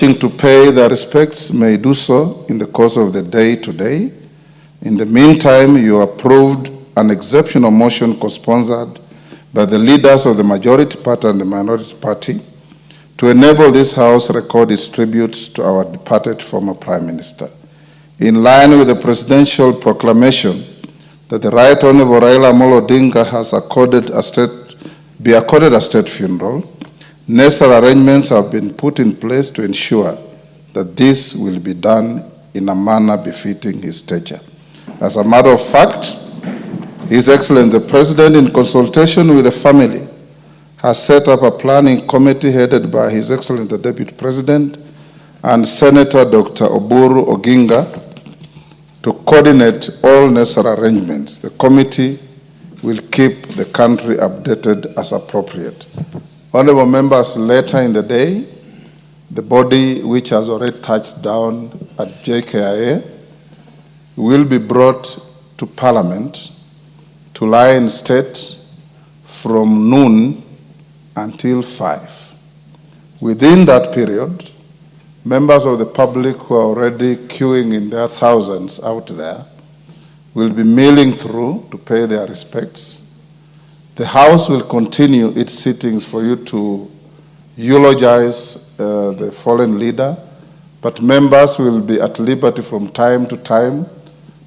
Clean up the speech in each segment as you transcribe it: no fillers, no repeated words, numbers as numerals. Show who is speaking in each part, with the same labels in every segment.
Speaker 1: to pay their respects may do so in the course of the day today. In the meantime, you approved an exceptional motion co-sponsored by the leaders of the majority party and the minority party to enable this House record its tributes to our departed former Prime Minister. In line with the presidential proclamation that the Right Honorable Raila Odinga has be accorded a state funeral, necessary arrangements have been put in place to ensure that this will be done in a manner befitting his stature. As a matter of fact, His Excellency the President, in consultation with the family, has set up a planning committee headed by His Excellency the Deputy President and Senator Dr. Oburu Oginga to coordinate all necessary arrangements. The committee will keep the country updated as appropriate. Honorable members, later in the day, the body which has already touched down at JKIA will be brought to Parliament to lie in state from noon until 5. Within that period, members of the public who are already queuing in their thousands out there will be milling through to pay their respects. The House will continue its sittings for you to eulogize the fallen leader, but members will be at liberty from time to time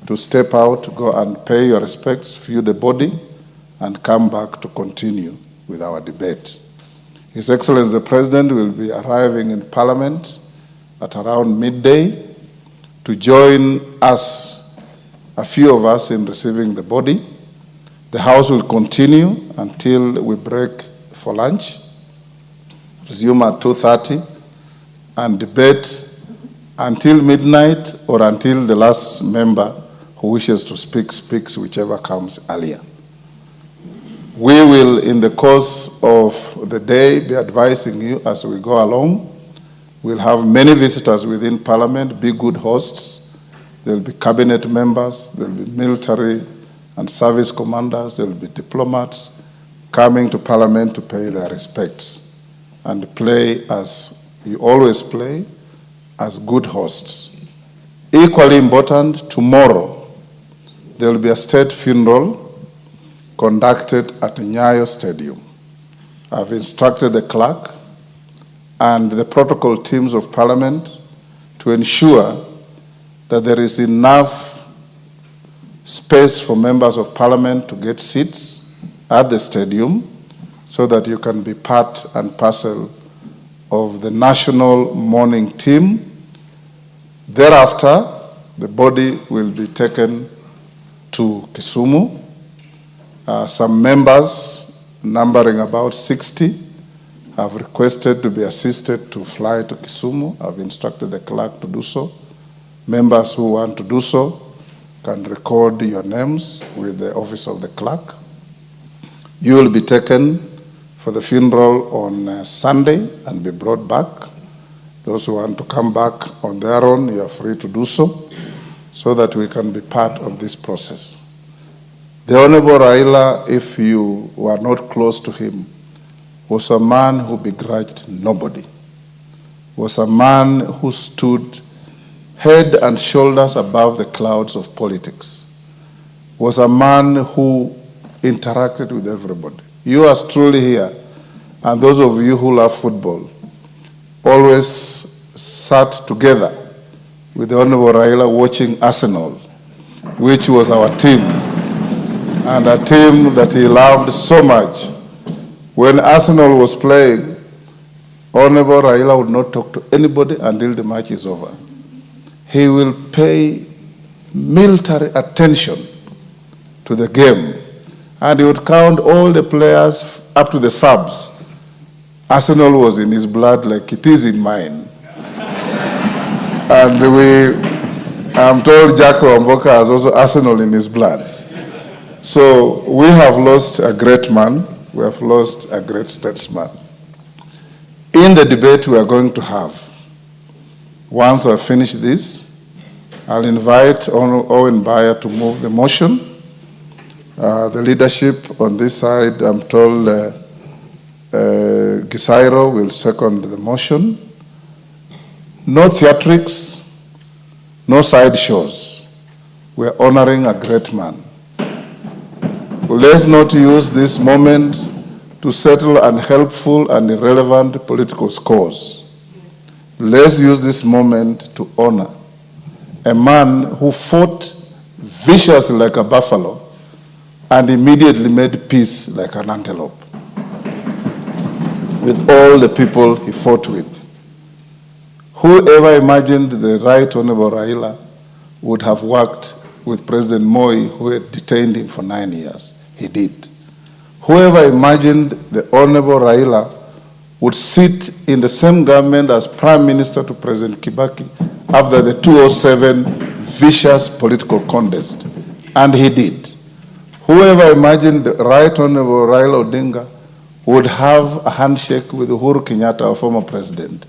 Speaker 1: to step out, go and pay your respects, view the body, and come back to continue with our debate. His Excellency the President will be arriving in Parliament at around midday to join us, a few of us, in receiving the body. The House will continue until we break for lunch, resume at 2:30, and debate until midnight or until the last member who wishes to speak speaks, whichever comes earlier. We will, in the course of the day, be advising you as we go along. We'll have many visitors within Parliament, be good hosts. There will be cabinet members, there will be military and service commanders, there will be diplomats coming to Parliament to pay their respects and play, as you always play, as good hosts. Equally important, tomorrow there will be a state funeral conducted at Nyayo Stadium. I've instructed the clerk and the protocol teams of Parliament to ensure that there is enough space for members of Parliament to get seats at the stadium so that you can be part and parcel of the national mourning team. Thereafter, the body will be taken to Kisumu. Some members, numbering about 60, have requested to be assisted to fly to Kisumu. I've instructed the clerk to do so. Members who want to do so can record your names with the office of the clerk. You will be taken for the funeral on Sunday and be brought back. Those who want to come back on their own, you are free to do so that we can be part of this process. The Honorable Raila, if you were not close to him, was a man who begrudged nobody, was a man who stood head and shoulders above the clouds of politics, was a man who interacted with everybody. You are truly here, and those of you who love football always sat together with the Honorable Raila watching Arsenal, which was our team, and a team that he loved so much. When Arsenal was playing, Honorable Raila would not talk to anybody until the match is over. He will pay military attention to the game, and he would count all the players up to the subs. Arsenal was in his blood like it is in mine. And I'm told Jacko Amboka has also Arsenal in his blood. So we have lost a great man. We have lost a great statesman. In the debate we are going to have, once I finish this, I'll invite Owen Bayer to move the motion. The leadership on this side, I'm told Gisairo will second the motion. No theatrics, no side shows. We're honoring a great man. Let's not use this moment to settle unhelpful and irrelevant political scores. Let's use this moment to honor a man who fought viciously like a buffalo and immediately made peace like an antelope with all the people he fought with. Whoever imagined the Right Honorable Raila would have worked with President Moi, who had detained him for 9 years? He did. Whoever imagined the Honorable Raila would sit in the same government as Prime Minister to President Kibaki after the 2007 vicious political contest? And he did. Whoever imagined the Right Honorable Raila Odinga would have a handshake with Uhuru Kenyatta, our former president?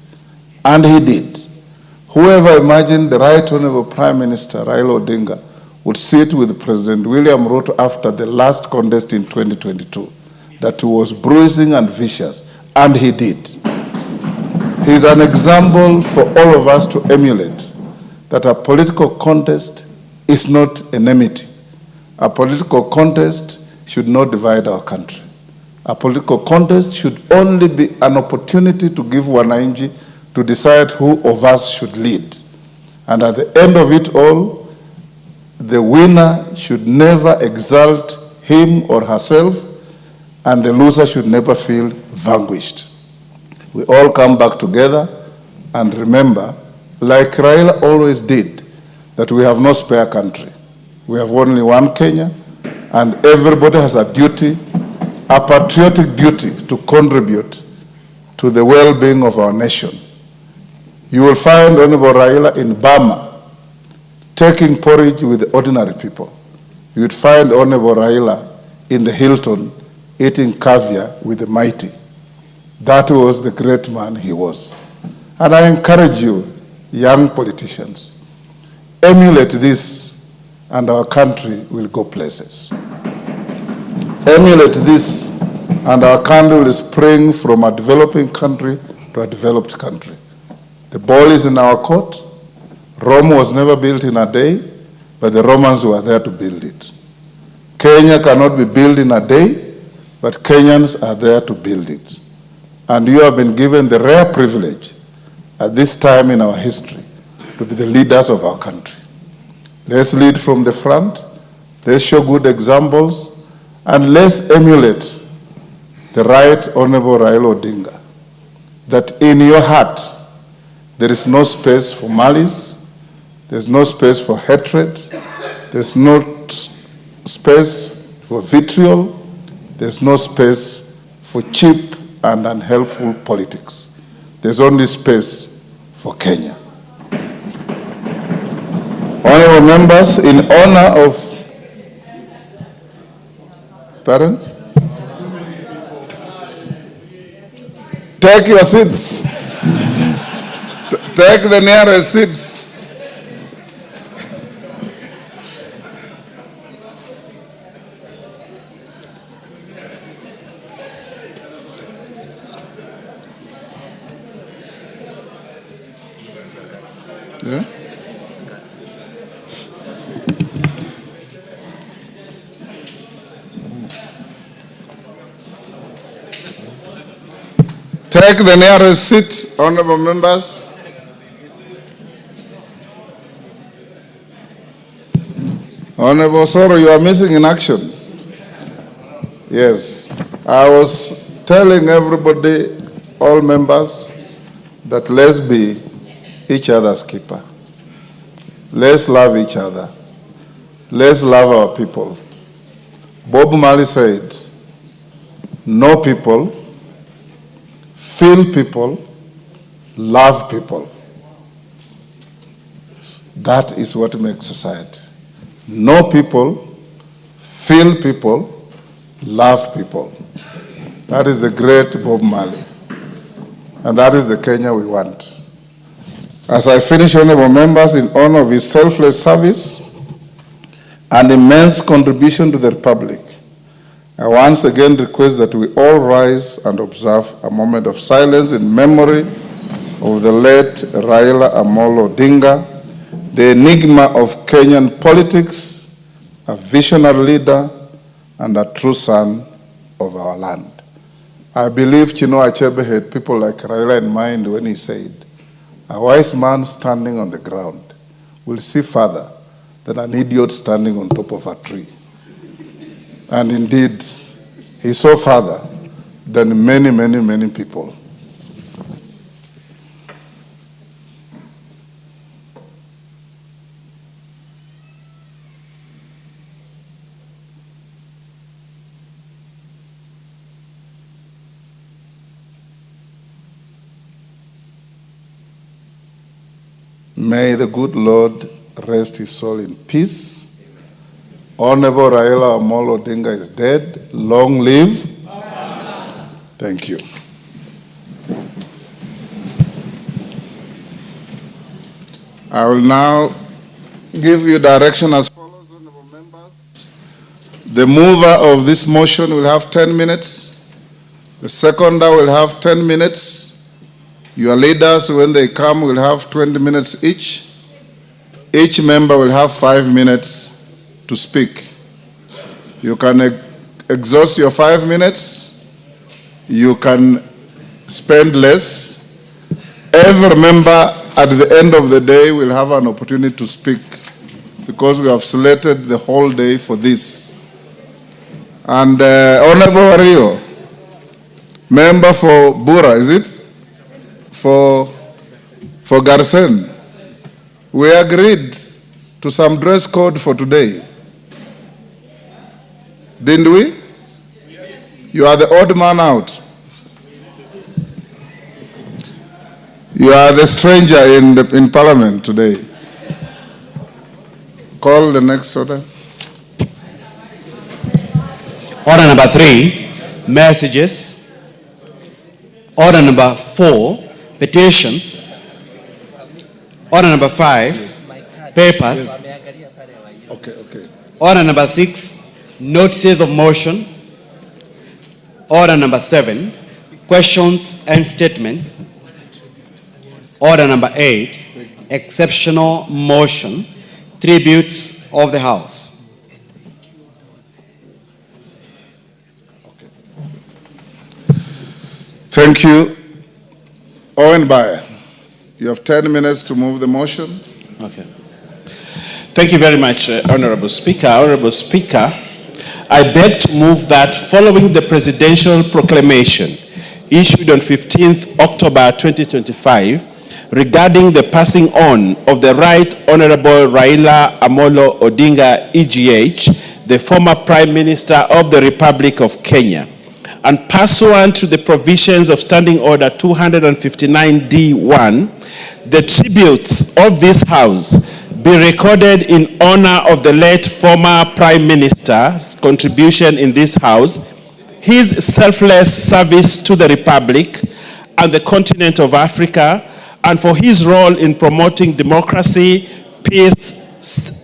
Speaker 1: And he did. Whoever imagined the Right Honorable Prime Minister Raila Odinga would sit with President William Ruto after the last contest in 2022, that he was bruising and vicious? And he did. He is an example for all of us to emulate, that a political contest is not enmity. A political contest should not divide our country. A political contest should only be an opportunity to give wananchi to decide who of us should lead. And at the end of it all, the winner should never exalt him or herself, and the loser should never feel vanquished. We all come back together and remember, like Raila always did, that we have no spare country. We have only one Kenya, and everybody has a duty, a patriotic duty, to contribute to the well-being of our nation. You will find Honorable Raila in Burma taking porridge with the ordinary people. You would find Honorable Raila in the Hilton eating caviar with the mighty. That was the great man he was. And I encourage you, young politicians, emulate this and our country will go places. Emulate this and our country will spring from a developing country to a developed country. The ball is in our court. Rome was never built in a day, but the Romans were there to build it. Kenya cannot be built in a day, but Kenyans are there to build it. And you have been given the rare privilege at this time in our history to be the leaders of our country. Let's lead from the front, let's show good examples, and let's emulate the Right Honorable Raila Odinga, that in your heart there is no space for malice, there's no space for hatred, there's no space for vitriol, there's no space for cheap and unhelpful politics. There's only space for Kenya. Honorable members, in honor of, pardon? Take your seats. Take the nearest seats. Yeah? Take the nearest seat, honorable members. Honorable Soro, you are missing in action. Yes, I was telling everybody, all members, that let's be each other's keeper. Let's love each other. Let's love our people. Bob Marley said, know people, feel people, love people. That is what makes society. Know people, feel people, love people. That is the great Bob Marley. And that is the Kenya we want. As I finish, honorable members, in honor of his selfless service and immense contribution to the Republic, I once again request that we all rise and observe a moment of silence in memory of the late Raila Odinga, the enigma of Kenyan politics, a visionary leader, and a true son of our land. I believe Chinua Achebe had people like Raila in mind when he said, a wise man standing on the ground will see further than an idiot standing on top of a tree. And indeed, he saw further than many, many, many people. May the good Lord rest his soul in peace. Honorable Raila Odinga is dead. Long live. Thank you. I will now give you direction as follows, honorable members. The mover of this motion will have 10 minutes. The seconder will have 10 minutes. Your leaders, when they come, will have 20 minutes each. Each member will have 5 minutes to speak. You can exhaust your 5 minutes. You can spend less. Every member at the end of the day will have an opportunity to speak because we have selected the whole day for this. And Honorable Wario, member for Bura, is it? For Garsen, we agreed to some dress code for today. Didn't we? Yes. You are the odd man out. You are the stranger in Parliament today. Call the next order.
Speaker 2: Order number 3, messages. Order number 4, petitions. Order number 5, papers.
Speaker 1: Okay.
Speaker 2: Order number 6, notices of motion. Order number 7, questions and statements. Order number 8, exceptional motion, tributes of the House.
Speaker 1: Thank you. Owen Bayer, you have 10 minutes to move the motion.
Speaker 3: Okay. Thank you very much, Honorable Speaker. Honorable Speaker, I beg to move that following the presidential proclamation issued on 15th October 2025 regarding the passing on of the Right Honorable Raila Odinga, EGH, the former Prime Minister of the Republic of Kenya, and pursuant to the provisions of Standing Order 259D1, the tributes of this House be recorded in honor of the late former Prime Minister's contribution in this House, his selfless service to the Republic and the continent of Africa, and for his role in promoting democracy, peace,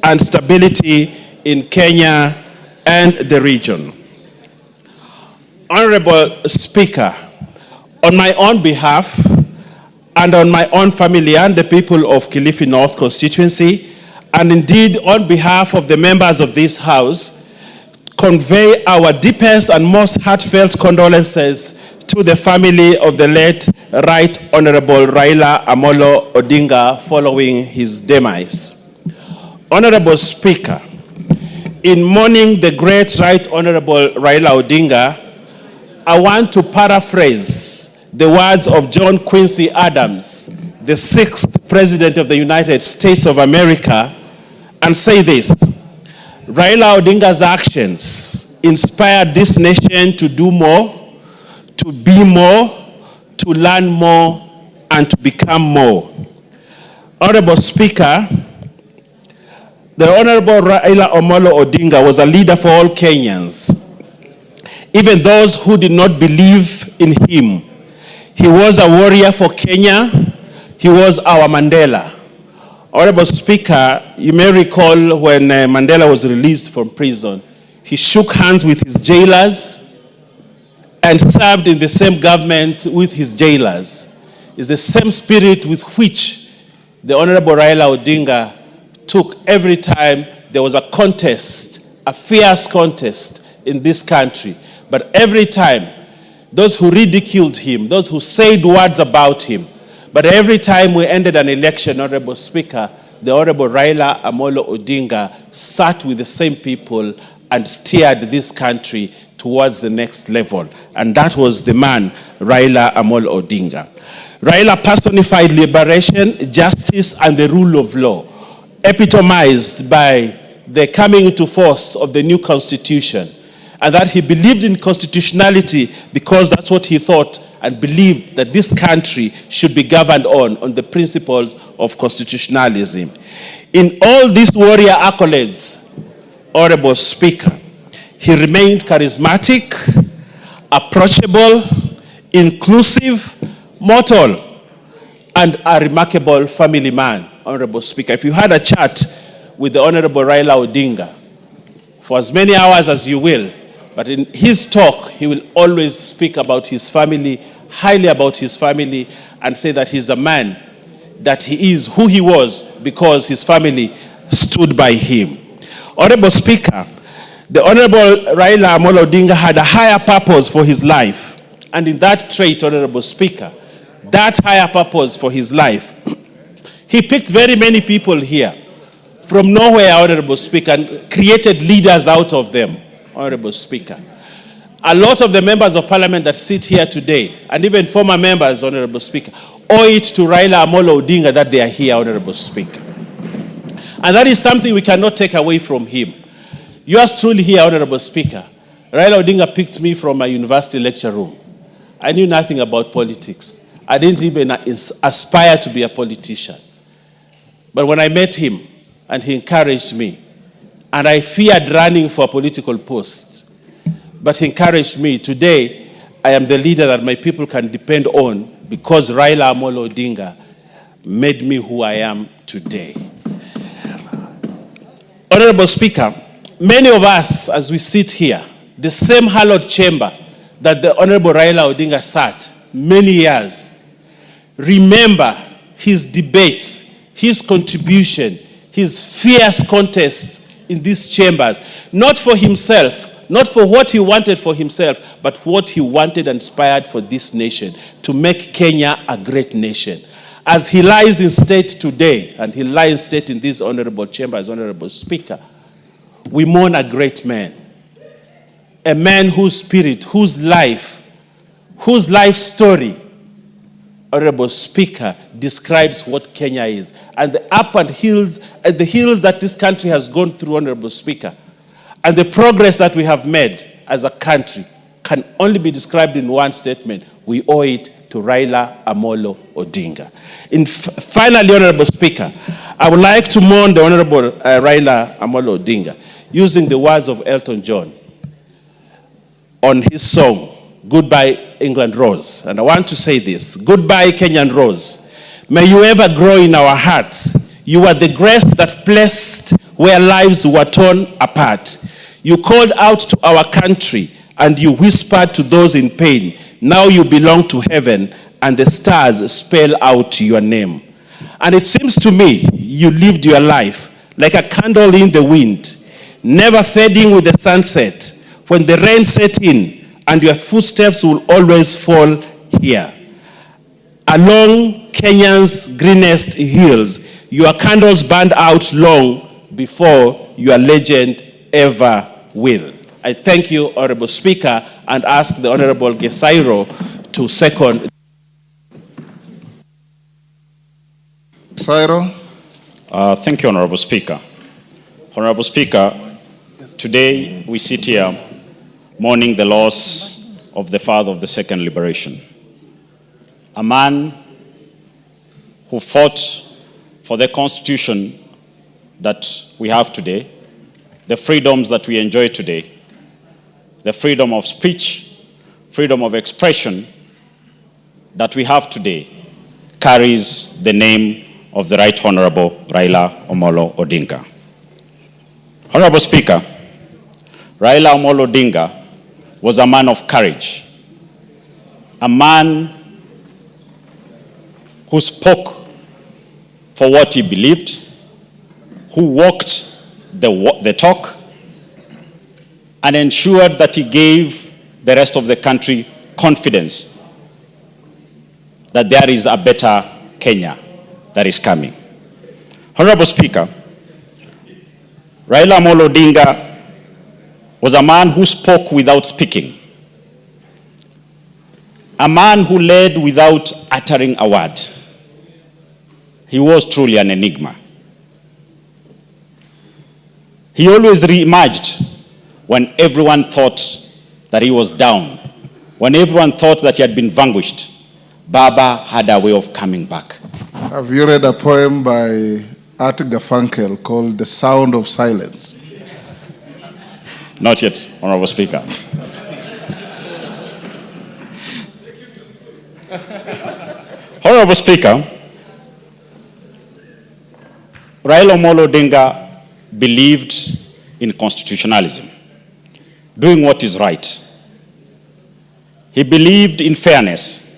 Speaker 3: and stability in Kenya and the region. Honorable Speaker, on my own behalf and on my own family and the people of Kilifi North constituency, and indeed on behalf of the members of this House, convey our deepest and most heartfelt condolences to the family of the late Right Honorable Raila Odinga following his demise. Honorable Speaker, in mourning the great Right Honorable Raila Odinga, I want to paraphrase the words of John Quincy Adams, the 6th President of the United States of America, and say this: Raila Odinga's actions inspired this nation to do more, to be more, to learn more, and to become more. Honorable Speaker, the Honorable Raila Odinga was a leader for all Kenyans, even those who did not believe in him. He was a warrior for Kenya. He was our Mandela. Honorable Speaker, you may recall when Mandela was released from prison, he shook hands with his jailers and served in the same government with his jailers. is the same spirit with which the Honorable Raila Odinga took every time there was a contest, a fierce contest in this country. But every time, those who ridiculed him, those who said words about him, but every time we ended an election, Honorable Speaker, the Honorable Raila Amolo Odinga sat with the same people and steered this country towards the next level. And that was the man, Raila Amolo Odinga. Raila personified liberation, justice, and the rule of law, epitomized by the coming into force of the new constitution, and that he believed in constitutionality because that's what he thought and believed that this country should be governed on the principles of constitutionalism. In all these warrior accolades, Honorable Speaker, he remained charismatic, approachable, inclusive, mortal, and a remarkable family man, Honorable Speaker. If you had a chat with the Honorable Raila Odinga for as many hours as you will, but in his talk, he will always speak about his family, highly about his family, and say that he's a man, that he is who he was because his family stood by him. Honorable Speaker, the Honorable Raila Amolo Odinga had a higher purpose for his life. And in that trait, Honorable Speaker, that higher purpose for his life, he picked very many people here from nowhere, Honorable Speaker, and created leaders out of them, Honorable Speaker. A lot of the members of parliament that sit here today, and even former members, Honorable Speaker, owe it to Raila Amolo Odinga that they are here, Honorable Speaker. And that is something we cannot take away from him. Yours truly here, Honorable Speaker. Raila Odinga picked me from my university lecture room. I knew nothing about politics. I didn't even aspire to be a politician. But when I met him and he encouraged me, and I feared running for a political post, but he encouraged me. Today, I am the leader that my people can depend on because Raila Amolo Odinga made me who I am today. Honorable Speaker, many of us, as we sit here, the same hallowed chamber that the Honorable Raila Odinga sat many years, remember his debates, his contribution, his fierce contests in these chambers, not for himself, not for what he wanted for himself, but what he wanted and inspired for this nation, to make Kenya a great nation. As he lies in state today, and he lies in state in this honorable chamber as Honorable Speaker, we mourn a great man. A man whose spirit, whose life story, Honorable Speaker, describes what Kenya is. And the up and hills, and the hills that this country has gone through, Honorable Speaker, and the progress that we have made as a country can only be described in one statement. We owe it to Raila Amolo Odinga. Finally, Honorable Speaker, I would like to mourn the Honorable Raila Amolo Odinga using the words of Elton John on his song, Goodbye England Rose. And I want to say this: goodbye Kenyan Rose. May you ever grow in our hearts. You are the grace that blessed where lives were torn apart. You called out to our country and you whispered to those in pain. Now you belong to heaven and the stars spell out your name. And it seems to me you lived your life like a candle in the wind, never fading with the sunset. When the rain set in, and your footsteps will always fall here. Along Kenya's greenest hills, your candles burned out long before your legend ever will. I thank you, Honorable Speaker, and ask the Honorable Gesairo to second.
Speaker 1: Gesairo.
Speaker 4: Thank you, Honorable Speaker. Honorable Speaker, today we sit here mourning the loss of the father of the second liberation. A man who fought for the constitution that we have today, the freedoms that we enjoy today, the freedom of speech, freedom of expression that we have today, carries the name of the Right Honorable Raila Amolo Odinga. Honorable Speaker, Raila Amolo Odinga was a man of courage, a man who spoke for what he believed, who walked the talk, and ensured that he gave the rest of the country confidence that there is a better Kenya that is coming. Honorable Speaker, Raila Odinga was a man who spoke without speaking, a man who led without uttering a word. He was truly an enigma. He always re-emerged when everyone thought that he was down, when everyone thought that he had been vanquished. Baba had a way of coming back.
Speaker 1: Have you read a poem by Art Garfunkel called The Sound of Silence?
Speaker 4: Not yet, Honorable Speaker. Honorable Speaker, Raila Odinga believed in constitutionalism, doing what is right. He believed in fairness.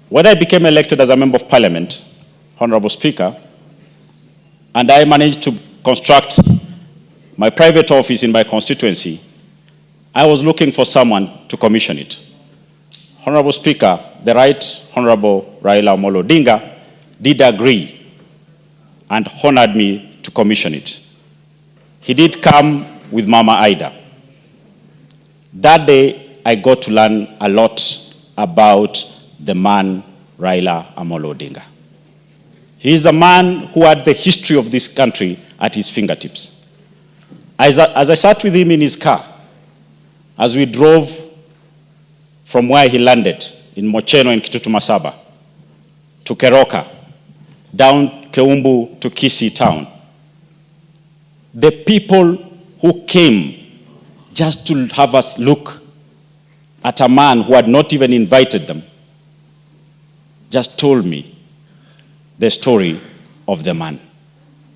Speaker 4: When I became elected as a member of parliament, Honorable Speaker, and I managed to construct my private office in my constituency, I was looking for someone to commission it. Honorable Speaker, the Right Honorable Raila Odinga did agree and honored me to commission it. He did come with Mama Ida. That day, I got to learn a lot about the man Raila Odinga. He is a man who had the history of this country at his fingertips. As I sat with him in his car, as we drove from where he landed in Mocheno in Kitutu Masaba to Keroka, down Keumbu to Kisii town, the people who came just to have us look at a man who had not even invited them just told me the story of the man,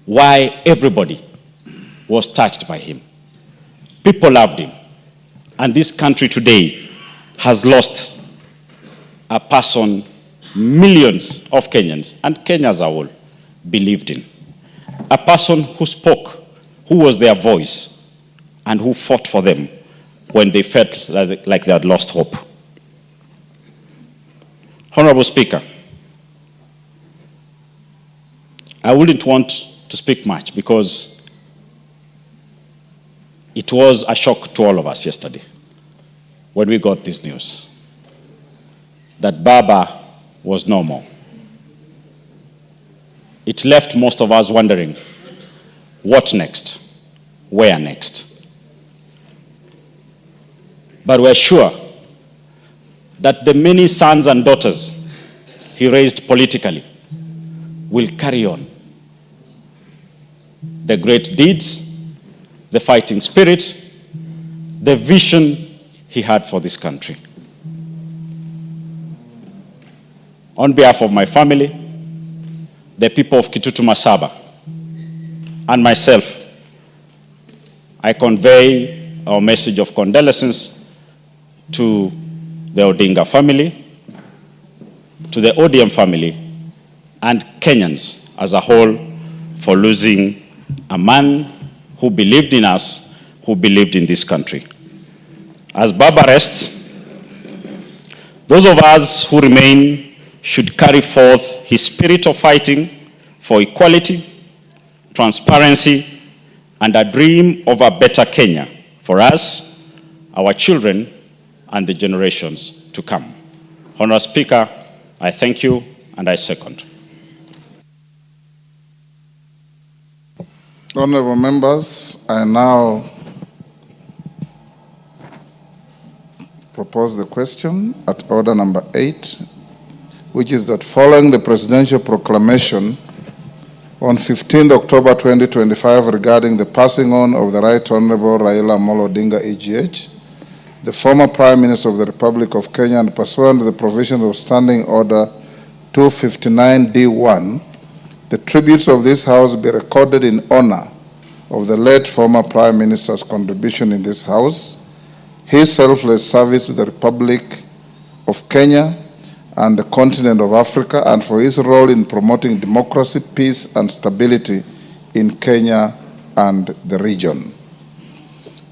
Speaker 4: why everybody was touched by him. People loved him. And this country today has lost a person millions of Kenyans, and Kenya as a whole, believed in. A person who spoke, who was their voice, and who fought for them when they felt like they had lost hope. Honorable Speaker, I wouldn't want to speak much because it was a shock to all of us yesterday when we got this news that Baba was no more. It left most of us wondering, what next? Where next? But we're sure that the many sons and daughters he raised politically will carry on the great deeds, the fighting spirit, the vision he had for this country. On behalf of my family, the people of Kitutu Masaba, and myself, I convey our message of condolences to the Odinga family, to the ODM family, and Kenyans as a whole for losing a man who believed in us, who believed in this country. As Baba rests, those of us who remain should carry forth his spirit of fighting for equality, transparency, and a dream of a better Kenya for us, our children, and the generations to come. Honorable Speaker, I thank you and I second.
Speaker 1: Honorable members, I now propose the question at order number 8, which is that following the presidential proclamation on 15th October 2025 regarding the passing on of the Right Honorable Raila Odinga AGH, the former Prime Minister of the Republic of Kenya, and pursuant to the provisions of Standing Order 259D1, the tributes of this House be recorded in honor of the late former Prime Minister's contribution in this House, his selfless service to the Republic, of Kenya and the continent of Africa, and for his role in promoting democracy, peace, and stability in Kenya and the region.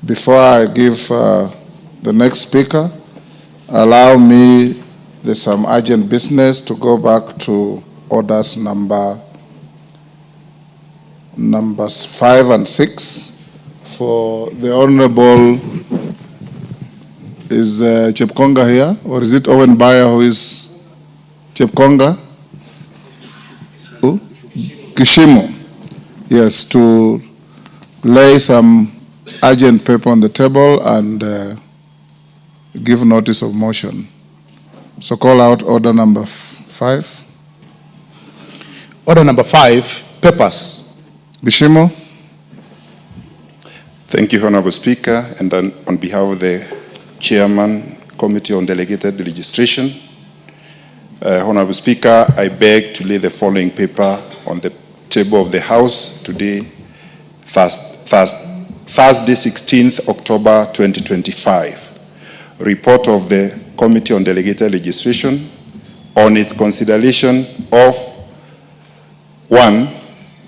Speaker 1: Before I give the next speaker, allow me, there's some urgent business, to go back to orders numbers 5 and 6 for the Honorable, is Chepkonga here, or is it Owen Baya who is Chepkonga? Who? Kishimo. Yes, to lay some urgent paper on the table and give notice of motion. So call out order number 5.
Speaker 5: Order number 5, papers.
Speaker 1: Bishimo.
Speaker 6: Thank you, Honorable Speaker, and on behalf of the Chairman, Committee on Delegated Legislation, Honorable Speaker, I beg to lay the following paper on the table of the House today, Thursday, 16th October 2025. Report of the Committee on Delegated Legislation on its consideration of 1.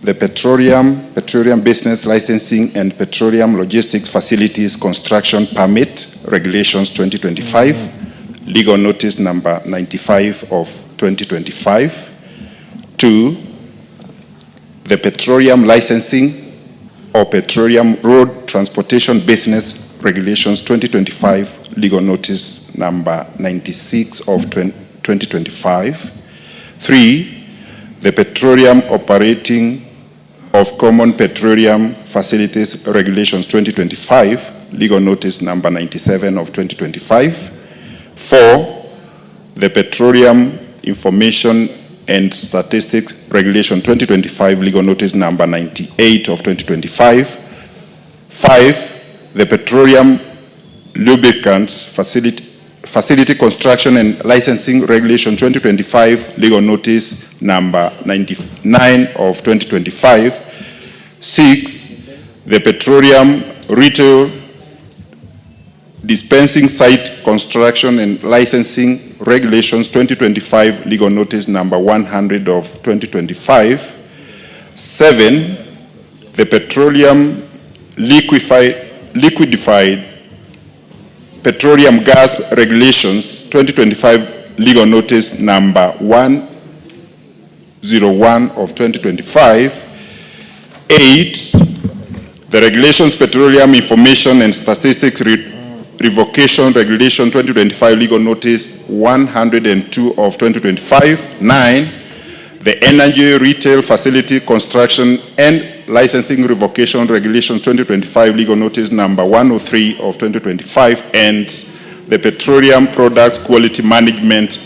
Speaker 6: The Petroleum Business Licensing and Petroleum Logistics Facilities Construction Permit Regulations 2025, legal notice number 95 of 2025. 2. The Petroleum Licensing or Petroleum Road Transportation Business Regulations 2025, legal notice number 96 of 2025. 3. The Petroleum Operating of Common Petroleum Facilities Regulations 2025, legal notice number 97 of 2025. 4. The Petroleum Information and Statistics Regulation 2025, legal notice number 98 of 2025. 5. The Petroleum Lubricants Facility Construction and Licensing Regulation 2025, legal notice number 99 of 2025. 6. The Petroleum Retail Dispensing Site Construction and Licensing Regulations 2025, legal notice number 100 of 2025. 7. The Petroleum Liquefied Petroleum Gas Regulations 2025, legal notice number 101 of 2025. 8. The Regulations Petroleum Information and Statistics Revocation Regulation 2025, legal notice 102 of 2025. 9. The Energy Retail Facility Construction and Licensing Revocation Regulations 2025, legal notice number 103 of 2025, and the Petroleum Products Quality Management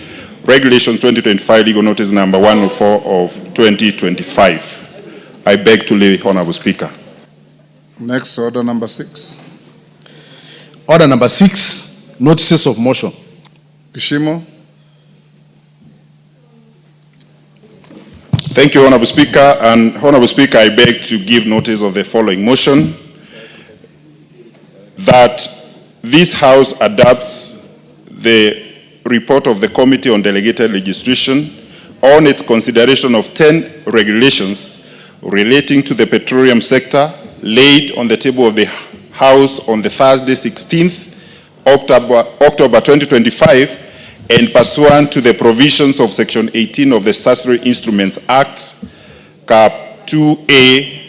Speaker 6: Regulations 2025, legal notice number 104 of 2025. I beg to lay, Honorable Speaker.
Speaker 1: Next, order number 6.
Speaker 5: Order number 6, notices of motion.
Speaker 1: Bishimo.
Speaker 6: Thank you, Honorable Speaker. And Honorable Speaker, I beg to give notice of the following motion: that this House adopts the report of the Committee on Delegated Legislation on its consideration of 10 regulations relating to the petroleum sector laid on the table of the House on the Thursday, 16th October 2025, and pursuant to the provisions of Section 18 of the Statutory Instruments Act, Cap 2A,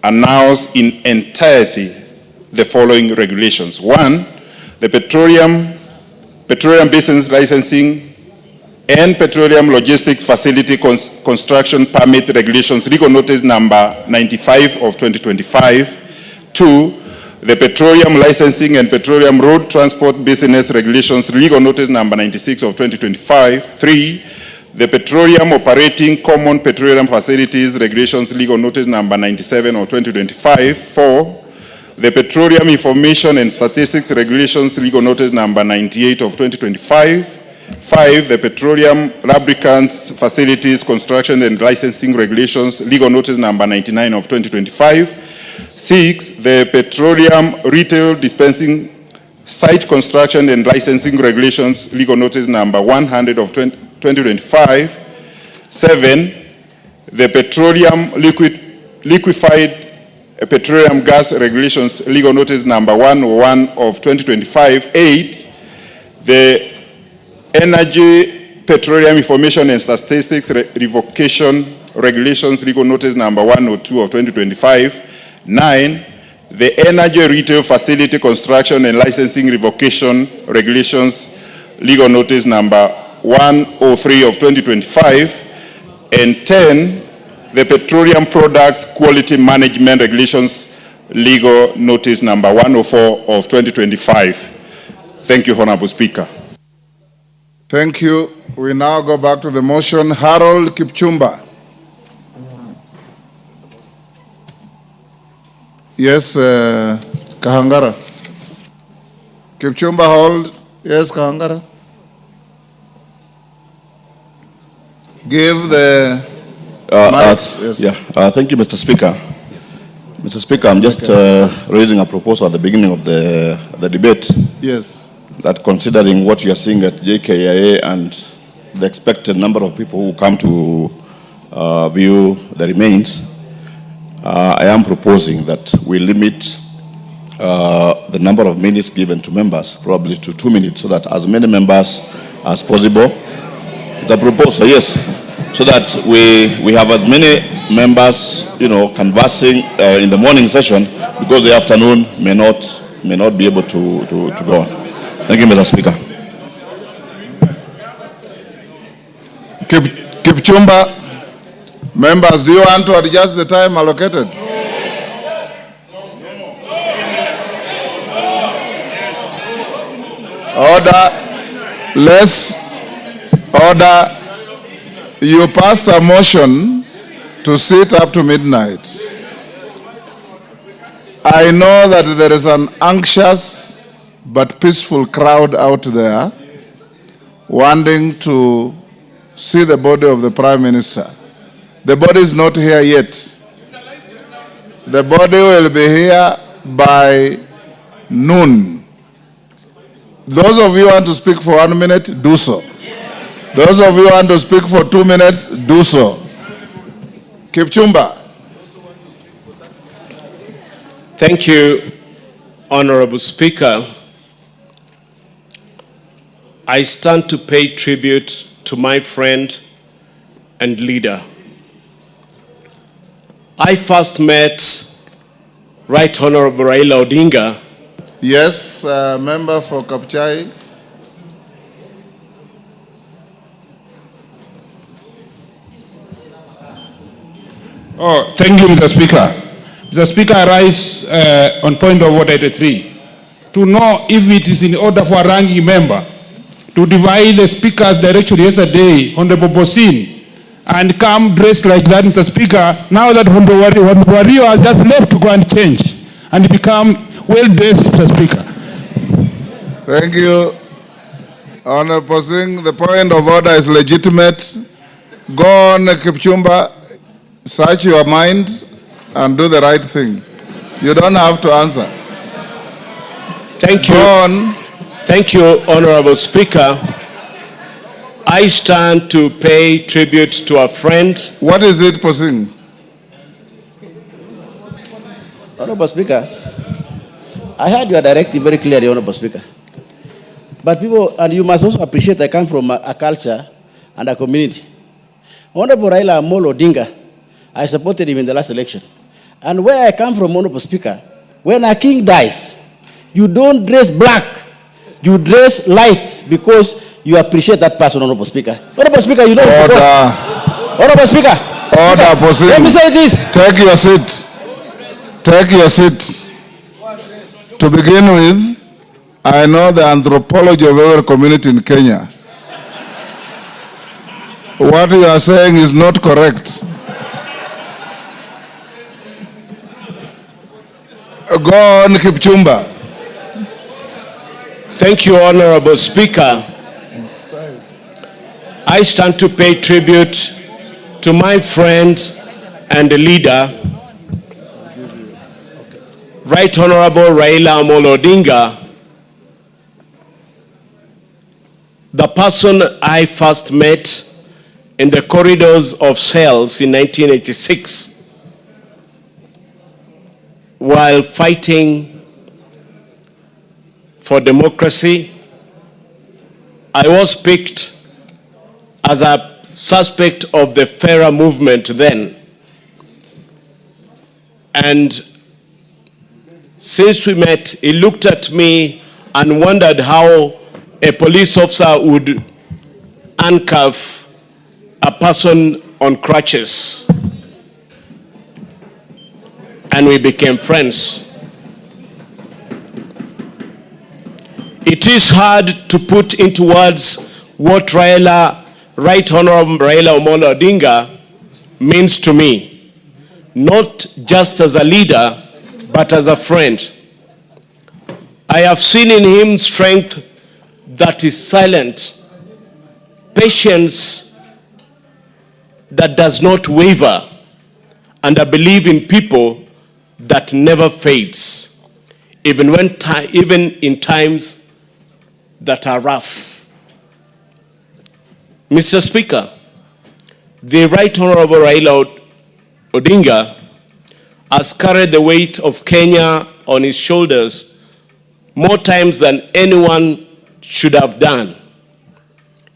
Speaker 6: announce in entirety the following regulations. 1. The Petroleum Business Licensing and Petroleum Logistics Facility Construction Permit Regulations, legal notice number 95 of 2025. 2. The Petroleum Licensing and Petroleum Road Transport Business Regulations, legal notice number 96 of 2025. 3. The Petroleum Operating Common Petroleum Facilities Regulations, legal notice number 97 of 2025. 4. The Petroleum Information and Statistics Regulations, legal notice number 98 of 2025. 5. The Petroleum Lubricants Facilities Construction and Licensing Regulations, legal notice number 99 of 2025. 6. The Petroleum Retail Dispensing Site Construction and Licensing Regulations, Legal Notice number 100 of 2025. 7, the Petroleum Liquefied Petroleum Gas Regulations, Legal Notice number 101 of 2025. 8, the Energy, Petroleum Information and Statistics Revocation Regulations, Legal Notice number 102 of 2025. 9, the Energy Retail Facility Construction and Licensing Revocation Regulations, Legal Notice number 103 of 2025. And 10, the Petroleum Products Quality Management Regulations, Legal Notice number 104 of 2025. Thank you, Honorable Speaker.
Speaker 1: Thank you. We now go back to the motion. Harold Kipchumba. Yes, Kahangara. Kipchumba, hold. Yes, Kahangara. Give the
Speaker 5: Yes. Thank you, Mr. Speaker. Mr. Speaker, I'm just raising a proposal at the beginning of the debate.
Speaker 1: Yes.
Speaker 5: That considering what you are seeing at JKIA and the expected number of people who come to view the remains, I am proposing that we limit the number of minutes given to members probably to 2 minutes so that as many members as possible. It's a proposal, yes, so that we have as many members, conversing in the morning session, because the afternoon may not be able to go on. Thank you, Mr. Speaker.
Speaker 1: Kipchumba, members, do you want to adjust the time allocated? Order. You passed a motion to sit up to midnight. I know that there is an anxious but peaceful crowd out there wanting to see the body of the Prime Minister. The body is not here yet. The body will be here by noon. Those of you who want to speak for 1 minute, do so. Those of you who want to speak for 2 minutes, do so. Kipchumba.
Speaker 7: Thank you, Honorable Speaker. I stand to pay tribute to my friend and leader. I first met Right Honorable Raila Odinga.
Speaker 1: Yes, member for Kapchai.
Speaker 8: Oh, thank you, Mr. Speaker. Mr. Speaker, I rise on point of order 83 to know if it is in order for a ranking member to divide the Speaker's direction yesterday, Honorable Bosin, and come dressed like that, Mr. Speaker. Now that Honorable Wario has just left to go and change and become well-dressed, Mr. Speaker.
Speaker 1: Thank you, Honorable Bosin. The point of order is legitimate. Go on, Kipchumba. Search your mind and do the right thing. You don't have to answer.
Speaker 7: Thank you.
Speaker 1: Go on.
Speaker 7: Thank you, Honorable Speaker. I stand to pay tribute to a friend.
Speaker 1: What is it, Posing?
Speaker 9: Honorable Speaker, I heard your directive very clearly, Honorable Speaker. But people, and you must also appreciate I come from a culture and a community. Honorable Raila Odinga, I supported him in the last election. And where I come from, Honorable Speaker, when a king dies, you don't dress black, you dress light because you appreciate that person, Honorable Speaker. Honorable Speaker, you know.
Speaker 1: Order.
Speaker 9: Honorable Speaker.
Speaker 1: Order, Posing.
Speaker 9: Let me say this.
Speaker 1: Take your seat. Take your seat. To begin with, I know the anthropology of every community in Kenya. What you are saying is not correct. Go on, Kipchumba.
Speaker 7: Thank you, Honorable Speaker. I stand to pay tribute to my friend and leader, Right Honorable Raila Odinga, the person I first met in the corridors of cells in 1986 while fighting for democracy. I was picked as a suspect of the Fairer movement then. And since we met, he looked at me and wondered how a police officer would handcuff a person on crutches. And we became friends. It is hard to put into words what Right Honorable Raila Odinga means to me, not just as a leader, but as a friend. I have seen in him strength that is silent, patience that does not waver, and a belief in people that never fades, even in times that are rough. Mr. Speaker, the Right Honorable Raila Odinga has carried the weight of Kenya on his shoulders more times than anyone should have done.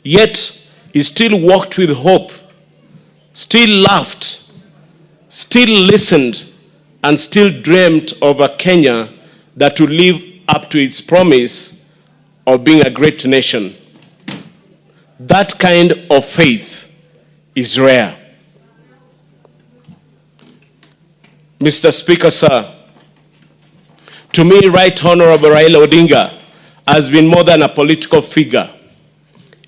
Speaker 7: Yet, he still walked with hope, still laughed, still listened, and still dreamt of a Kenya that would live up to its promise of being a great nation. That kind of faith is rare. Mr. Speaker, sir, to me, Right Honorable Raila Odinga has been more than a political figure.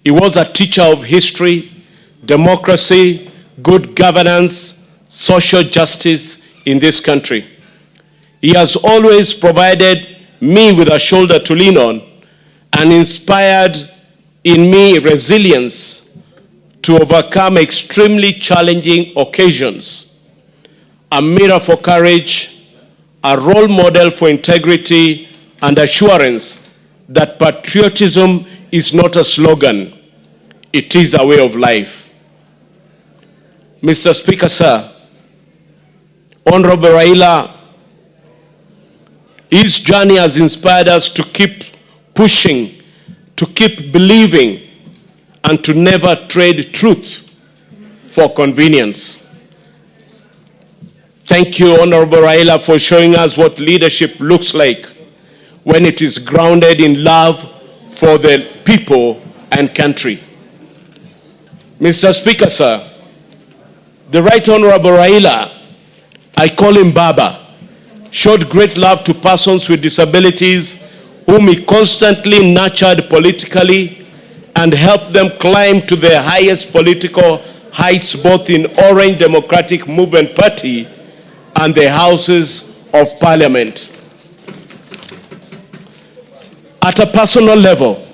Speaker 7: He was a teacher of history, democracy, good governance, social justice in this country. He has always provided me with a shoulder to lean on and inspired in me resilience to overcome extremely challenging occasions. A mirror for courage, a role model for integrity and assurance that patriotism is not a slogan, it is a way of life. Mr. Speaker, sir, Honorable Raila, his journey has inspired us to keep pushing, to keep believing, and to never trade truth for convenience. Thank you, Honorable Raila, for showing us what leadership looks like when it is grounded in love for the people and country. Mr. Speaker, sir, the Right Honorable Raila, I call him Baba, showed great love to persons with disabilities whom he constantly nurtured politically and helped them climb to their highest political heights both in Orange Democratic Movement Party and the Houses of Parliament. At a personal level,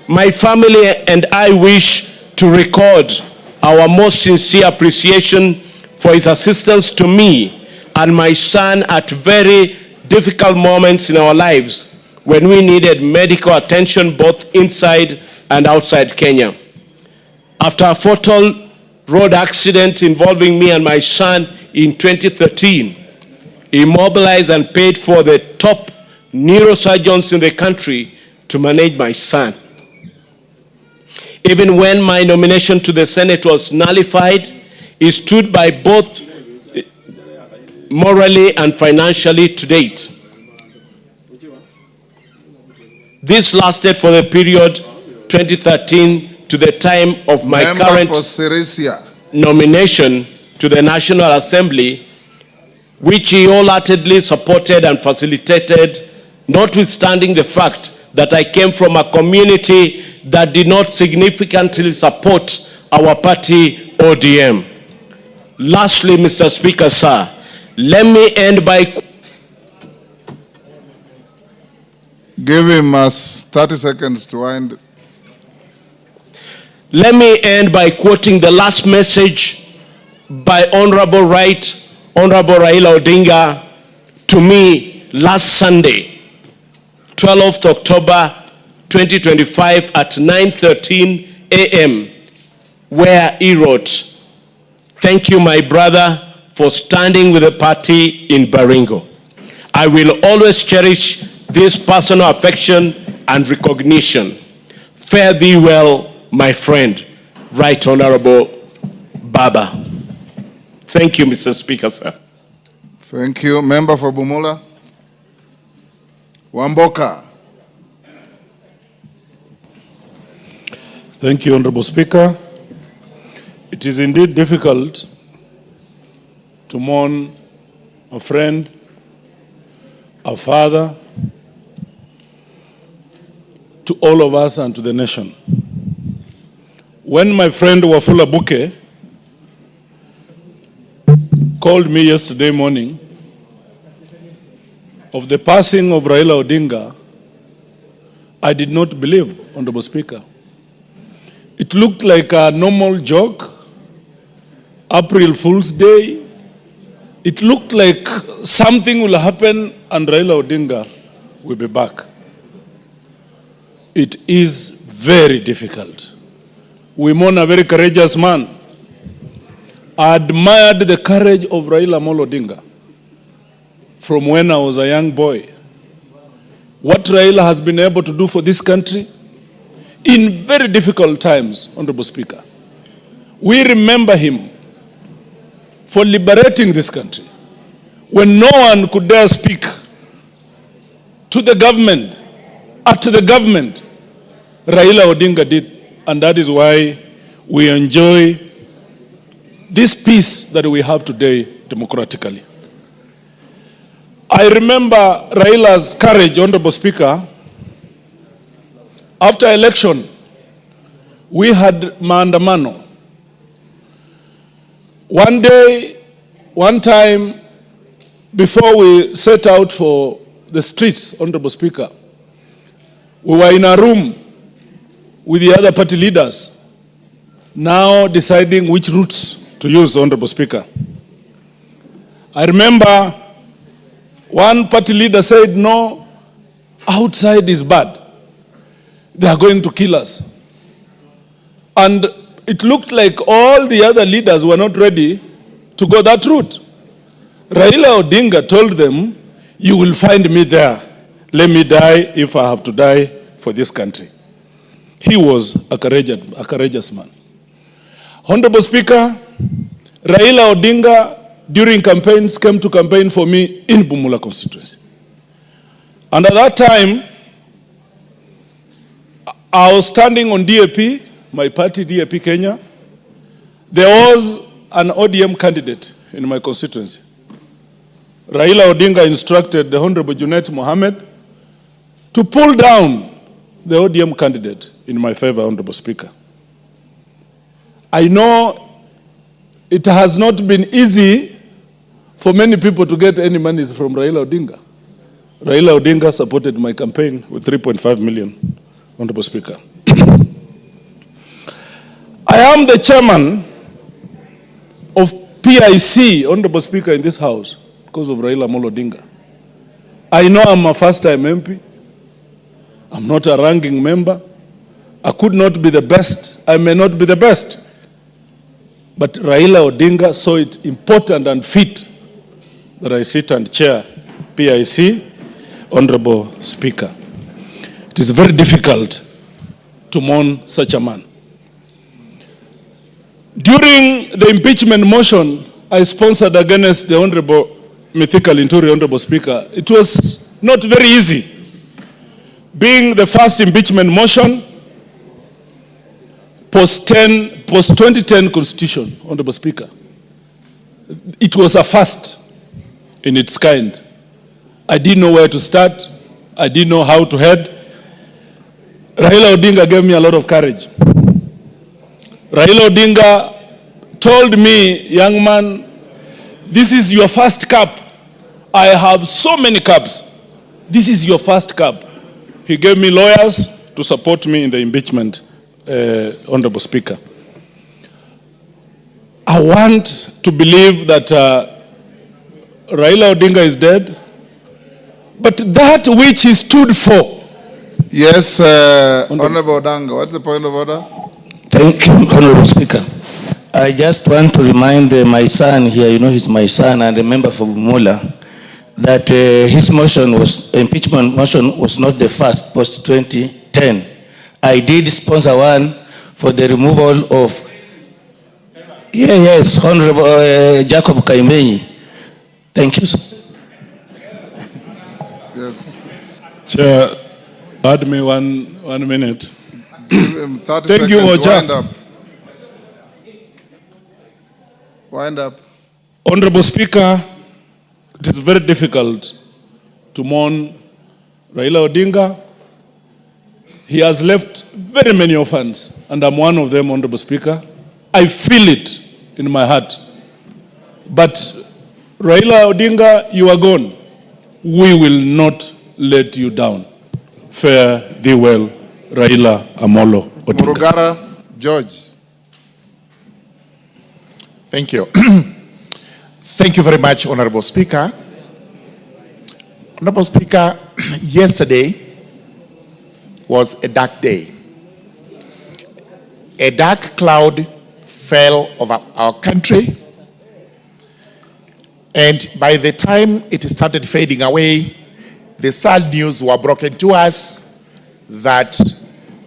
Speaker 7: my family and I wish to record our most sincere appreciation for his assistance to me and my son at very difficult moments in our lives when we needed medical attention both inside and outside Kenya. After a fatal road accident involving me and my son in 2013, he mobilized and paid for the top neurosurgeons in the country to manage my son. Even when my nomination to the Senate was nullified, he stood by both morally and financially to date. This lasted for the period 2013 to the time of my current nomination to the National Assembly, which he wholeheartedly supported and facilitated, notwithstanding the fact that I came from a community that did not significantly support our party, ODM. Lastly, Mr. Speaker, sir, let me end by...
Speaker 1: Give him 30 seconds to end.
Speaker 7: Let me end by quoting the last message by Honorable Raila Odinga to me last Sunday, 12th October 2025 at 9:13 a.m., where he wrote, "Thank you, my brother, for standing with the party in Baringo. I will always cherish this personal affection and recognition. Fare thee well, my friend, Right Honorable Baba." Thank you, Mr. Speaker, sir.
Speaker 1: Thank you. Member for Bumula. Wamboka.
Speaker 8: Thank you, Honorable Speaker. It is indeed difficult to mourn a friend, a father, to all of us and to the nation. When my friend Wafula Buke called me yesterday morning of the passing of Raila Odinga, I did not believe, Honorable Speaker. It looked like a normal joke, April Fool's Day. It looked like something will happen and Raila Odinga will be back. It is very difficult. We mourn a very courageous man. I admired the courage of Raila Odinga from when I was a young boy. What Raila has been able to do for this country in very difficult times, Honorable Speaker. We remember him for liberating this country when no one could dare speak to the government, at the government. Raila Odinga did, and that is why we enjoy this peace that we have today democratically. I remember Raila's courage, Honorable Speaker. After election, we had maandamano. One day, one time, before we set out for the streets, Honorable Speaker, we were in a room with the other party leaders, now deciding which routes to use, Honorable Speaker. I remember one party leader said, "No, outside is bad. They are going to kill us." And it looked like all the other leaders were not ready to go that route. Raila Odinga told them, "You will find me there. Let me die if I have to die for this country." He was a courageous man. Honorable Speaker, Raila Odinga during campaigns came to campaign for me in Bumula constituency. And at that time, I was standing on DAP, my party DAP Kenya. There was an ODM candidate in my constituency. Raila Odinga instructed the Honorable Junet Mohammed to pull down the ODM candidate in my favor, Honorable Speaker. I know it has not been easy for many people to get any money from Raila Odinga. Raila Odinga supported my campaign with 3.5 million, Honorable Speaker. I am the chairman of PIC, Honorable Speaker, in this house because of Raila Odinga. I know I'm a first-time MP. I'm not a ranking member. I could not be the best. I may not be the best. But Raila Odinga saw it important and fit that I sit and chair PIC, Honorable Speaker. It is very difficult to mourn such a man. During the impeachment motion I sponsored against the Honorable Mithika Linturi, Honorable Speaker, it was not very easy. Being the first impeachment motion, post-2010 constitution, Honorable Speaker. It was a first in its kind. I didn't know where to start. I didn't know how to head. Raila Odinga gave me a lot of courage. Raila Odinga told me, "Young man, this is your first cup. I have so many cups. This is your first cup." He gave me lawyers to support me in the impeachment, Honorable Speaker. I want to believe that Raila Odinga is dead, but that which he stood for,
Speaker 1: Yes, Honorable Odanga, what's the point of order?
Speaker 10: Thank you, Honorable Speaker. I just want to remind my son here, you know, he's my son and a member for Mula, that his impeachment motion was not the first post 2010. I did sponsor one for the removal of, yes, Honorable Jacob Kaimenyi. Thank you, sir.
Speaker 1: Yes.
Speaker 11: Chair, pardon me one minute.
Speaker 1: Give him 30
Speaker 11: Thank you,
Speaker 1: seconds.
Speaker 11: Oja.
Speaker 1: Wind up. Wind up.
Speaker 11: Honorable Speaker, it is very difficult to mourn Raila Odinga. He has left very many orphans, and I'm one of them, Honorable Speaker. I feel it in my heart. But Raila Odinga, you are gone. We will not let you down. Fare thee well, Raila Amolo Odinga.
Speaker 1: Murugara George.
Speaker 12: Thank you. Thank you very much, Honorable Speaker. Honorable Speaker, yesterday was a dark day. A dark cloud fell over our country, and by the time it started fading away, the sad news were broken to us that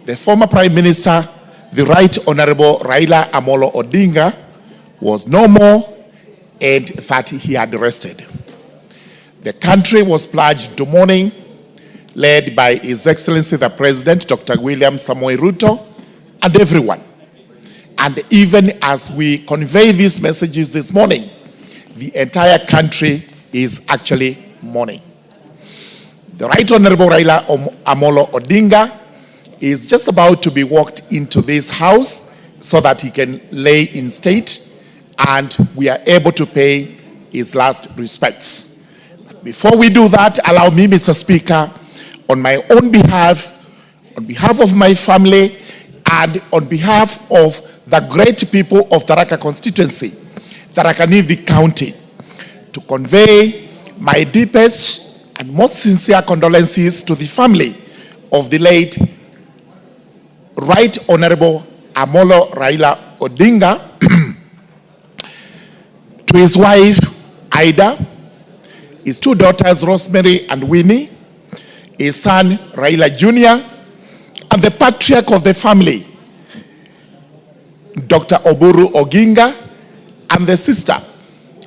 Speaker 12: the former Prime Minister, the Right Honorable Raila Amolo Odinga, was no more, and that he had rested. The country was plunged into mourning, led by His Excellency the President, Dr. William Samoei Ruto, and everyone. And even as we convey these messages this morning, the entire country is actually mourning. The Right Honorable Raila Amolo Odinga is just about to be walked into this house so that he can lay in state and we are able to pay his last respects. But before we do that, allow me, Mr. Speaker, on my own behalf, on behalf of my family, and on behalf of the great people of Tharaka constituency, Tharaka Nithi County, to convey my deepest and most sincere condolences to the family of the late Right Honorable Amolo Raila Odinga, to his wife, Ida, his two daughters, Rosemary and Winnie, his son, Raila Jr., and the patriarch of the family, Dr. Oburu Oginga, and the sister,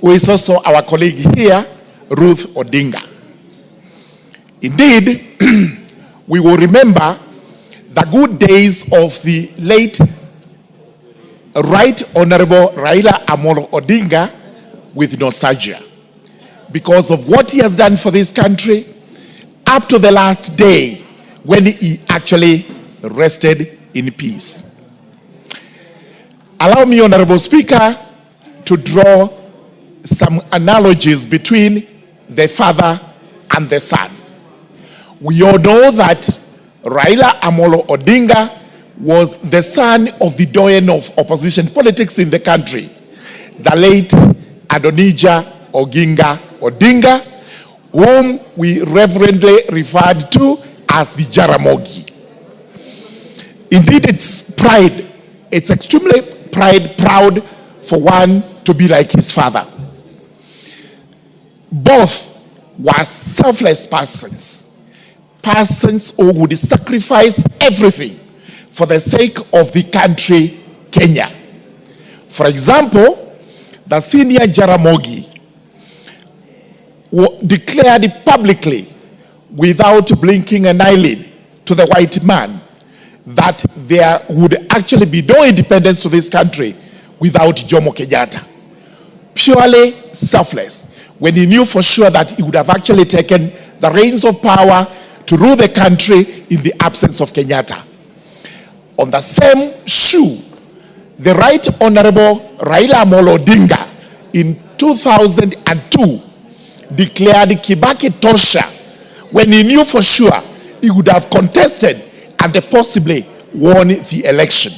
Speaker 12: who is also our colleague here, Ruth Odinga. Indeed, we will remember the good days of the late Right Honorable Raila Amolo Odinga with nostalgia, because of what he has done for this country up to the last day when he actually rested in peace. Allow me, Honorable Speaker, to draw some analogies between the father and the son. We all know that Raila Amolo Odinga was the son of the doyen of opposition politics in the country, the late Adonijah Oginga Odinga, whom we reverently referred to as the Jaramogi. Indeed, it's extremely proud for one to be like his father. Both were selfless persons who would sacrifice everything for the sake of the country, Kenya. For example, the senior Jaramogi declared publicly, without blinking an eyelid, to the white man that there would actually be no independence to this country without Jomo Kenyatta. Purely selfless, when he knew for sure that he would have actually taken the reins of power to rule the country in the absence of Kenyatta. On the same shoe, the Right Honorable Raila Amolo Odinga in 2002 declared Kibaki Tosha when he knew for sure he would have contested and possibly won the election.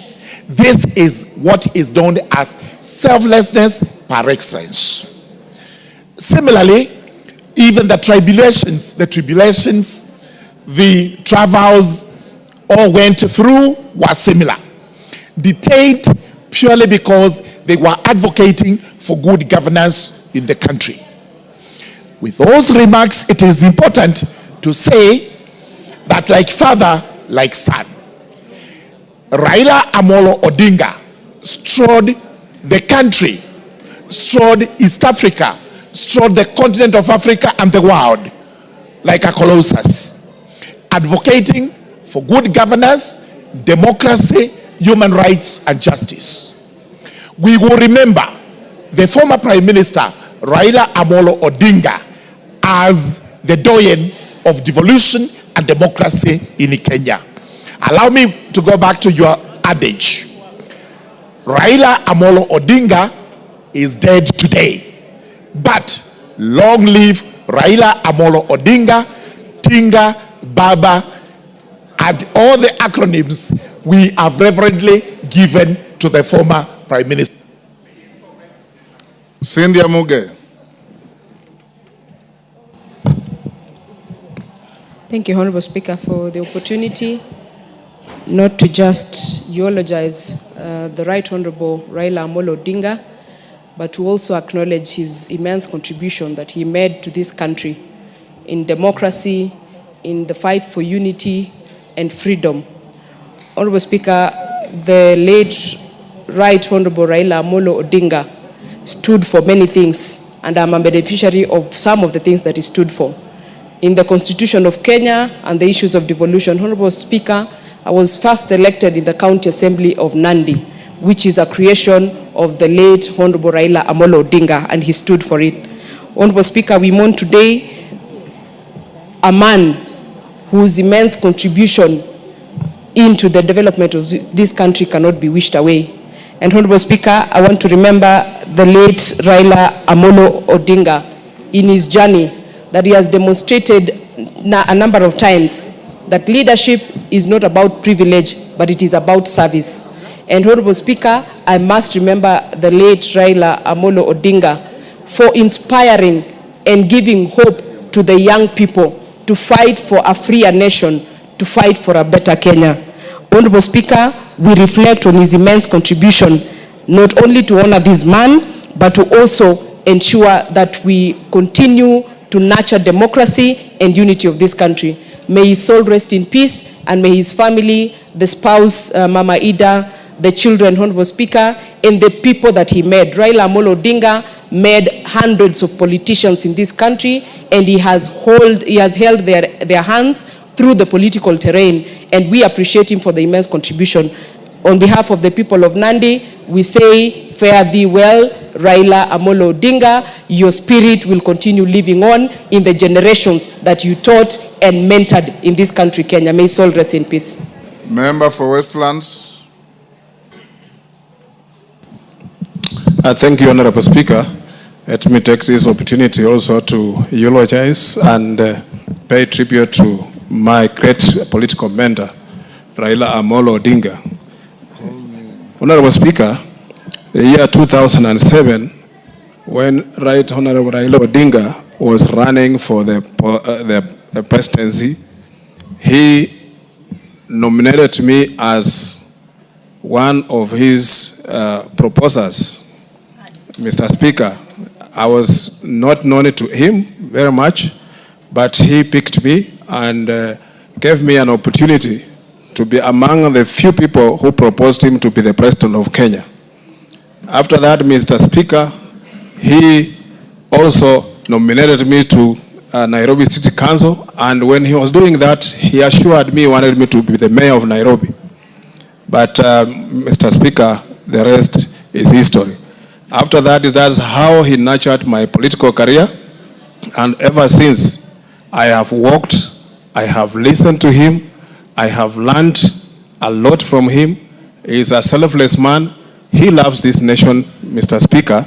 Speaker 12: This is what is known as selflessness par excellence. Similarly, even the tribulations, the travails, or went through were similar. Detained purely because they were advocating for good governance in the country. With those remarks, it is important to say that like father, like son, Raila Amolo Odinga strode the country, strode East Africa, strode the continent of Africa and the world like a colossus, advocating for good governance, democracy, human rights, and justice. We will remember the former Prime Minister, Raila Amolo Odinga, as the doyen of devolution and democracy in Kenya. Allow me to go back to your adage. Raila Amolo Odinga is dead today, but long live Raila Amolo Odinga, Tinga, Baba, and all the acronyms we have reverently given to the former Prime Minister.
Speaker 1: Cynthia Muge.
Speaker 13: Thank you, Honorable Speaker, for the opportunity not to just eulogize the Right Honorable Raila Amolo Odinga, but to also acknowledge his immense contribution that he made to this country in democracy, in the fight for unity and freedom. Honorable Speaker, the late Right Honorable Raila Amolo Odinga stood for many things, and I'm a beneficiary of some of the things that he stood for. In the Constitution of Kenya and the issues of devolution, Honorable Speaker, I was first elected in the County Assembly of Nandi, which is a creation of the late Honorable Raila Amolo Odinga, and he stood for it. Honorable Speaker, we mourn today a man whose immense contribution into the development of this country cannot be wished away. And Honorable Speaker, I want to remember the late Raila Amolo Odinga in his journey that he has demonstrated a number of times that leadership is not about privilege, but it is about service. And Honorable Speaker, I must remember the late Raila Amolo Odinga for inspiring and giving hope to the young people to fight for a freer nation, to fight for a better Kenya. Honorable Speaker, we reflect on his immense contribution, not only to honor this man, but to also ensure that we continue to nurture democracy and unity of this country. May his soul rest in peace, and may his family, the spouse, Mama Ida, the children, Honorable Speaker, and the people that he made. Raila Amolo Odinga made hundreds of politicians in this country, and he has held their hands through the political terrain, and we appreciate him for the immense contribution. On behalf of the people of Nandi, we say, fare thee well, Raila Amolo Odinga. Your spirit will continue living on in the generations that you taught and mentored in this country, Kenya. May his soul rest in peace.
Speaker 1: Member for Westlands.
Speaker 14: Thank you, Honorable Speaker. Let me take this opportunity also to eulogize and pay tribute to my great political mentor, Raila Amolo Odinga. Honorable Speaker, the year 2007, when Right Honorable Raila Odinga was running for the presidency, he nominated me as one of his proposers. Mr. Speaker, I was not known to him very much, but he picked me and gave me an opportunity to be among the few people who proposed him to be the president of Kenya. After that, Mr. Speaker, he also nominated me to Nairobi City Council, and when he was doing that, he assured me he wanted me to be the mayor of Nairobi. But Mr. Speaker, the rest is history. After that, that's how he nurtured my political career, and ever since, I have walked, I have listened to him, I have learned a lot from him. He is a selfless man. He loves this nation, Mr. Speaker.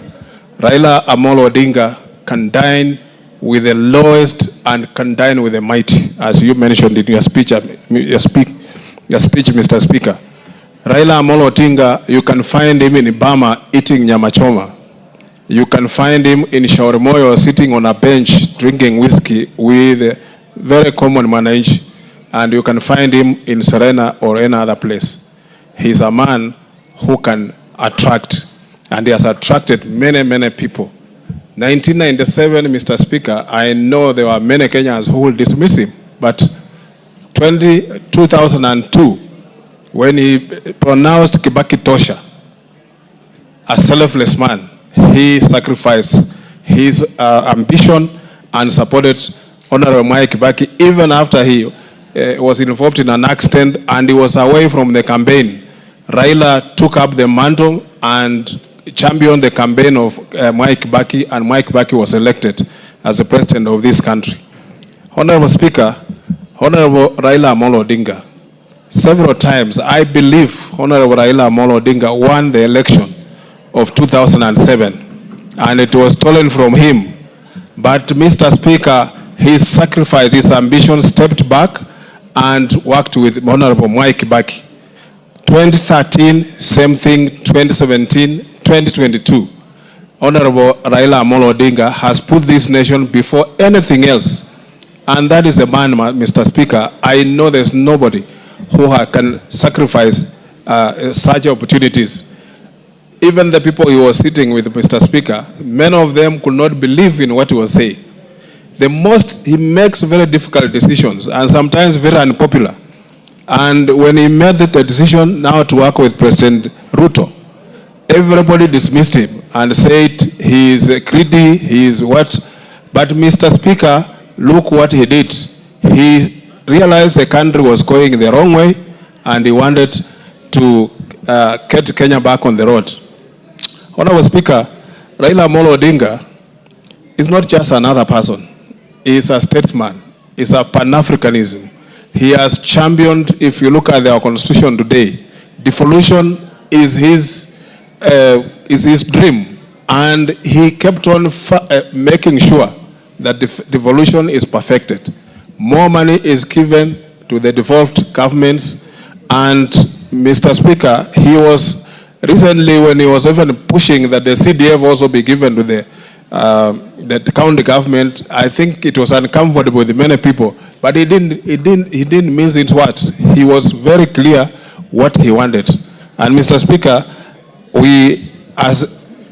Speaker 14: Raila Amolo Odinga can dine with the lowest and can dine with the mighty, as you mentioned in your speech, Mr. Speaker. Raila Amolo Odinga, you can find him in Bama eating nyama choma. You can find him in Shaurimoyo sitting on a bench drinking whiskey with very common manage. and you can find him in Serena or any other place. He's a man who can attract, and he has attracted many, many people. 1997, Mr. Speaker, I know there were many Kenyans who will dismiss him, but 2002, when he pronounced Kibaki Tosha, a selfless man, he sacrificed his ambition and supported Honorable Mwai Kibaki even after he was involved in an accident and he was away from the campaign. Raila took up the mantle and championed the campaign of Mwai Kibaki, and Mwai Kibaki was elected as the president of this country. Honorable Speaker, Honorable Raila Odinga, several times I believe Honorable Raila Odinga won the election of 2007 and it was stolen from him. But Mr. Speaker, he sacrificed his ambition, stepped back and worked with Honorable Mwai Kibaki. 2013, same thing, 2017, 2022. Honorable Raila Odinga has put this nation before anything else. And that is the man, Mr. Speaker. I know there's nobody who can sacrifice such opportunities. Even the people he was sitting with, Mr. Speaker, many of them could not believe in what he was saying. He makes very difficult decisions and sometimes very unpopular. And when he made the decision now to work with President Ruto, everybody dismissed him and said he is greedy, he is what. But Mr. Speaker, look what he did. He realized the country was going the wrong way and he wanted to get Kenya back on the road. Honorable Speaker, Raila Odinga is not just another person. He is a statesman. He is a Pan-Africanism. He has championed, if you look at our constitution today, devolution is his dream. And he kept on making sure that devolution is perfected. More money is given to the devolved governments. And Mr. Speaker, he was recently, when he was even pushing that the CDF also be given to the county government, I think it was uncomfortable with many people. But he didn't mince into words. He was very clear what he wanted. And Mr. Speaker, we,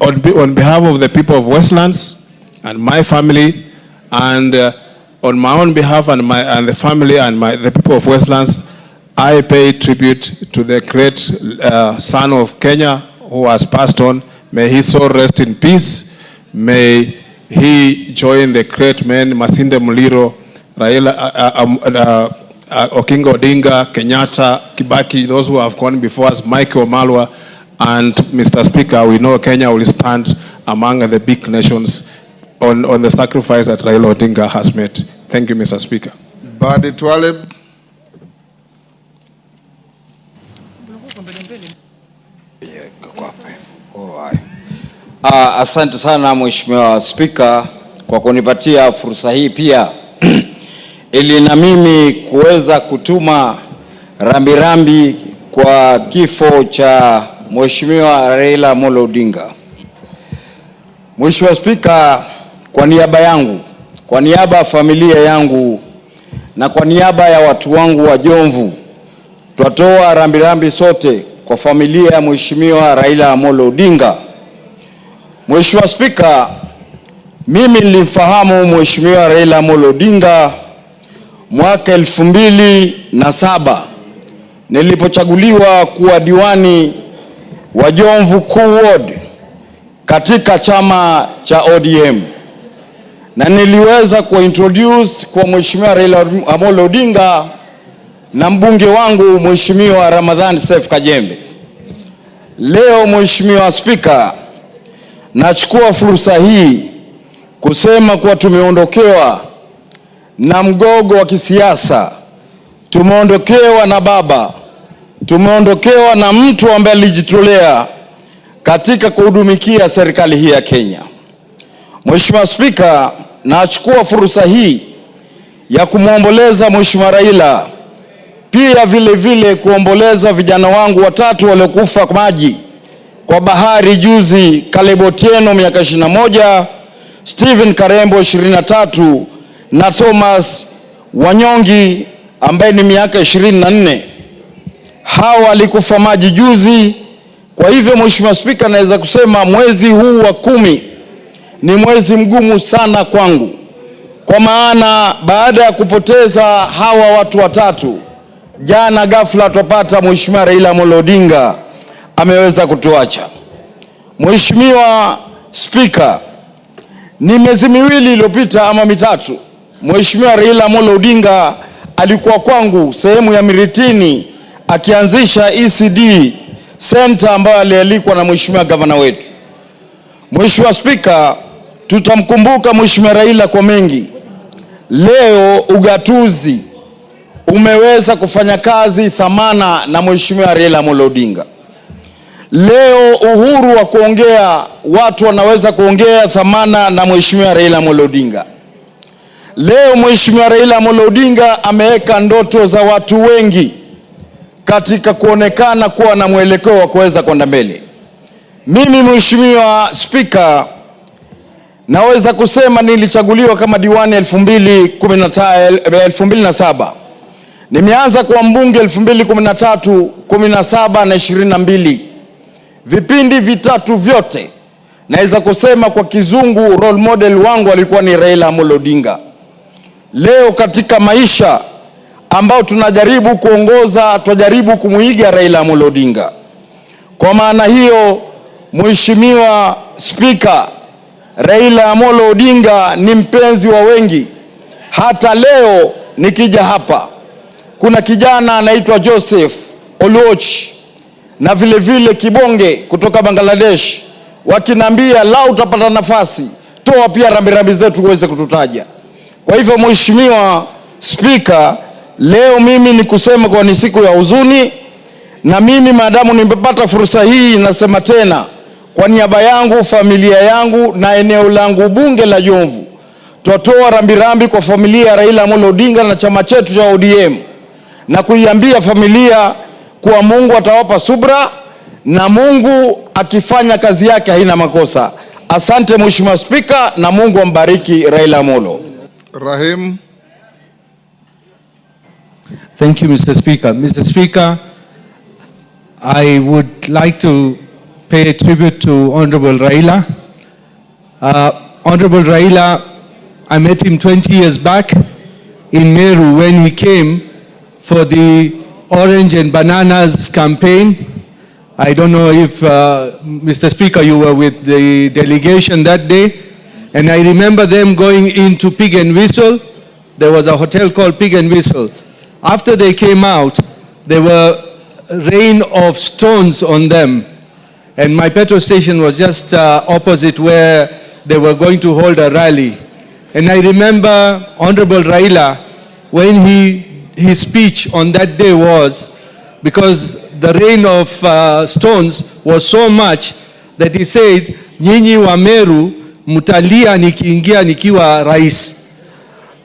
Speaker 14: on behalf of the people of Westlands and my family, and on my own behalf and the family and the people of Westlands, I pay tribute to the great son of Kenya who has passed on. May his soul rest in peace. May he join the great men, Masinde Muliro, Raila, Okinga Odinga, Kenyatta, Kibaki, those who have gone before us, Michael Malwa, and Mr. Speaker, we know Kenya will stand among the big nations on the sacrifice that Raila Odinga has made. Thank you, Mr. Speaker.
Speaker 1: Badi Twaleb.
Speaker 15: Asante sana Mheshimiwa Spika kwa kunipatia fursa hii pia ili na mimi kuweza kutuma rambirambi kwa kifo cha Mheshimiwa Raila Odinga. Mheshimiwa Spika, kwa niaba yangu, kwa niaba ya familia yangu na kwa niaba ya watu wangu wa Jomvu, twatoa rambirambi sote kwa familia ya Mheshimiwa Raila Odinga. Mheshimiwa Spika, mimi nilimfahamu Mheshimiwa Raila Odinga mwaka 2007 nilipochaguliwa kuwa diwani wa Jomvu Kuu Ward katika chama cha ODM, na niliweza kuintroduce kwa Mheshimiwa Raila Odinga na mbunge wangu Mheshimiwa Ramadhan Seif Kajembe. Leo Mheshimiwa Spika, nachukua fursa hii kusema kuwa tumeondokewa na mgogo wa kisiasa, tumeondokewa na baba, tumeondokewa na mtu ambaye alijitolea katika kuhudumikia serikali hii ya Kenya. Mheshimiwa Spika, nachukua fursa hii ya kumwomboleza Mheshimiwa Raila, pia vile vile kuomboleza vijana wangu watatu waliokufa maji kwa bahari juzi, Caleb Otieno miaka 21, Stephen Karembo 23 na Thomas Wanyongi ambaye ni miaka 24. Hawa walikufa maji juzi. Kwa hivyo Mheshimiwa Spika, naweza kusema mwezi huu wa 10 ni mwezi mgumu sana kwangu, kwa maana baada ya kupoteza hawa watu watatu, jana ghafla tupata Mheshimiwa Raila Odinga ameweza kutuacha. Mheshimiwa Spika, ni miezi miwili iliyopita ama mitatu, Mheshimiwa Raila Odinga alikuwa kwangu sehemu ya Miritini akianzisha ECD Center ambayo alialikwa na Mheshimiwa gavana wetu. Mheshimiwa Spika, tutamkumbuka Mheshimiwa Raila kwa mengi. Leo ugatuzi umeweza kufanya kazi thamana na Mheshimiwa Raila Odinga. Leo uhuru wa kuongea, watu wanaweza kuongea thamana na Mheshimiwa Raila Odinga. Leo Mheshimiwa Raila Odinga ameweka ndoto za watu wengi katika kuonekana kuwa na mwelekeo wa kuweza kwenda mbele. Mimi Mheshimiwa Spika, naweza kusema nilichaguliwa kama diwani 2007. Nimeanza kuwa mbunge 2013, 17 na 22. Vipindi vitatu vyote naweza kusema kwa kizungu role model wangu alikuwa ni Raila Odinga. Leo katika maisha ambao tunajaribu kuongoza, tunajaribu kumuiga Raila Odinga. Kwa maana hiyo, Mheshimiwa Spika, Raila Odinga ni mpenzi wa wengi. Hata leo nikija hapa, kuna kijana anaitwa Joseph Oluoch na vile vile Kibonge kutoka Bangladesh wakinambia lau utapata nafasi, toa pia rambirambi zetu uweze kututaja. Kwa hivyo Mheshimiwa Spika, leo mimi ni kusema kwa ni siku ya huzuni, na mimi maadamu nimepata fursa hii nasema tena kwa niaba yangu, familia yangu na eneo langu bunge la Jomvu, tutoa rambirambi kwa familia ya Raila Odinga na chama chetu cha ODM, na kuiambia familia kuwa Mungu atawapa subra na Mungu akifanya kazi yake haina makosa. Asante Mheshimiwa Spika, na Mungu ambariki Raila Amolo.
Speaker 1: Rahim.
Speaker 16: Thank you, Mr. Speaker. Mr. Speaker, I would like to pay a tribute to Honorable Raila. Honorable Raila, I met him 20 years back in Meru when he came for the Orange and Bananas campaign. I don't know if, Mr. Speaker, you were with the delegation that day. And I remember them going into Pig and Whistle. There was a hotel called Pig and Whistle. After they came out, there were rain of stones on them. And my petrol station was just opposite where they were going to hold a rally. And I remember Honorable Raila, when his speech on that day was, because the rain of stones was so much that he said, nyinyi wa Meru mutalia nikiingia nikiwa rais.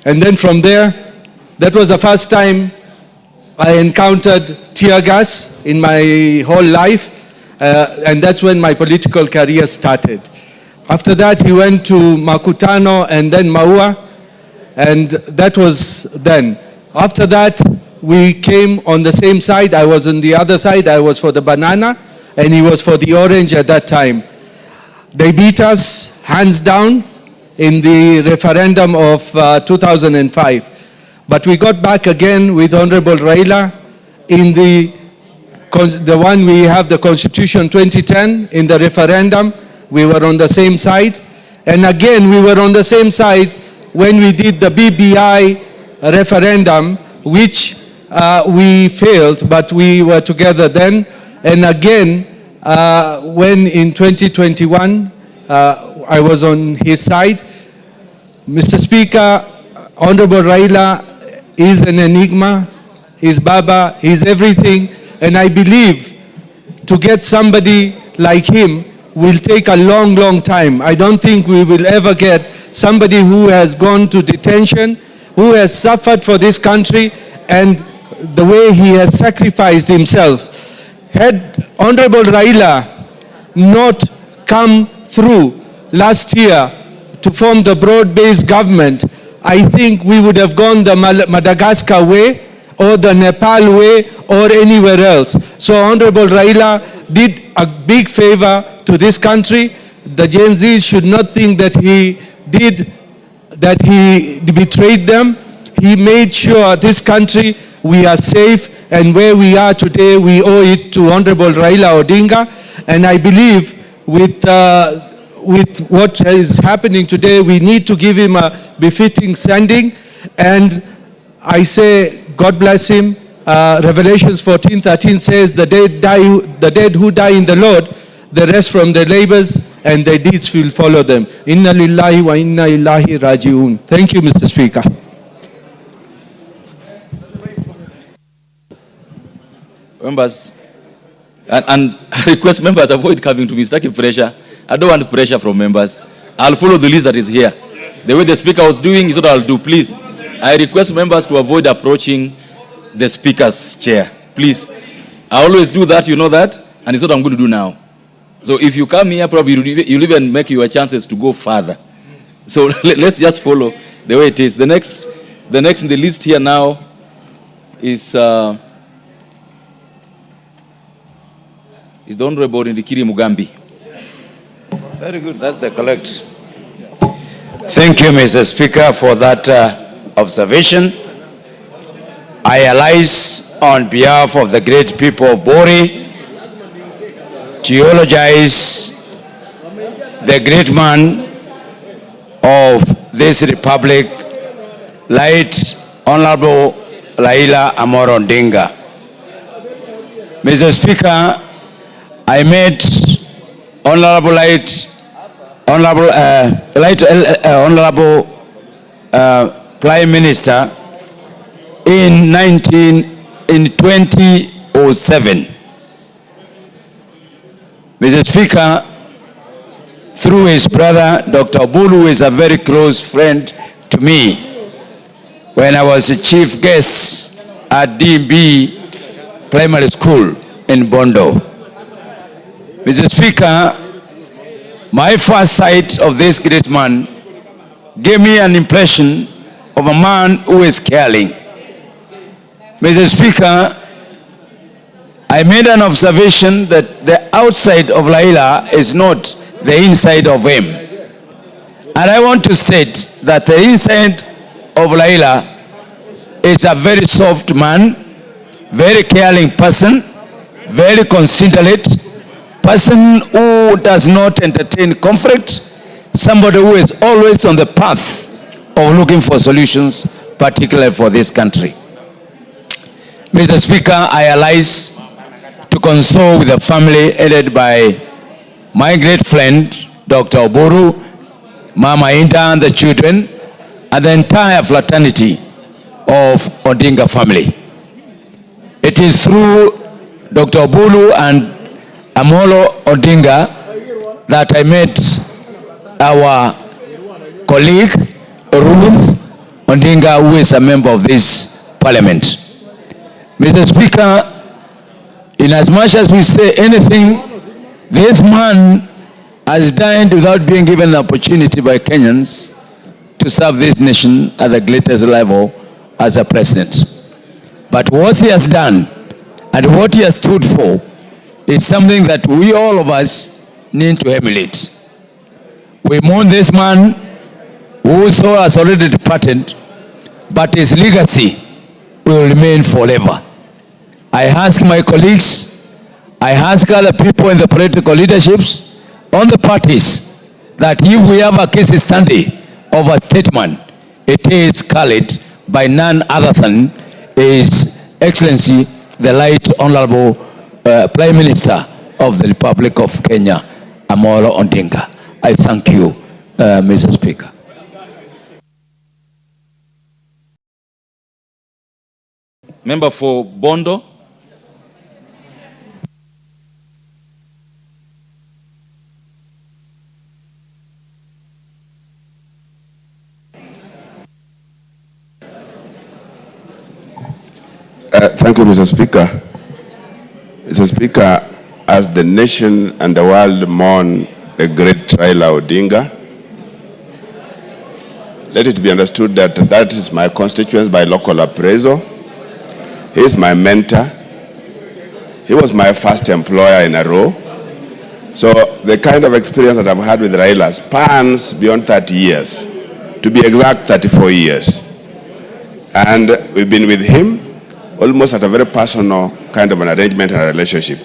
Speaker 16: And then from there, that was the first time I encountered tear gas in my whole life. And that's when my political career started. After that, he went to Makutano and then Maua, and that was then. After that, we came on the same side. I was on the other side. I was for the banana, and he was for the orange at that time. They beat us hands down in the referendum of 2005. But we got back again with Honorable Raila in the one we have, the Constitution 2010, in the referendum. We were on the same side. And again, we were on the same side when we did the BBI referendum, which we failed, but we were together then. And again, when in 2021, I was on his side. Mr. Speaker, Honorable Raila is an enigma, he's Baba, he's everything. And I believe to get somebody like him will take a long, long time. I don't think we will ever get somebody who has gone to detention, who has suffered for this country, and the way he has sacrificed himself. Had Honorable Raila not come through last year to form the broad-based government, I think we would have gone the Madagascar way or the Nepal way or anywhere else. So Honorable Raila did a big favor to this country. The Gen Zs should not think that he betrayed them. He made sure this country, we are safe, and where we are today, we owe it to Honorable Raila Odinga. And I believe with what is happening today, we need to give him a befitting standing. And I say, God bless him. Revelations 14:13 says, the dead who die in the Lord, the rest from their labors and their deeds will follow them. Inna lillahi wa inna ilahi raji'un. Thank you, Mr. Speaker.
Speaker 17: Members, and I request members avoid coming to me, stacking pressure. I don't want pressure from members. I'll follow the list that is here. The way the speaker was doing is what I'll do, please. I request members to avoid approaching the speaker's chair, please. I always do that, you know that, and it's what I'm going to do now. So if you come here, probably you'll even make your chances to go further. So let's just follow the way it is. The next in the list here now is the Honorable Ndikiri Mugambi. Very good, that's the correct.
Speaker 18: Thank you, Mr. Speaker, for that observation. I arise on behalf of the great people of Bori to eulogize the great man of this republic, late Honorable Raila Amolo Odinga. Mr. Speaker, I met Honorable Prime Minister in 2007. Mr. Speaker, through his brother, Dr. Bulu, who is a very close friend to me, when I was a chief guest at DB Primary School in Bondo. Mr. Speaker, my first sight of this great man gave me an impression of a man who is caring. Mr. Speaker, I made an observation that the outside of Raila is not the inside of him. And I want to state that the inside of Raila is a very soft man, very caring person, very considerate, person who does not entertain conflict, somebody who is always on the path of looking for solutions, particularly for this country. Mr. Speaker, I arise to console with the family headed by my great friend, Dr. Oburu, Mama Inda and the children, and the entire fraternity of Odinga family. It is through Dr. Oburu and Amolo Odinga that I met our colleague, Ruth Odinga, who is a member of this parliament. Mr. Speaker, in as much as we say anything, this man has died without being given an opportunity by Kenyans to serve this nation at the greatest level as a president. But what he has done and what he has stood for is something that we all of us need to emulate. We mourn this man who has already departed, but his legacy will remain forever. I ask my colleagues, I ask other people in the political leaderships on the parties that if we have a case study of a statement, it is carried by none other than His Excellency, the Right Honorable Prime Minister of the Republic of Kenya, Amolo Odinga. I thank you, Mr. Speaker.
Speaker 17: Member for Bondo.
Speaker 19: Thank you, Mr. Speaker. Mr. Speaker, as the nation and the world mourn the great Raila Odinga, let it be understood that that is my constituents by local appraisal. He is my mentor. He was my first employer in a row. So the kind of experience that I've had with Raila spans beyond 30 years. To be exact, 34 years. And we've been with him almost at a very personal kind of an arrangement and a relationship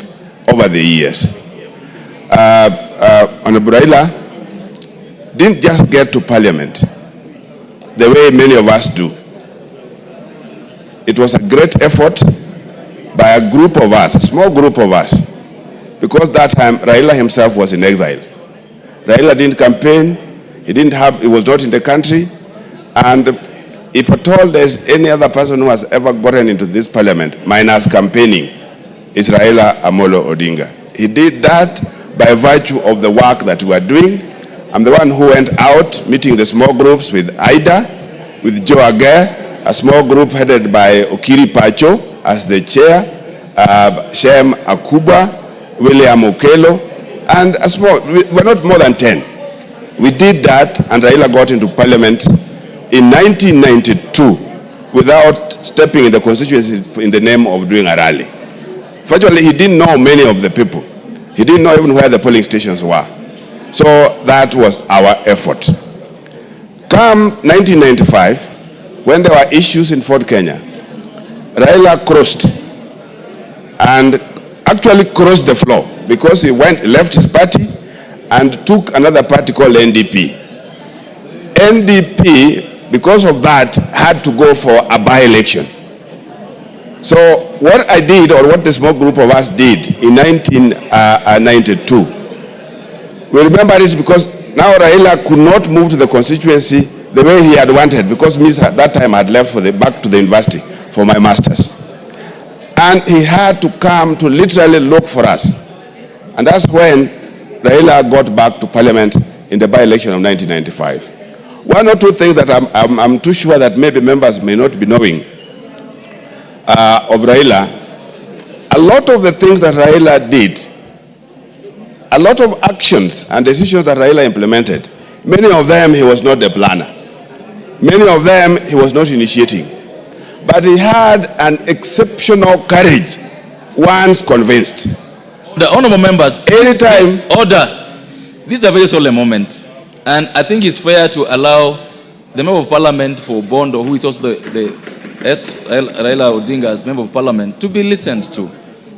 Speaker 19: over the years. Honorable Raila didn't just get to Parliament the way many of us do. It was a great effort by a group of us, a small group of us, because that time Raila himself was in exile. Raila didn't campaign, he was not in the country, and if at all there's any other person who has ever gotten into this parliament, minus campaigning, is Raila Amolo Odinga. He did that by virtue of the work that we are doing. I'm the one who went out meeting the small groups with Ida, with Joe Ager, a small group headed by Okiri Pacho as the chair, Shem Akuba, William Okelo, and a small, we're not more than 10. We did that, and Raila got into parliament in 1992 without stepping in the constituency in the name of doing a rally. Fortunately, he didn't know many of the people. He didn't know even where the polling stations were. So that was our effort. Come 1995, when there were issues in Fort Kenya, Raila crossed and actually crossed the floor because he left his party and took another party called NDP. NDP, because of that, had to go for a by-election. So what I did, or what the small group of us did in 1992, we remember it because now Raila could not move to the constituency the way he had wanted, because me at that time had left back to the university for my master's. And he had to come to literally look for us. And that's when Raila got back to parliament in the by-election of 1995. One or two things that I'm too sure that maybe members may not be knowing of Raila. A lot of the things that Raila did, a lot of actions and decisions that Raila implemented, many of them he was not the planner. Many of them he was not initiating. But he had an exceptional courage once convinced.
Speaker 17: The honorable members,
Speaker 19: anytime.
Speaker 17: Order. This is a very solemn moment. And I think it's fair to allow the member of parliament for Bondo, who is also Raila Odinga as member of parliament, to be listened to.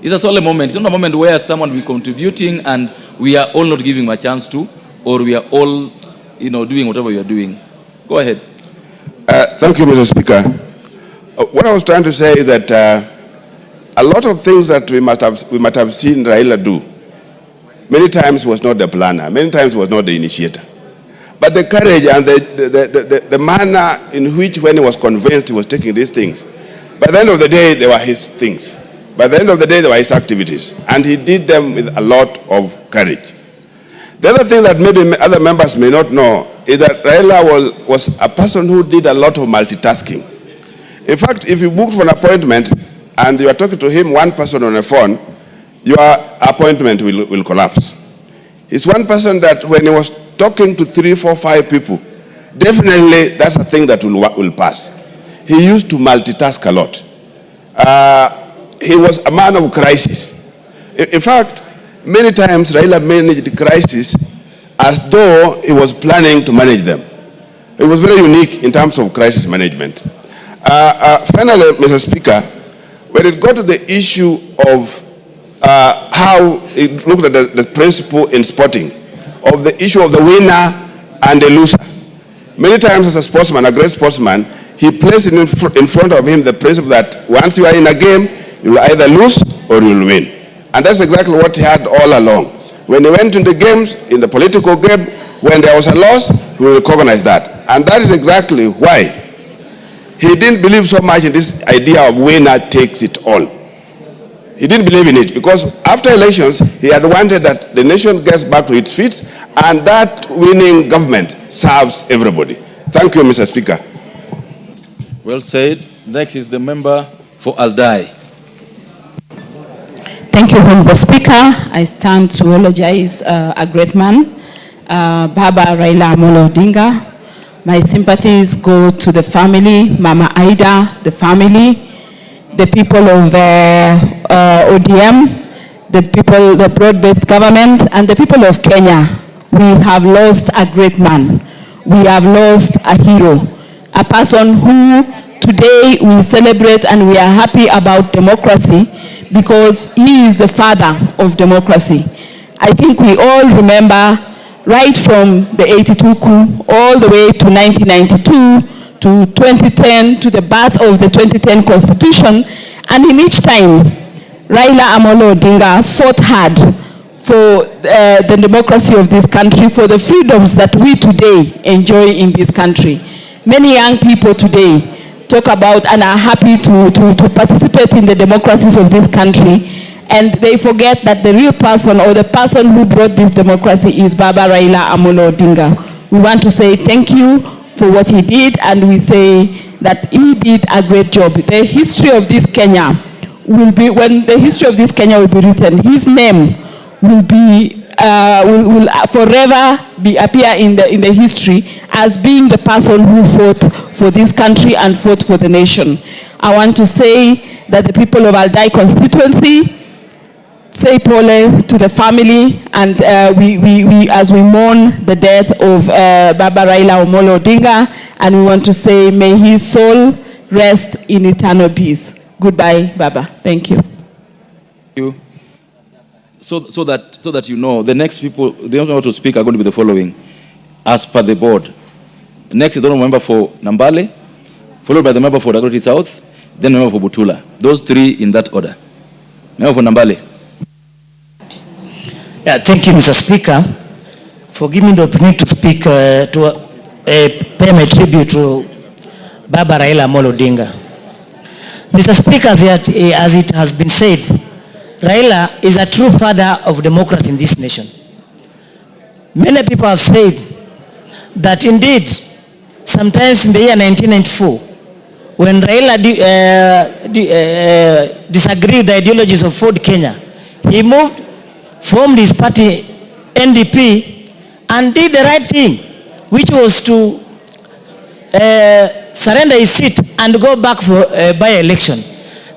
Speaker 17: It's a solemn moment. It's not a moment where someone will be contributing and we are all not giving him a chance to, or we are all, doing whatever we are doing. Go ahead.
Speaker 19: Thank you, Mr. Speaker. What I was trying to say is that a lot of things that we might have seen Raila do, many times was not the planner, many times was not the initiator. But the courage and the manner in which, when he was convinced he was taking these things, by the end of the day, they were his things. By the end of the day, they were his activities. And he did them with a lot of courage. The other thing that maybe other members may not know is that Raila was a person who did a lot of multitasking. In fact, if you booked for an appointment and you are talking to him, one person on a phone, your appointment will collapse. He's one person that when he was talking to 3, 4, 5 people, definitely that's a thing that will pass. He used to multitask a lot. He was a man of crisis. In fact, many times Raila managed the crisis as though he was planning to manage them. It was very unique in terms of crisis management. Finally, Mr. Speaker, when it got to the issue of how it looked at the principle in sporting, of the issue of the winner and the loser. Many times as a sportsman, a great sportsman, he placed in front of him the principle that once you are in a game, you will either lose or you will win. And that's exactly what he had all along. When he went into the games, in the political game, when there was a loss, he will recognize that. And that is exactly why he didn't believe so much in this idea of winner takes it all. He didn't believe in it because after elections, he had wanted that the nation gets back to its feet and that winning government serves everybody. Thank you, Mr. Speaker.
Speaker 17: Well said. Next is the member for Aldai.
Speaker 20: Thank you, Honorable Speaker. I stand to eulogize a great man, Baba Raila Amolo Odinga. My sympathies go to the family, Mama Ida, the family, the people of ODM, the people, the broad-based government, and the people of Kenya. We have lost a great man. We have lost a hero, a person who today we celebrate and we are happy about democracy because he is the father of democracy. I think we all remember right from the 82 coup all the way to 1992 to 2010 to the birth of the 2010 Constitution, and in each time Raila Odinga fought hard for the democracy of this country, for the freedoms that we today enjoy in this country. Many young people today talk about and are happy to participate in the democracies of this country, and they forget that the real person or the person who brought this democracy is Baba Raila Odinga. We want to say thank you for what he did, and we say that he did a great job. The history of this Kenya will be, when the history of this Kenya will be written, his name will be will forever be appear in the history as being the person who fought for this country and fought for the nation. I want to say that the people of Aldai constituency say pole to the family, and we as we mourn the death of Baba Raila Odinga, and we want to say may his soul rest in eternal peace. Goodbye, Baba. Thank you.
Speaker 17: Thank you. So that you know, the next people to speak are going to be the following, as per the board. Next is the member for Nambale, followed by the member for Dagoretti South, then the member for Butula. Those three in that order. Member for Nambale.
Speaker 10: Yeah, thank you, Mr. Speaker, for giving me the opportunity to speak pay my tribute to Baba Raila Odinga. Mr. Speaker, as it has been said, Raila is a true father of democracy in this nation. Many people have said that indeed, sometimes in the year 1994, when Raila disagreed with the ideologies of Ford Kenya, he formed his party, NDP, and did the right thing, which was to surrender his seat and go back for by-election.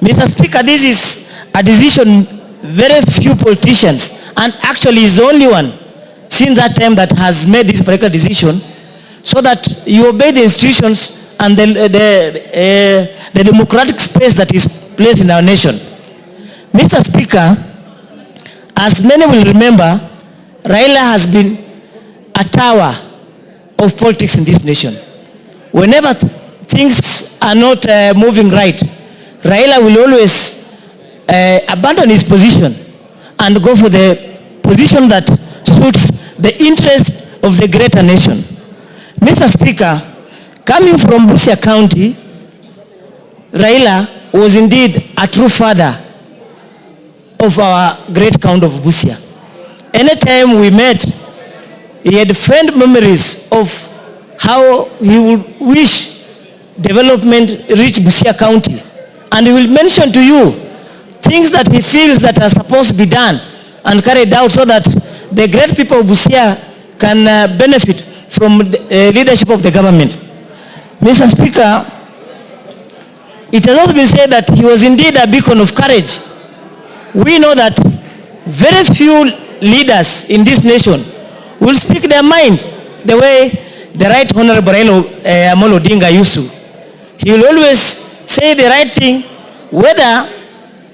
Speaker 10: Mr. Speaker, this is a decision very few politicians, and actually is the only one since that time that has made this particular decision, so that you obey the institutions and the democratic space that is placed in our nation. Mr. Speaker, as many will remember, Raila has been a tower of politics in this nation. Whenever things are not moving right, Raila will always abandon his position and go for the position that suits the interest of the greater nation. Mr. Speaker, coming from Busia County, Raila was indeed a true father of our great county of Busia. Anytime we met, he had fond memories of how he would wish development reach Busia County. And he will mention to you things that he feels that are supposed to be done and carried out so that the great people of Busia can benefit from the leadership of the government. Mr. Speaker, it has also been said that he was indeed a beacon of courage. We know that very few leaders in this nation will speak their mind the way the Right Honorable Raila Odinga used to. He will always say the right thing, whether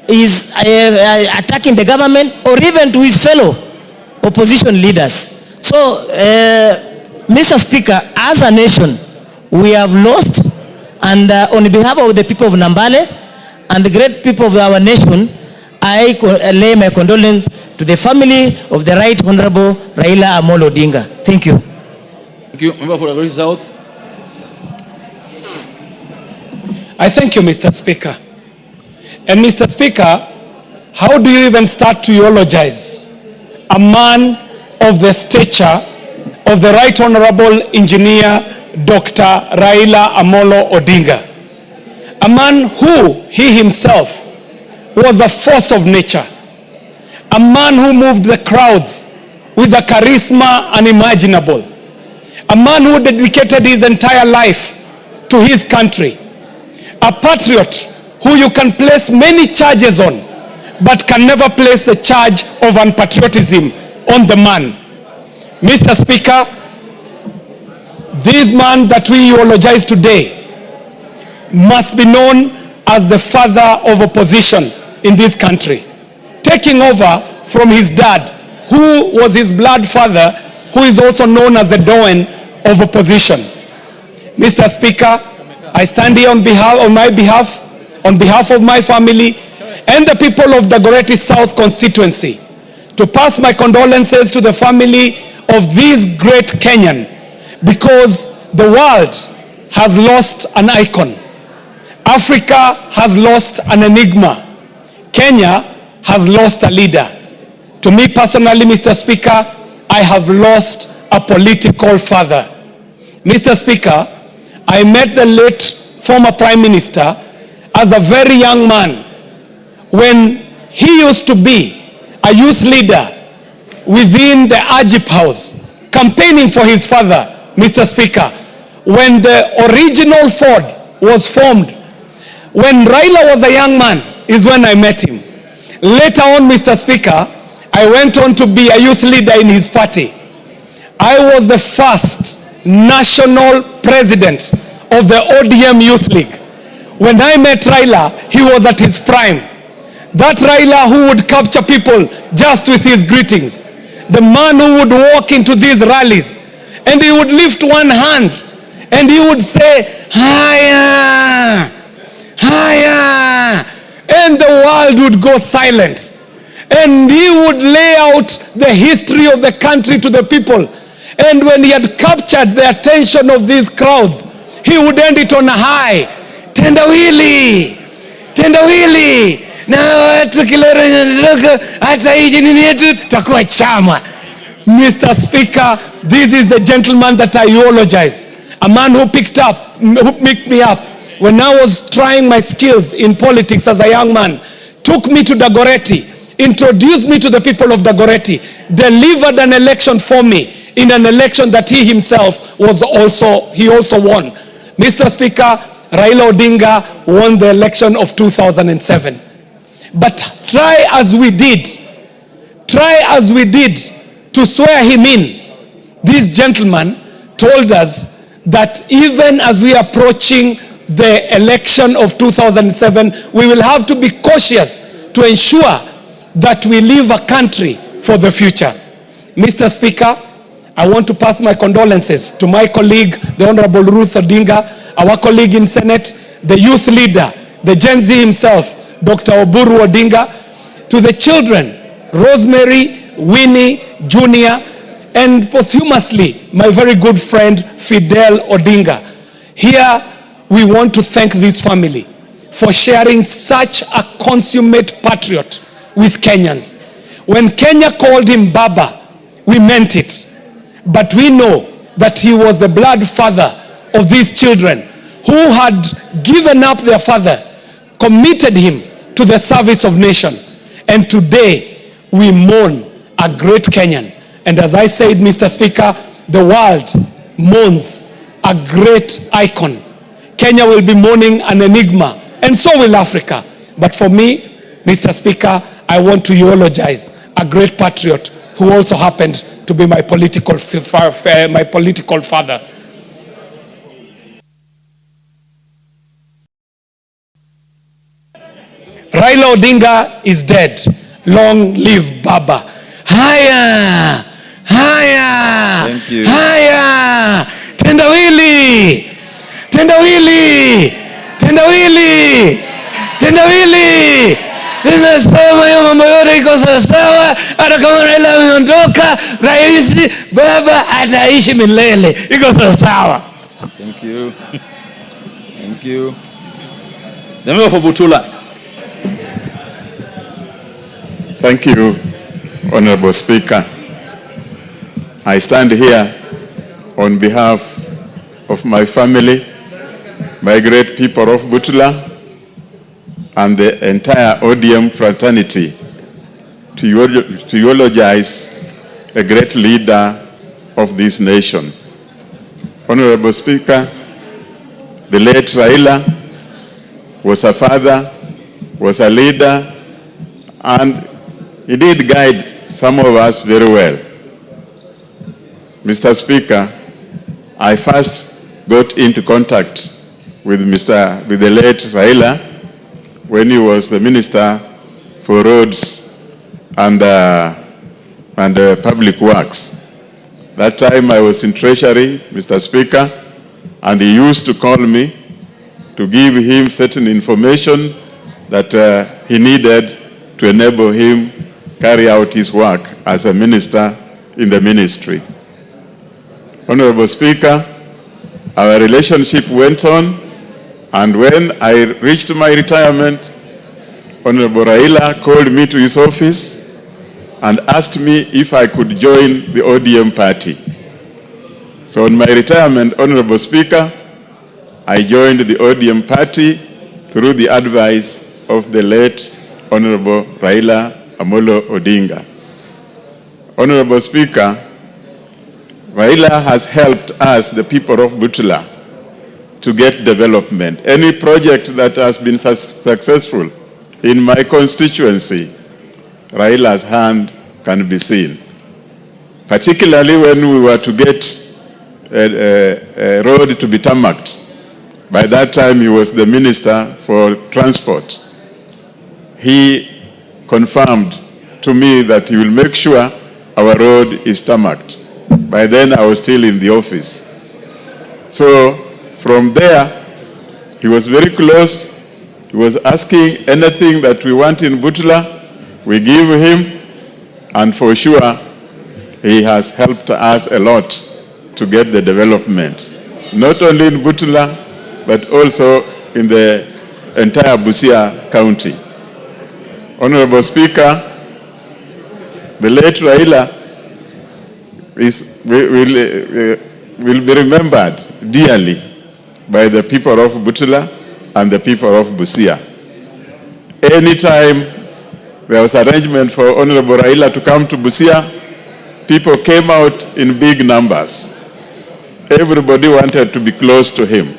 Speaker 10: he's attacking the government or even to his fellow opposition leaders. So, Mr. Speaker, as a nation, we have lost, and on behalf of the people of Nambale and the great people of our nation, I lay my condolence to the family of the Right Honorable Raila Odinga. Thank you.
Speaker 17: Thank you. Member for Dagoretti South.
Speaker 21: I thank you, Mr. Speaker. And Mr. Speaker, how do you even start to eulogize a man of the stature of the Right Honorable Engineer Dr. Raila Odinga? A man who, he himself, was a force of nature. A man who moved the crowds with a charisma unimaginable. A man who dedicated his entire life to his country. A patriot who you can place many charges on, but can never place the charge of unpatriotism on the man. Mr. Speaker, this man that we eulogize today must be known as the father of opposition in this country, taking over from his dad, who was his blood father, who is also known as the Doyen of opposition. Mr. Speaker, I stand here on behalf of my family and the people of Dagoretti South constituency to pass my condolences to the family of this great Kenyan, because the world has lost an icon. Africa has lost an enigma. Kenya has lost a leader. To me personally, Mr. Speaker, I have lost a political father. Mr. Speaker, I met the late former Prime Minister as a very young man when he used to be a youth leader within the Ajip House, campaigning for his father, Mr. Speaker, when the original Ford was formed. When Raila was a young man is when I met him. Later on, Mr. Speaker, I went on to be a youth leader in his party. I was the first national president of the ODM Youth League. When I met Raila, he was at his prime. That Raila who would capture people just with his greetings. The man who would walk into these rallies and he would lift one hand and he would say, "Haya, haya," and the world would go silent. And he would lay out the history of the country to the people. And when he had captured the attention of these crowds, he would end it on a high. Tendawili, tendawili, na watu kilero hata hiji nini yetu takuwa chama. Mr. Speaker, this is the gentleman that I eulogize. A man who picked me up when I was trying my skills in politics as a young man, took me to Dagoretti, introduced me to the people of Dagoretti, delivered an election for me in an election that he himself also won. Mr. Speaker, Raila Odinga won the election of 2007. But try as we did to swear him in, this gentleman told us that even as we are approaching the election of 2007, we will have to be cautious to ensure that we leave a country for the future. Mr. Speaker, I want to pass my condolences to my colleague, the Honorable Ruth Odinga, our colleague in Senate, the youth leader, the Gen Z himself, Dr. Oburu Odinga, to the children, Rosemary, Winnie, Junior, and posthumously, my very good friend, Fidel Odinga. Here, we want to thank this family for sharing such a consummate patriot with Kenyans. When Kenya called him Baba, we meant it. But we know that he was the blood father of these children who had given up their father, committed him to the service of nation. And today, we mourn a great Kenyan. And as I said, Mr. Speaker, the world mourns a great icon. Kenya will be mourning an enigma, and so will Africa. But for me, Mr. Speaker, I want to eulogize a great patriot who also happened to be my political father. Raila Odinga is dead. Long live Baba. Haya! Haya!
Speaker 17: Thank you.
Speaker 21: Haya! Tendawili! Tendawili! Tendawili! Tendawili! Tunasema hiyo mambo yote iko sawa, hata kama Raila ameondoka, rais Baba ataishi milele. Iko sawa.
Speaker 17: Thank you. Thank you. The member for Butula.
Speaker 6: Thank you, Honorable Speaker. I stand here on behalf of my family, my great people of Butula, and the entire ODM fraternity to eulogize a great leader of this nation. Honorable Speaker, the late Raila was a father, was a leader, and he did guide some of us very well. Mr. Speaker, I first got into contact with the late Raila when he was the Minister for Roads and Public Works. That time I was in Treasury, Mr. Speaker, and he used to call me to give him certain information that he needed to enable him carry out his work as a minister in the ministry. Honorable Speaker, our relationship went on, and when I reached my retirement, Honorable Raila called me to his office and asked me if I could join the ODM party. So on my retirement, Honorable Speaker, I joined the ODM party through the advice of the late Honorable Raila Odinga. Honorable Speaker, Raila has helped us, the people of Butula, to get development. Any project that has been successful in my constituency, Raila's hand can be seen. Particularly when we were to get a road to be tarmacked. By that time, he was the Minister for Transport. He confirmed to me that he will make sure our road is tarmacked. By then, I was still in the office. So, from there, he was very close. He was asking anything that we want in Butula, we give him, and for sure, he has helped us a lot to get the development. Not only in Butula, but also in the entire Busia County. Honorable Speaker, the late Raila will be remembered dearly by the people of Butula and the people of Busia. Anytime there was arrangement for Honorable Raila to come to Busia, people came out in big numbers. Everybody wanted to be close to him.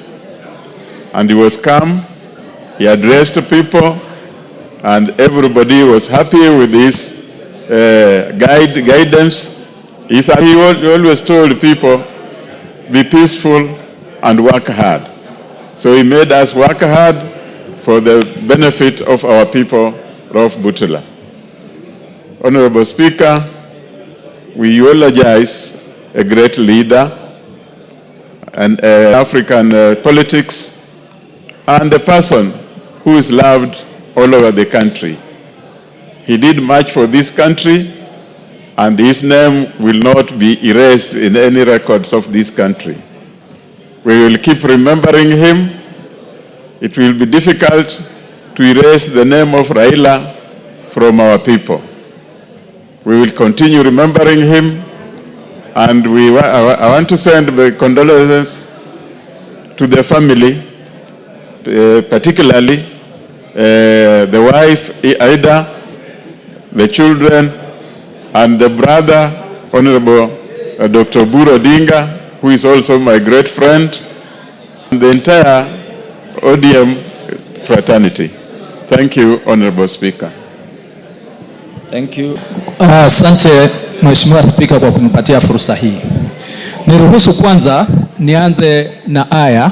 Speaker 6: And he was calm, he addressed people, and everybody was happy with his guidance. He always told people, be peaceful and work hard. So he made us work hard for the benefit of our people of Butula. Honorable Speaker, we eulogize a great leader and African politics, and a person who is loved all over the country. He did much for this country, and his name will not be erased in any records of this country. We will keep remembering him. It will be difficult to erase the name of Raila from our people. We will continue remembering him, and I want to send my condolences to the family, particularly the wife, Ida, the children, and the brother, Honorable Dr. Odinga, who is also my great friend, and the entire ODM fraternity. Thank you, Honorable Speaker.
Speaker 10: Thank you. Asante Mheshimiwa Spika kwa kunipatia fursa hii. Niruhusu kwanza nianze na aya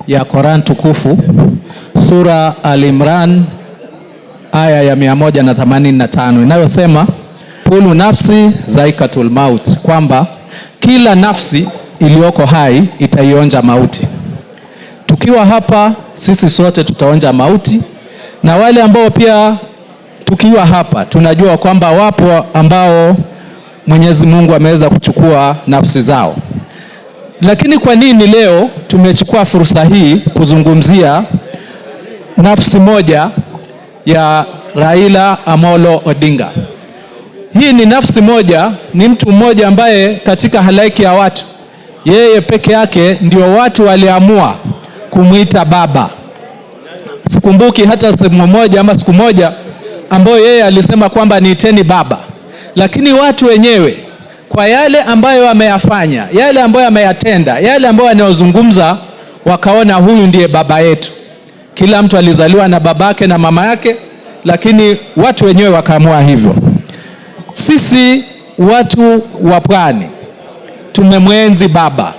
Speaker 10: ya Quran tukufu sura Al-Imran aya ya 185 inayosema kullu nafsi zaikatul maut, kwamba kila nafsi iliyoko hai itaionja mauti. Tukiwa hapa sisi sote tutaonja mauti, na wale ambao pia tukiwa hapa tunajua kwamba wapo ambao Mwenyezi Mungu ameweza kuchukua nafsi zao. Lakini kwa nini leo tumechukua fursa hii kuzungumzia nafsi moja ya Raila Amolo Odinga? Hii ni nafsi moja, ni mtu mmoja ambaye katika halaiki ya watu, yeye peke yake ndio watu waliamua kumuita baba. Sikumbuki hata sehemu moja ama siku moja ambayo yeye alisema kwamba niiteni baba. Lakini watu wenyewe kwa yale ambayo ameyafanya, yale ambayo ameyatenda, yale ambayo anayozungumza, wakaona huyu ndiye baba yetu.
Speaker 16: Kila mtu alizaliwa na babake na mama yake, lakini watu wenyewe wakaamua hivyo. Sisi watu wa pwani tumemwenzi baba.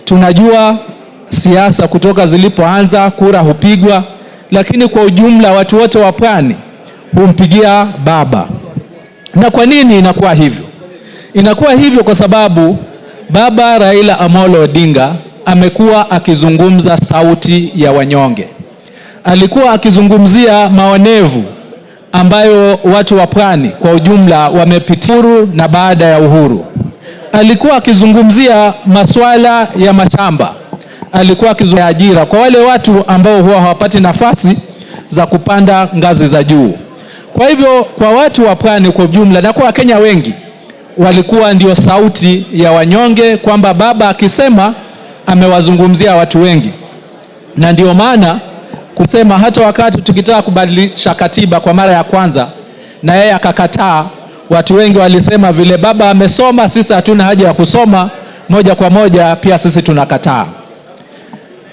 Speaker 16: Tunajua siasa kutoka zilipoanza, kura hupigwa, lakini kwa ujumla watu wote wa pwani humpigia baba. Na kwa nini inakuwa hivyo? Inakuwa hivyo kwa sababu baba Raila Amolo Odinga amekuwa akizungumza sauti ya wanyonge. Alikuwa akizungumzia maonevu ambayo watu wa pwani kwa ujumla wamepitia na baada ya uhuru. Alikuwa akizungumzia masuala ya mashamba. Alikuwa akizungumzia ajira kwa wale watu ambao huwa hawapati nafasi za kupanda ngazi za juu. Kwa hivyo kwa watu wa pwani kwa ujumla na kwa Wakenya wengi walikuwa ndio sauti ya wanyonge, kwamba baba akisema amewazungumzia watu wengi. Na ndio maana kusema hata wakati tukitaka kubadilisha katiba kwa mara ya kwanza na yeye akakataa, watu wengi walisema vile baba amesoma, sisi hatuna haja ya kusoma, moja kwa moja pia sisi tunakataa.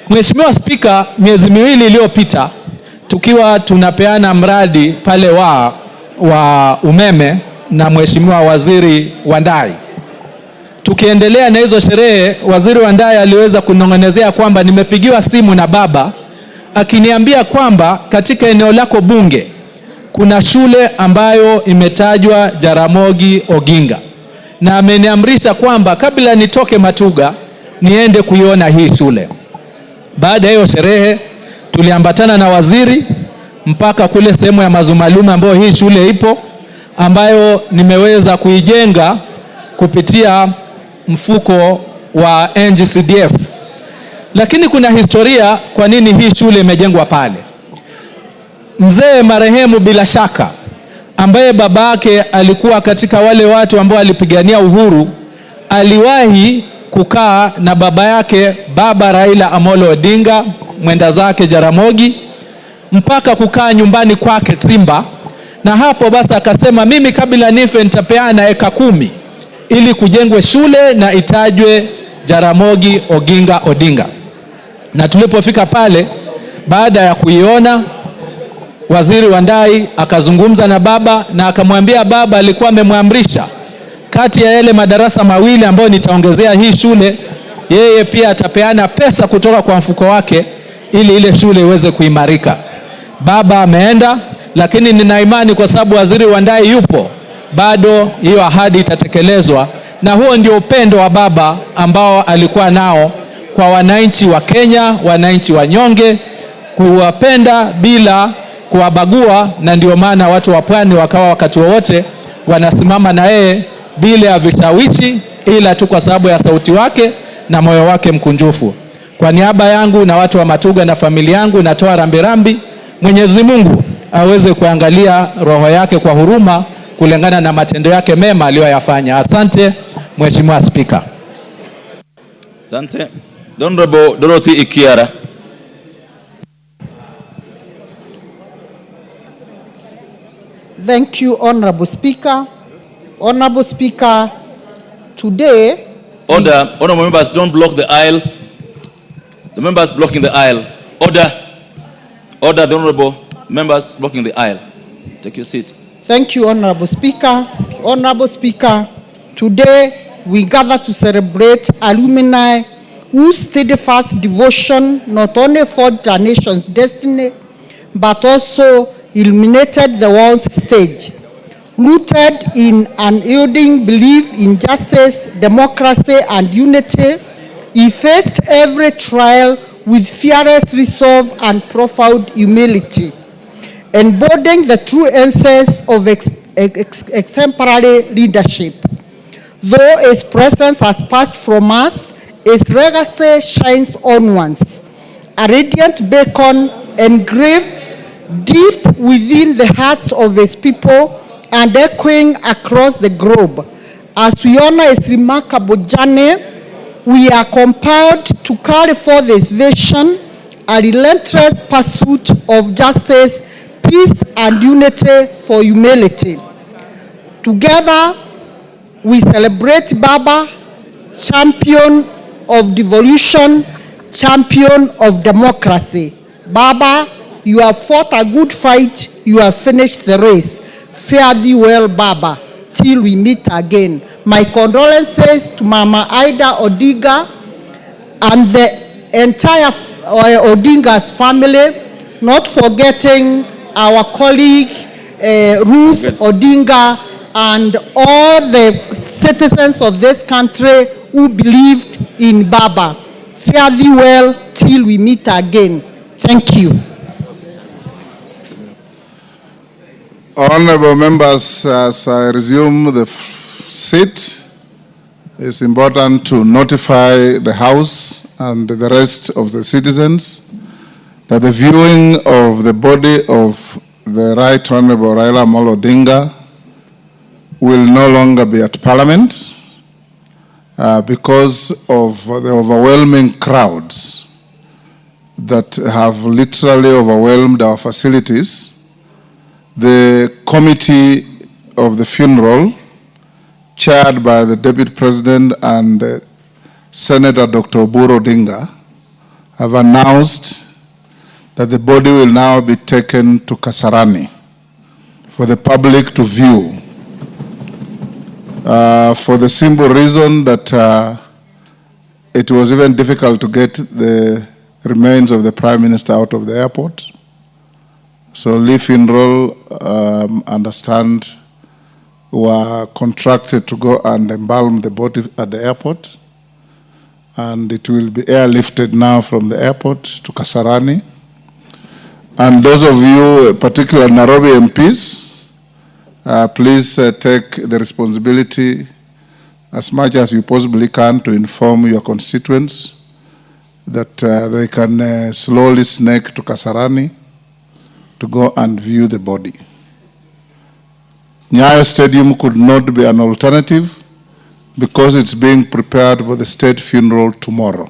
Speaker 16: Mheshimiwa Spika, miezi miwili iliyopita tukiwa tunapeana mradi pale wa umeme na Mheshimiwa Waziri Wandai, tukiendelea na hizo sherehe, Waziri Wandai aliweza kunong'onezea kwamba nimepigiwa simu na baba akiniambia kwamba katika eneo lako bunge kuna shule ambayo imetajwa Jaramogi Oginga, na ameniamrisha kwamba kabla nitoke Matuga niende kuiona hii shule. Baada ya hiyo sherehe tuliambatana na waziri mpaka kule sehemu ya Mazumalume ambayo hii shule ipo, ambayo nimeweza kuijenga kupitia mfuko wa NGCDF. Lakini kuna historia kwa nini hii shule imejengwa pale. Mzee marehemu bila shaka, ambaye babake alikuwa katika wale watu ambao walipigania uhuru, aliwahi kukaa na baba yake baba Raila Amolo Odinga, mwenda zake Jaramogi, mpaka kukaa nyumbani kwake Simba. Na hapo basi akasema, mimi kabla nife nitapeana eka 10 ili kujengwe shule na itajwe Jaramogi Oginga Odinga. Na tulipofika pale, baada ya kuiona, Waziri Wandai akazungumza na baba na akamwambia baba alikuwa amemwamrisha kati ya yale madarasa mawili ambayo nitaongezea hii shule, yeye pia atapeana pesa kutoka kwa mfuko wake ili ile shule iweze kuimarika. Baba ameenda, lakini nina imani kwa sababu Waziri Wandai yupo, bado hiyo ahadi itatekelezwa. Na huo ndio upendo wa baba ambao alikuwa nao kwa wananchi wa Kenya, wananchi wanyonge, kuwapenda bila kuwabagua. Na ndio maana watu wa pwani wakawa wakati wowote wanasimama na yeye bila ya vishawishi, ila tu kwa sababu ya sauti wake na moyo wake mkunjufu. Kwa niaba yangu na watu wa Matuga na familia yangu natoa rambirambi. Mwenyezi Mungu aweze kuangalia roho yake kwa huruma kulingana na matendo yake mema aliyoyafanya. Asante Mheshimiwa Spika.
Speaker 17: Asante. Honorable Dorothy Ikiara.
Speaker 2: Thank you, Honorable Speaker. Honorable Speaker, today...
Speaker 17: Order. Honorable members, don't block the aisle. The members blocking the aisle. Order. Order, the honorable members blocking the aisle. Take your seat.
Speaker 2: Thank you, Honorable Speaker. Honorable Speaker, today we gather to celebrate alumni whose steadfast devotion not only forged our nation's destiny, but also illuminated the world's stage. Rooted in unyielding belief in justice, democracy, and unity, he faced every trial with fearless resolve and profound humility, embodying the true essence of exemplary leadership. Though his presence has passed from us, his legacy shines onwards, a radiant beacon engraved deep within the hearts of his people and echoing across the globe. As we honor his remarkable journey, we are compelled to carry forth this vision, a relentless pursuit of justice, peace, and unity for humanity. Together, we celebrate Baba, champion of devolution, champion of democracy. Baba, you have fought a good fight. You have finished the race. Fare thee well, Baba, till we meet again. My condolences to Mama Ida Odinga and the entire Odinga's family, not forgetting our colleague Ruth Odinga and all the citizens of this country who believed in Baba. Fare thee well till we meet again. Thank you.
Speaker 1: Honorable members, as I resume the seat, it's important to notify the House and the rest of the citizens that the viewing of the body of the Right Honorable Raila Odinga will no longer be at Parliament because of the overwhelming crowds that have literally overwhelmed our facilities. The committee of the funeral, chaired by the Deputy President and Senator Dr. Oburu Odinga, have announced that the body will now be taken to Kasarani for the public to view, for the simple reason that it was even difficult to get the remains of the Prime Minister out of the airport. So Lee Funeral, understand, were contracted to go and embalm the body at the airport. And it will be airlifted now from the airport to Kasarani. And those of you, particularly Nairobi MPs, please take the responsibility as much as you possibly can to inform your constituents that they can slowly snake to Kasarani to go and view the body. Nyayo Stadium could not be an alternative because it's being prepared for the state funeral tomorrow.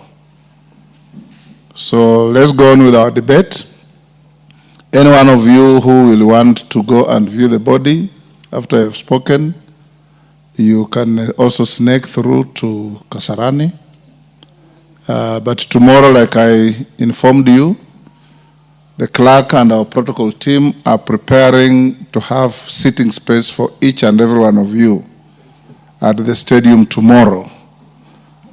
Speaker 1: So let's go on with our debate. Any one of you who will want to go and view the body after I have spoken, you can also snake through to Kasarani. But tomorrow, like I informed you, the clerk and our protocol team are preparing to have sitting space for each and every one of you at the stadium tomorrow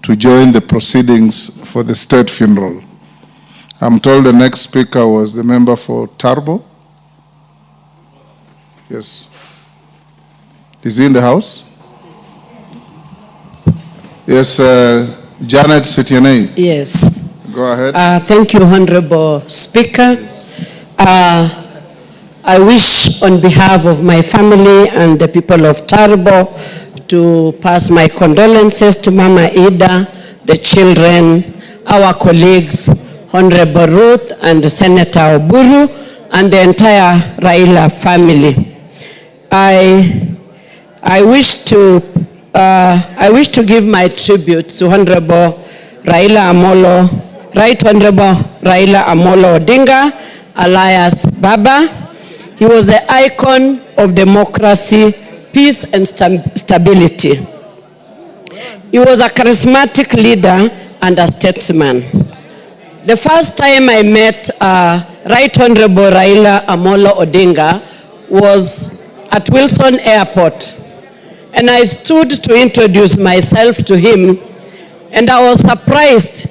Speaker 1: to join the proceedings for the state funeral. I'm told the next speaker was the member for Tarbo. Yes. Is he in the house? Yes, Janet Sitianei.
Speaker 3: Yes.
Speaker 1: Go ahead.
Speaker 3: Thank you, Honorable Speaker. I wish on behalf of my family and the people of Tarbo to pass my condolences to Mama Ida, the children, our colleagues, Honorable Ruth and Senator Oburu, and the entire Raila family. I wish to give my tribute to Honorable Right Honorable Raila Amolo Odinga, alias Baba. He was the icon of democracy, peace, and stability. He was a charismatic leader and a statesman. The first time I met Right Honorable Raila Amolo Odinga was at Wilson Airport. And I stood to introduce myself to him, and I was surprised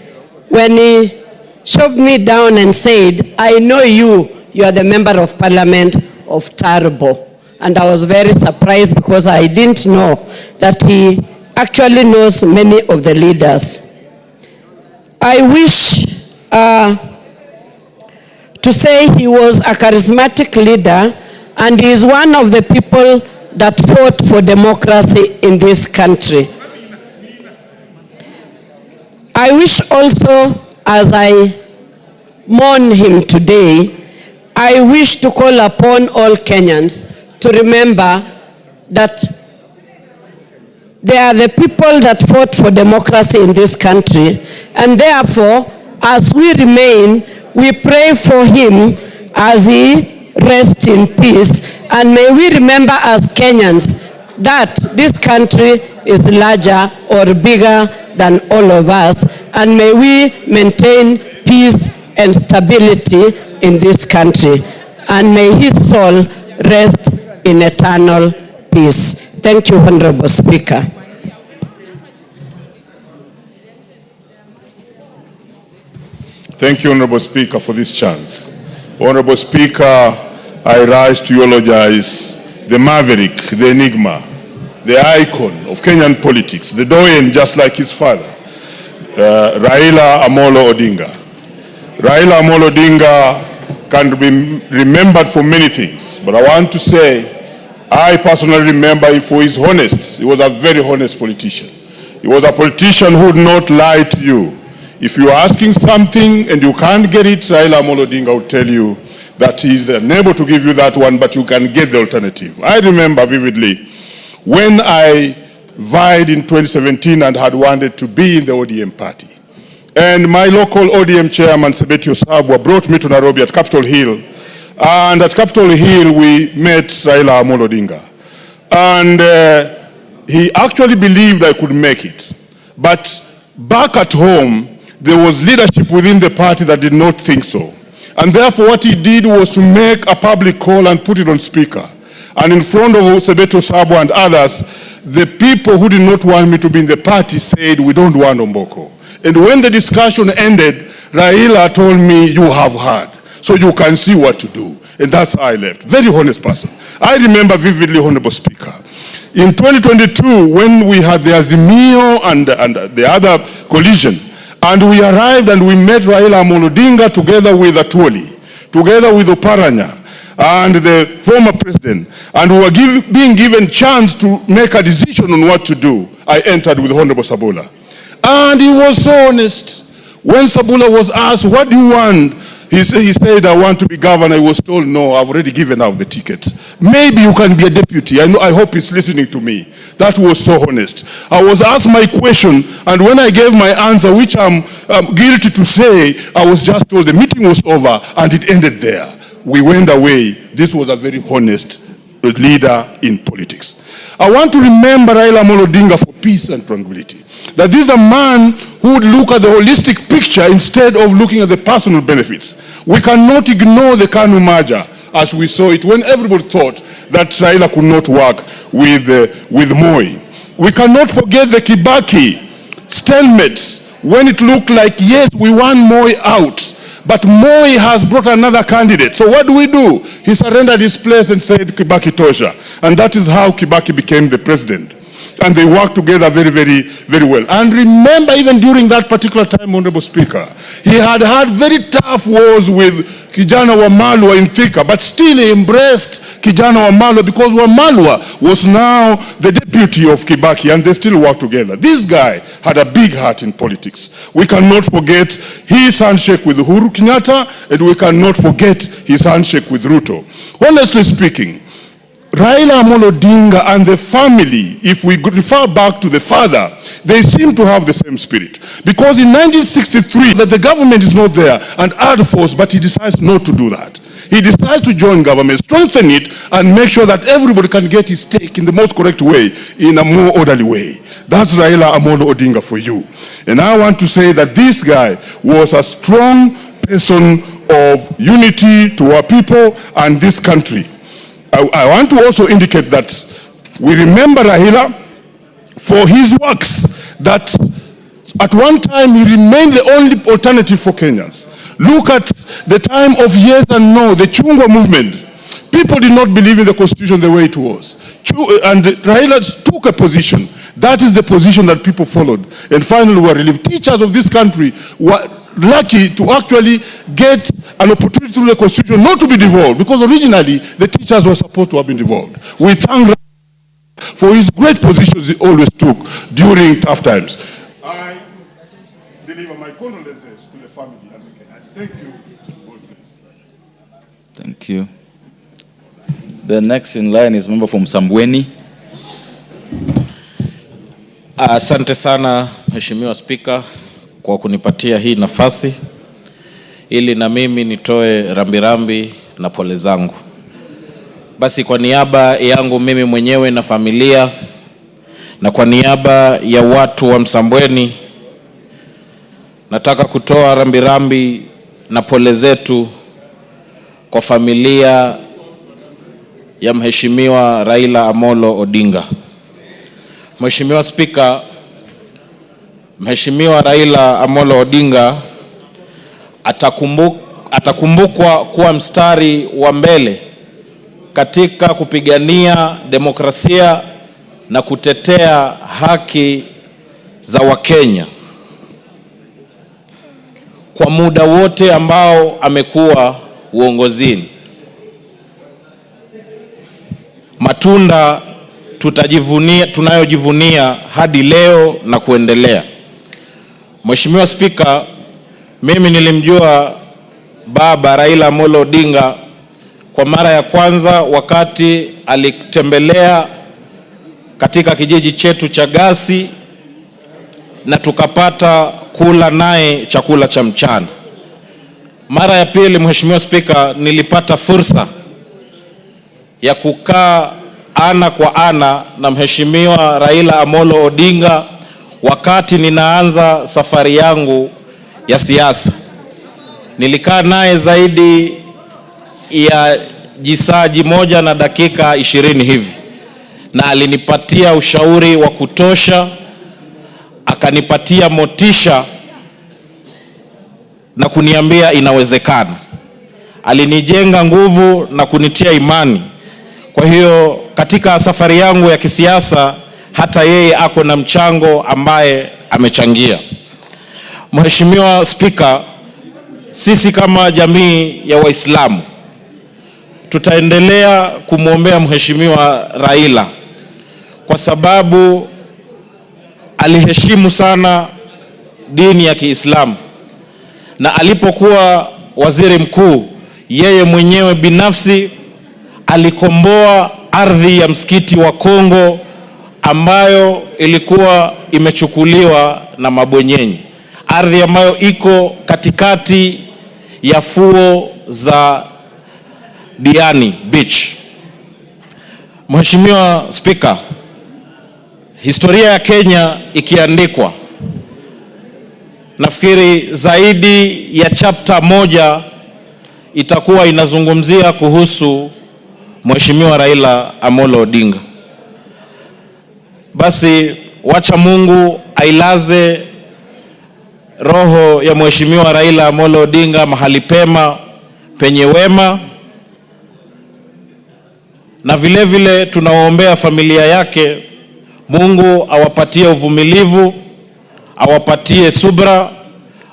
Speaker 3: when he shoved me down and said, "I know you are the member of parliament of Tarbo." And I was very surprised because I didn't know that he actually knows many of the leaders. I wish to say he was a charismatic leader, and he is one of the people that fought for democracy in this country. I wish also, as I mourn him today, I wish to call upon all Kenyans to remember that they are the people that fought for democracy in this country, and therefore, as we remain, we pray for him as he rests in peace, and may we remember as Kenyans that this country is larger or bigger than all of us, and may we maintain peace and stability in this country. And may his soul rest in eternal peace. Thank you, Honorable Speaker.
Speaker 6: Thank you, Honorable Speaker, for this chance. Honorable Speaker, I rise to eulogize the maverick, the enigma, the icon of Kenyan politics, the doyen just like his father, Raila Amolo Odinga. Raila Amolo Odinga can be remembered for many things, but I want to say, I personally remember him for his honesty. He was a very honest politician. He was a politician who would not lie to you. If you are asking something and you can't get it, Raila Amolo Odinga will tell you that he is unable to give you that one, but you can get the alternative. I remember vividly when I vied in 2017 and had wanted to be in the ODM party. And my local ODM chairman, Sebetio Sabwa, brought me to Nairobi at Capitol Hill. And at Capitol Hill, we met Raila Amolo Odinga. And he actually believed I could make it. But back at home, there was leadership within the party that did not think so. And therefore what he did was to make a public call and put it on speaker. And in front of Sebeto Sabo and others, the people who did not want me to be in the party said, we don't want Omboko. And when the discussion ended, Raila told me, you have heard, so you can see what to do. And that's how I left. Very honest person. I remember vividly, Honorable Speaker. In 2022, when we had the Azimio and the other collision, and we arrived and we met Raila Amolo Odinga together with Atuoli, together with Oparanya and the former president, and we were being given chance to make a decision on what to do. I entered with Honorable Sabula. And he was so honest. When Sabula was asked, what do you want? He said, I want to be governor. I was told, no, I've already given out the ticket. Maybe you can be a deputy. I hope he's listening to me. That was so honest. I was asked my question, and when I gave my answer, which I'm guilty to say, I was just told the meeting was over, and it ended there. We went away. This was a very honest leader in politics. I want to remember Raila Amolo Odinga for peace and tranquility. That this is a man who would look at the holistic picture instead of looking at the personal benefits. We cannot ignore the KANU merger as we saw it when everybody thought that Raila could not work with Moi. We cannot forget the Kibaki stalemate when it looked like, yes, we want Moi out, but Moi has brought another candidate. So what do? He surrendered his place and said, Kibaki tosha. And that is how Kibaki became the president. And they worked together very, very, very well. And remember, even during that particular time, Honorable Speaker, he had had very tough wars with Kijana Wamalwa in Thika, but still he embraced Kijana Wamalwa because Wamalwa was now the deputy of Kibaki, and they still worked together. This guy had a big heart in politics. We cannot forget his handshake with Uhuru Kenyatta, and we cannot forget his handshake with Ruto. Honestly speaking, Raila Amolo Odinga and the family, if we refer back to the father, they seem to have the same spirit. Because in 1963, that the government is not there and add force, but he decides not to do that. He decides to join government, strengthen it, and make sure that everybody can get his stake in the most correct way, in a more orderly way. That's Raila Amolo Odinga for you. And I want to say that this guy was a strong person of unity to our people and this country. I want to also indicate that we remember Raila for his works, that at one time he remained the only alternative for Kenyans. Look at the time of yes and no, the Chungwa movement. People did not believe in the constitution the way it was. And Raila took a position. That is the position that people followed. And finally were relieved. Teachers of this country were lucky to actually get an opportunity through the constitution not to be devolved, because originally the teachers were supposed to have been devolved. We thank for his great positions he always took during tough times. I deliver my condolences to the family and the Kenyans. Thank you.
Speaker 17: Thank you. The next in line is member from Sambweni.
Speaker 4: Asante sana Mheshimiwa Spika kwa kunipatia hii nafasi ili na mimi nitoe rambirambi na pole zangu. Basi kwa niaba yangu mimi mwenyewe na familia na kwa niaba ya watu wa Msambweni nataka kutoa rambirambi na pole zetu kwa familia ya Mheshimiwa Raila Amolo Odinga. Mheshimiwa Spika, Mheshimiwa Raila Amolo Odinga atakumbukwa kuwa mstari wa mbele katika kupigania demokrasia na kutetea haki za Wakenya kwa muda wote ambao amekuwa uongozini. Matunda tunayojivunia hadi leo na kuendelea. Mheshimiwa Spika, mimi nilimjua Baba Raila Amolo Odinga kwa mara ya kwanza wakati alitembelea katika kijiji chetu cha Gasi na tukapata kula naye chakula cha mchana. Mara ya pili, Mheshimiwa Spika, nilipata fursa ya kukaa ana kwa ana na Mheshimiwa Raila Amolo Odinga wakati ninaanza safari yangu ya siasa. Nilikaa naye zaidi ya jisaji moja na dakika 20 hivi, na alinipatia ushauri wa kutosha, akanipatia motisha na kuniambia inawezekana. Alinijenga nguvu na kunitia imani. Kwa hiyo katika safari yangu ya kisiasa hata yeye ako na mchango ambaye amechangia. Mheshimiwa Spika, sisi kama jamii ya Waislamu tutaendelea kumwombea Mheshimiwa Raila kwa sababu aliheshimu sana dini ya Kiislamu, na alipokuwa waziri mkuu yeye mwenyewe binafsi alikomboa ardhi ya msikiti wa Kongo ambayo ilikuwa imechukuliwa na mabwenyenye, ardhi ambayo iko katikati ya fuo za Diani Beach. Mheshimiwa Spika, historia ya Kenya ikiandikwa, nafikiri zaidi ya chapter moja itakuwa inazungumzia kuhusu Mheshimiwa Raila Amolo Odinga. Basi wacha Mungu ailaze roho ya Mheshimiwa Raila Amolo Odinga mahali pema penye wema, na vile vile tunawaombea familia yake. Mungu awapatie uvumilivu, awapatie subra,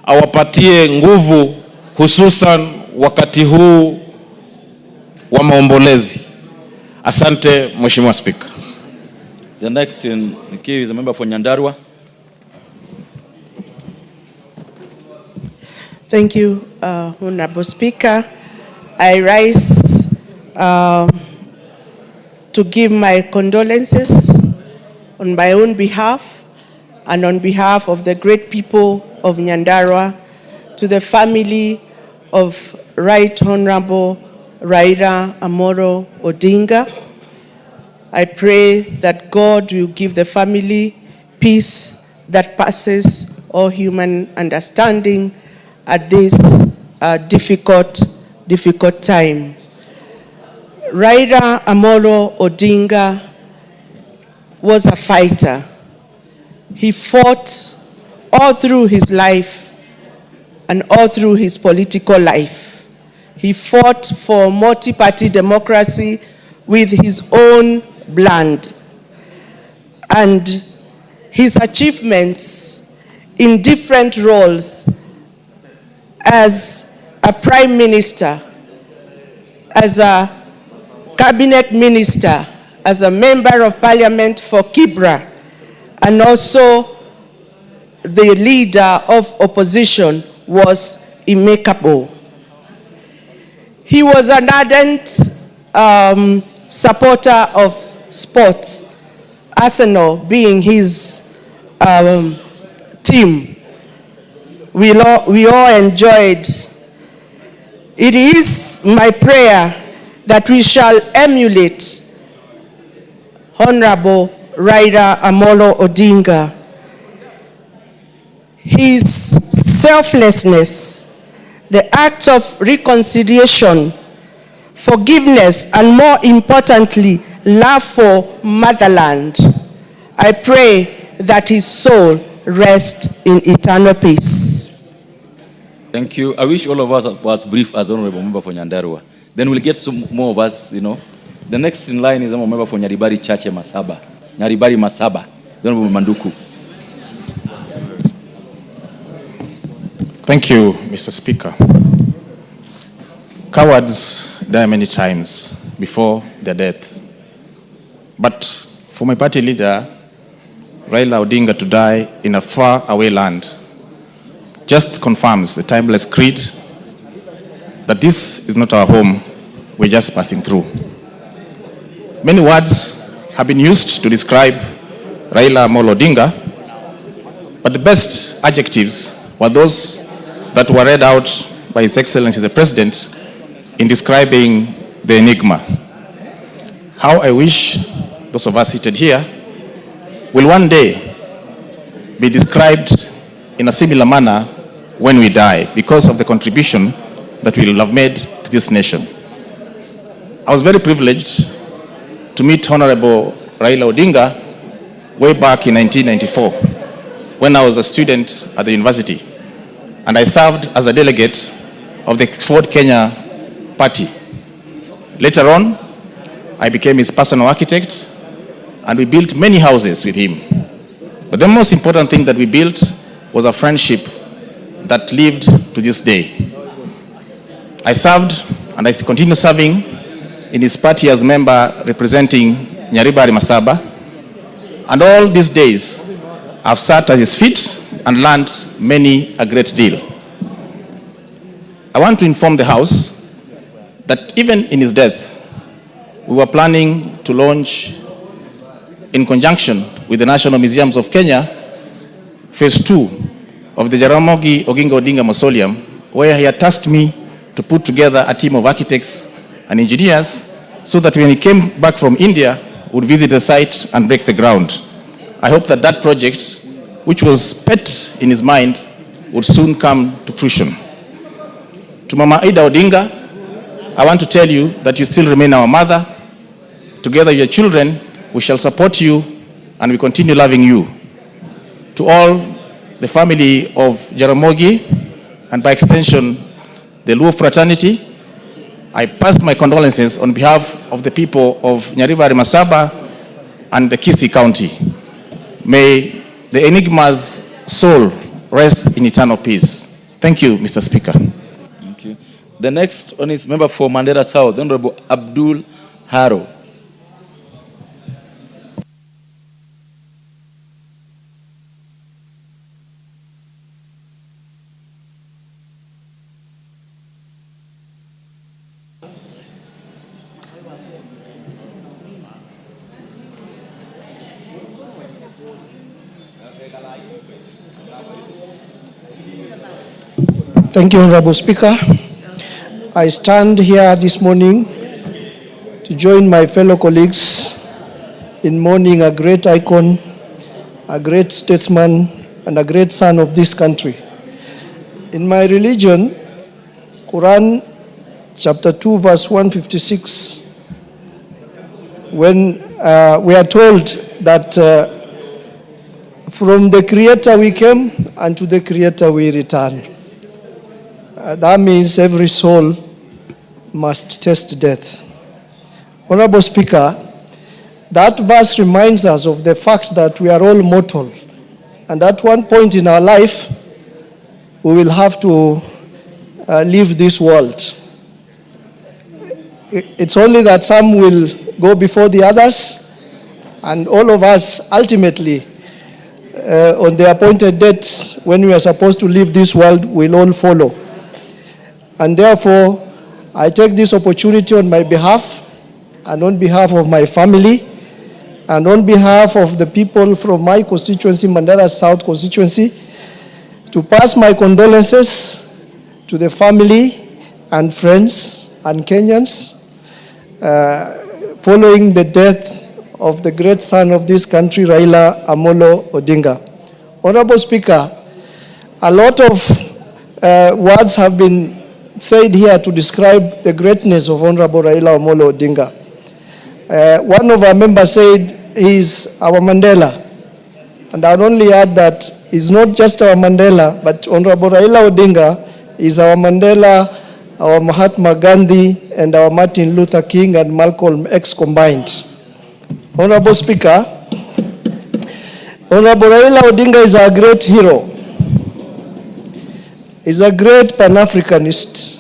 Speaker 4: awapatie nguvu, hususan wakati huu wa maombolezi. Asante Mheshimiwa Speaker.
Speaker 17: The next in the queue is a member for Nyandarua.
Speaker 5: Thank you, Honorable Speaker. I rise to give my condolences on my own behalf and on behalf of the great people of Nyandarua to the family of Right Honorable Raila Amolo Odinga. I pray that God will give the family peace that passes all human understanding at this difficult time. Raila Amolo Odinga was a fighter. He fought all through his life and all through his political life. He fought for multi-party democracy with his own blood. And his achievements in different roles as a prime minister, as a cabinet minister, as a member of parliament for Kibra, and also the leader of opposition was impeccable. He was an ardent supporter of sports, Arsenal being his team. We all enjoyed. It is my prayer that we shall emulate Honorable Raila Amolo Odinga. His selflessness, the acts of reconciliation, forgiveness, and more importantly, love for motherland. I pray that his soul rest in eternal peace.
Speaker 17: Thank you. I wish all of us was brief as Honorable Member for Nyandarua. Then we'll get some more of us, The next in line is Honorable Member for Nyaribari Chache Masaba. Nyaribari Masaba. Honorable Manduku.
Speaker 9: Thank you, Mr. Speaker. Cowards die many times before their death. But for my party leader, Raila Odinga, to die in a far-away land just confirms the timeless creed that this is not our home, we're just passing through. Many words have been used to describe Raila Amolo Odinga, but the best adjectives were those that were read out by His Excellency the President in describing the enigma. How I wish those of us seated here will one day be described in a similar manner when we die, because of the contribution that we will have made to this nation. I was very privileged to meet Honorable Raila Odinga way back in 1994 when I was a student at the university, and I served as a delegate of the Ford Kenya party. Later on, I became his personal architect, and we built many houses with him. But the most important thing that we built was a friendship that lived to this day. I served, and I continue serving, in his party as member representing Nyaribari Masaba, and all these days I've sat at his feet and learned many a great deal. I want to inform the House that even in his death, we were planning to launch, in conjunction with the National Museums of Kenya, phase 2 of the Jaramogi Oginga Odinga Mausoleum, where he had tasked me to put together a team of architects and engineers so that when he came back from India, would visit the site and break the ground. I hope that that project, which was pet in his mind, would soon come to fruition. To Mama Ida Odinga, I want to tell you that you still remain our mother. Together with your children, we shall support you and we continue loving you. To all the family of Jaramogi, and by extension, the Luo fraternity, I pass my condolences on behalf of the people of Nyaribari Masaba and the Kisii County. May the enigma's soul rest in eternal peace. Thank you, Mr. Speaker.
Speaker 17: Thank you. The next one is member for Mandera South, Honorable Abdul Haro.
Speaker 22: Thank you, Honorable Speaker. I stand here this morning to join my fellow colleagues in mourning a great icon, a great statesman, and a great son of this country. In my religion, Quran chapter 2, verse 156, when we are told that from the Creator we came, and to the Creator we return. That means every soul must taste death. Honorable Speaker, that verse reminds us of the fact that we are all mortal, and at one point in our life, we will have to leave this world. It's only that some will go before the others, and all of us ultimately, on the appointed date when we are supposed to leave this world, will all follow. And therefore, I take this opportunity on my behalf and on behalf of my family and on behalf of the people from my constituency, Mandera South constituency, to pass my condolences to the family and friends and Kenyans following the death of the great son of this country, Raila Amolo Odinga. Honorable Speaker, a lot of words have been said here to describe the greatness of Honorable Raila Amolo Odinga. One of our members said he's our Mandela. And I'd only add that he's not just our Mandela, but Honorable Raila Odinga is our Mandela, our Mahatma Gandhi, and our Martin Luther King and Malcolm X combined. Honorable Speaker, Honorable Raila Odinga is our great hero. He's a great Pan-Africanist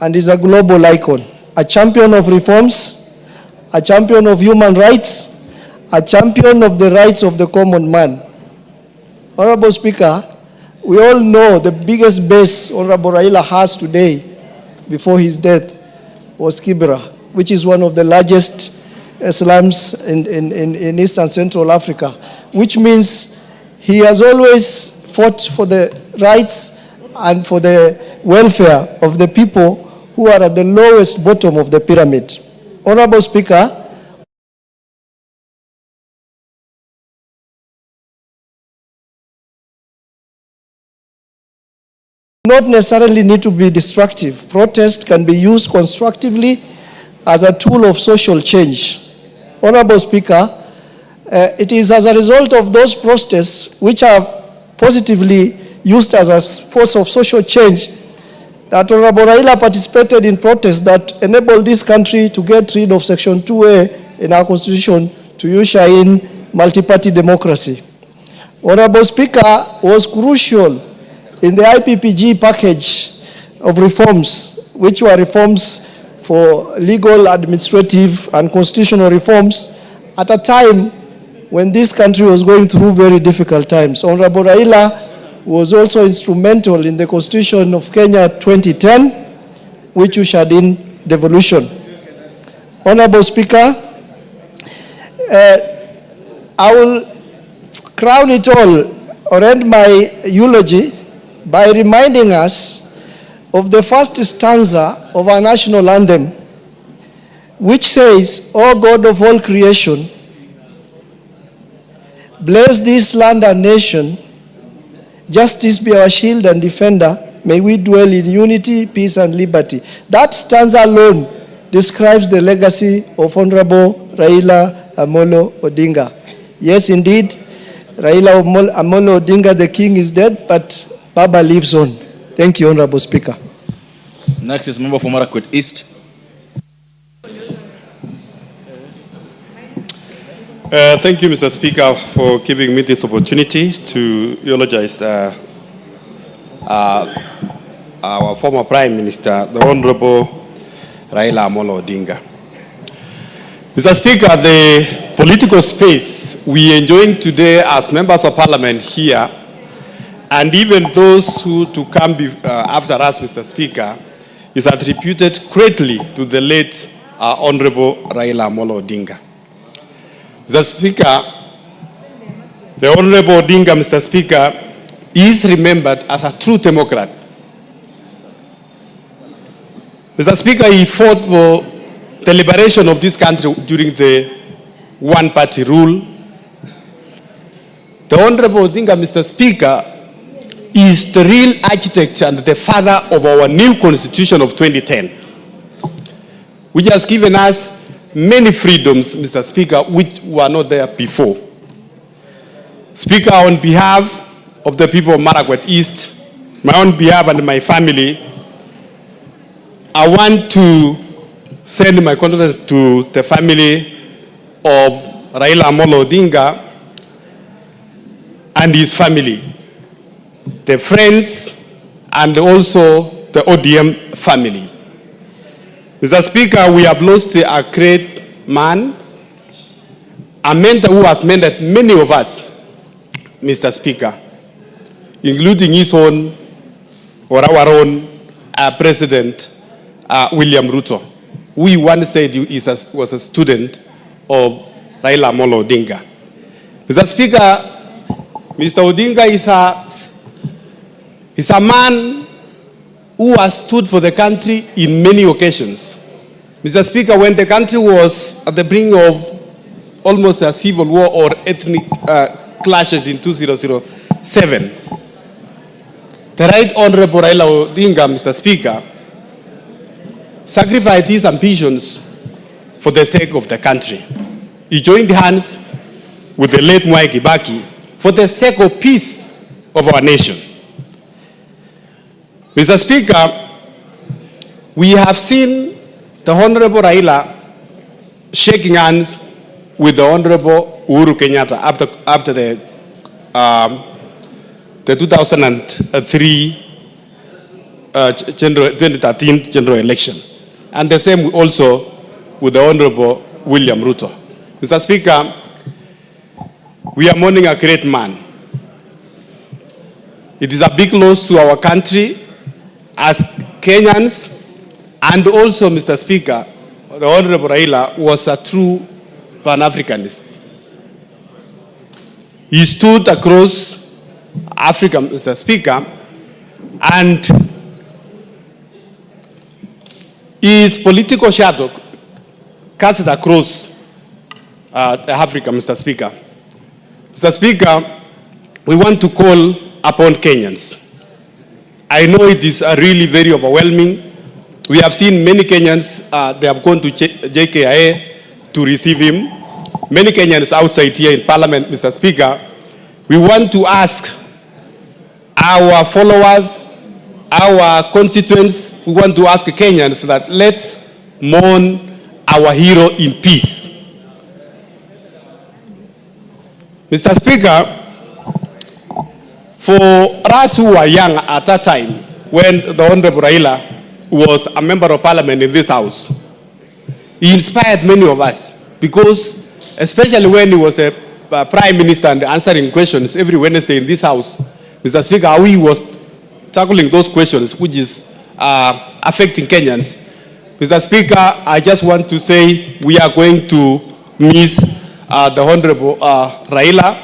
Speaker 22: and is a global icon, a champion of reforms, a champion of human rights, a champion of the rights of the common man. Honorable Speaker, we all know the biggest base Honorable Raila has today before his death was Kibera, which is one of the largest slums in East and Central Africa, which means he has always fought for the rights and for the welfare of the people who are at the lowest bottom of the pyramid. Honorable Speaker, not necessarily need to be destructive. Protest can be used constructively as a tool of social change. Honorable Speaker, it is as a result of those protests which are positively used as a force of social change that Honorable Raila participated in protests that enabled this country to get rid of Section 2A in our Constitution to usher in multi-party democracy. Honorable Speaker was crucial in the IPPG package of reforms, which were reforms for legal, administrative, and constitutional reforms at a time when this country was going through very difficult times. Honorable Raila was also instrumental in the Constitution of Kenya 2010, which ushered in devolution. Honorable Speaker, I will crown it all or end my eulogy by reminding us of the first stanza of our national anthem, which says, "O God of all creation, bless this land and nation, justice be our shield and defender, may we dwell in unity, peace, and liberty." That stanza alone describes the legacy of Honorable Raila Amolo Odinga. Yes, indeed, Raila Amolo Odinga, the king, is dead, but Baba lives on. Thank you, Honorable Speaker.
Speaker 17: Next is member for Marakwet East.
Speaker 7: Thank you, Mr. Speaker, for giving me this opportunity to eulogize our former Prime Minister, the Honorable Raila Amolo Odinga. Mr. Speaker, the political space we enjoy today as members of Parliament here, and even those who to come after us, Mr. Speaker, is attributed greatly to the late Honorable Raila Amolo Odinga. Mr. Speaker, the Honorable Odinga, Mr. Speaker, is remembered as a true democrat. Mr. Speaker, he fought for the liberation of this country during the one-party rule. The Honorable Odinga, Mr. Speaker, is the real architect and the father of our new Constitution of 2010, which has given us many freedoms, Mr. Speaker, which were not there before. Speaker, on behalf of the people of Marakwet East, my own behalf and my family, I want to send my condolences to the family of Raila Amolo Odinga and his family, the friends, and also the ODM family. Mr. Speaker, we have lost a great man, a mentor who has mentored many of us, Mr. Speaker, including his own or our own President, William Ruto. We once said he was a student of Raila Amolo Odinga. Mr. Speaker, Mr. Odinga is a man who has stood for the country in many occasions. Mr. Speaker, when the country was at the brink of almost a civil war or ethnic clashes in 2007, the Right Honorable Raila Odinga, Mr. Speaker, sacrificed his ambitions for the sake of the country. He joined hands with the late Mwai Kibaki for the sake of peace of our nation. Mr. Speaker, we have seen the Honorable Raila shaking hands with the Honorable Uhuru Kenyatta after the 2003 2013 general election, and the same also with the Honorable William Ruto. Mr. Speaker, we are mourning a great man. It is a big loss to our country as Kenyans, and also, Mr. Speaker, the Honorable Raila was a true Pan-Africanist. He stood across Africa, Mr. Speaker, and his political shadow cast across Africa, Mr. Speaker. Mr. Speaker, we want to call upon Kenyans. I know it is really very overwhelming. We have seen many Kenyans, they have gone to JKIA to receive him. Many Kenyans outside here in Parliament, Mr. Speaker. We want to ask our followers, our constituents, we want to ask Kenyans that let's mourn our hero in peace. Mr. Speaker, for us who were young at that time, when the Honorable Raila was a member of Parliament in this House, he inspired many of us, because especially when he was a Prime Minister and answering questions every Wednesday in this House, Mr. Speaker, how he was tackling those questions which is affecting Kenyans. Mr. Speaker, I just want to say we are going to miss the Honorable Raila,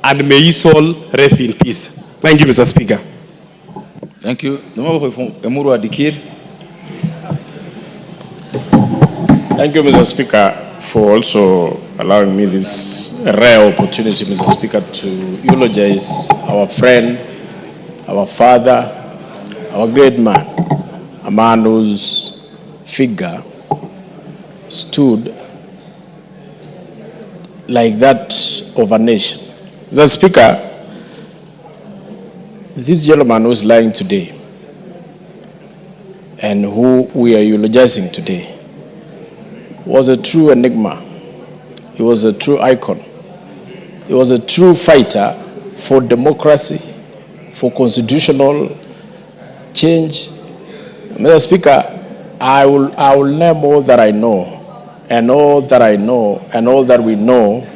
Speaker 7: and may his soul rest in peace. Thank you, Mr. Speaker.
Speaker 17: Thank you.
Speaker 8: Thank you, Mr. Speaker, for also allowing me this rare opportunity, Mr. Speaker, to eulogize our friend, our father, our great man, a man whose figure stood like that of a nation. Mr. Speaker, this gentleman who is lying today and who we are eulogizing today was a true enigma. He was a true icon. He was a true fighter for democracy, for constitutional change. Mr. Speaker, I will name all that I know, and all that I know, and all that we know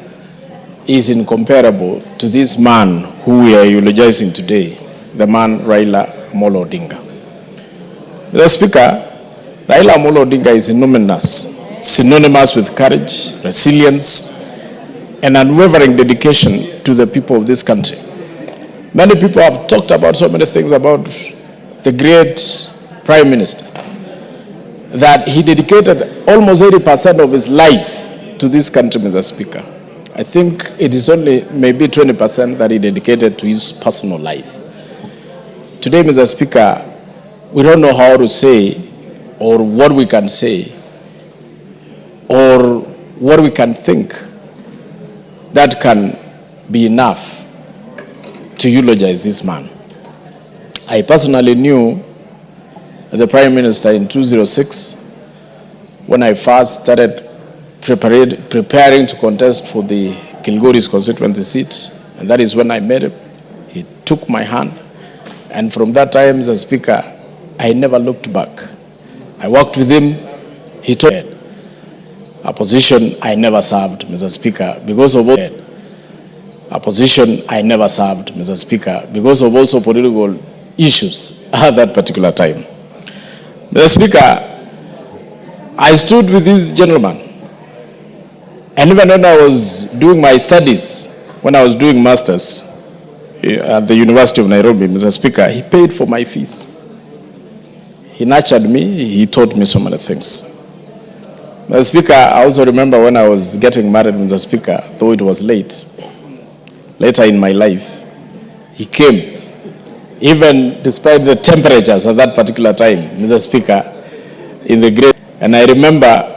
Speaker 8: is incomparable to this man who we are eulogizing today, the man Raila Odinga. Mr. Speaker, Raila Odinga is synonymous with courage, resilience, and unwavering dedication to the people of this country. Many people have talked about so many things about the great Prime Minister, that he dedicated almost 80% of his life to this country, Mr. Speaker. I think it is only maybe 20% that he dedicated to his personal life. Today, Mr. Speaker, we don't know how to say or what we can say or what we can think that can be enough to eulogize this man. I personally knew the Prime Minister in 2006 when I first started preparing to contest for the Kilgoris constituency seat, and that is when I met him. He took my hand, and from that time, Mr. Speaker, I never looked back. I worked with him. He took a position I never served, Mr. Speaker, because of all a position I never served, Mr. Speaker, because of also political issues at that particular time. Mr. Speaker, I stood with this gentleman, and even when I was doing my studies, when I was doing masters at the University of Nairobi, Mr. Speaker, he paid for my fees. He nurtured me, he taught me so many things. Mr. Speaker, I also remember when I was getting married, Mr. Speaker, though it was later in my life, he came, even despite the temperatures at that particular time, Mr. Speaker, in the great And I remember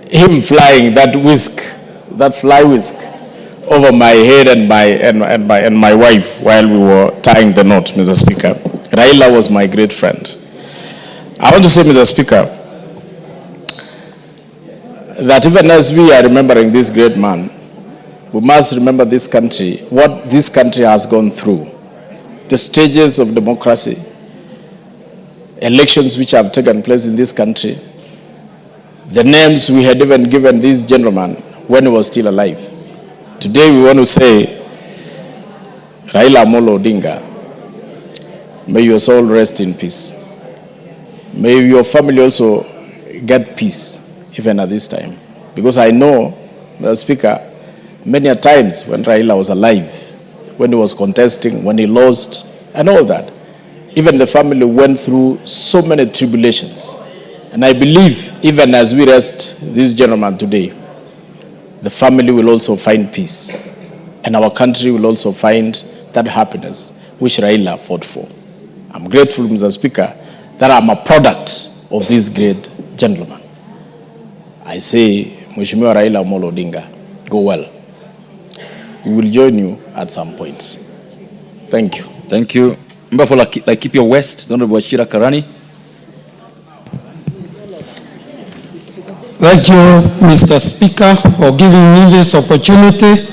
Speaker 8: him flying that whisk, that fly whisk, over my head and my wife while we were tying the knot, Mr. Speaker. Raila was my great friend. I want to say, Mr. Speaker, that even as we are remembering this great man, we must remember this country, what this country has gone through, the stages of democracy, elections which have taken place in this country, the names we had even given this gentleman when he was still alive. Today we want to say, Raila Amolo Odinga, may your soul rest in peace. May your family also get peace, even at this time. Because I know, the Speaker, many a times when Raila was alive, when he was contesting, when he lost, and all that, even the family went through so many tribulations. And I believe, even as we rest this gentleman today, the family will also find peace. And our country will also find that happiness which Raila fought for. I'm grateful, Mr. Speaker, that I'm a product of this great gentleman. I say, Mheshimiwa Raila Amolo Odinga, go well. We will join you at some point. Thank you.
Speaker 17: Thank you. Member for Laikipia West, Honorable Wachira Karani.
Speaker 11: Thank you, Mr. Speaker, for giving me this opportunity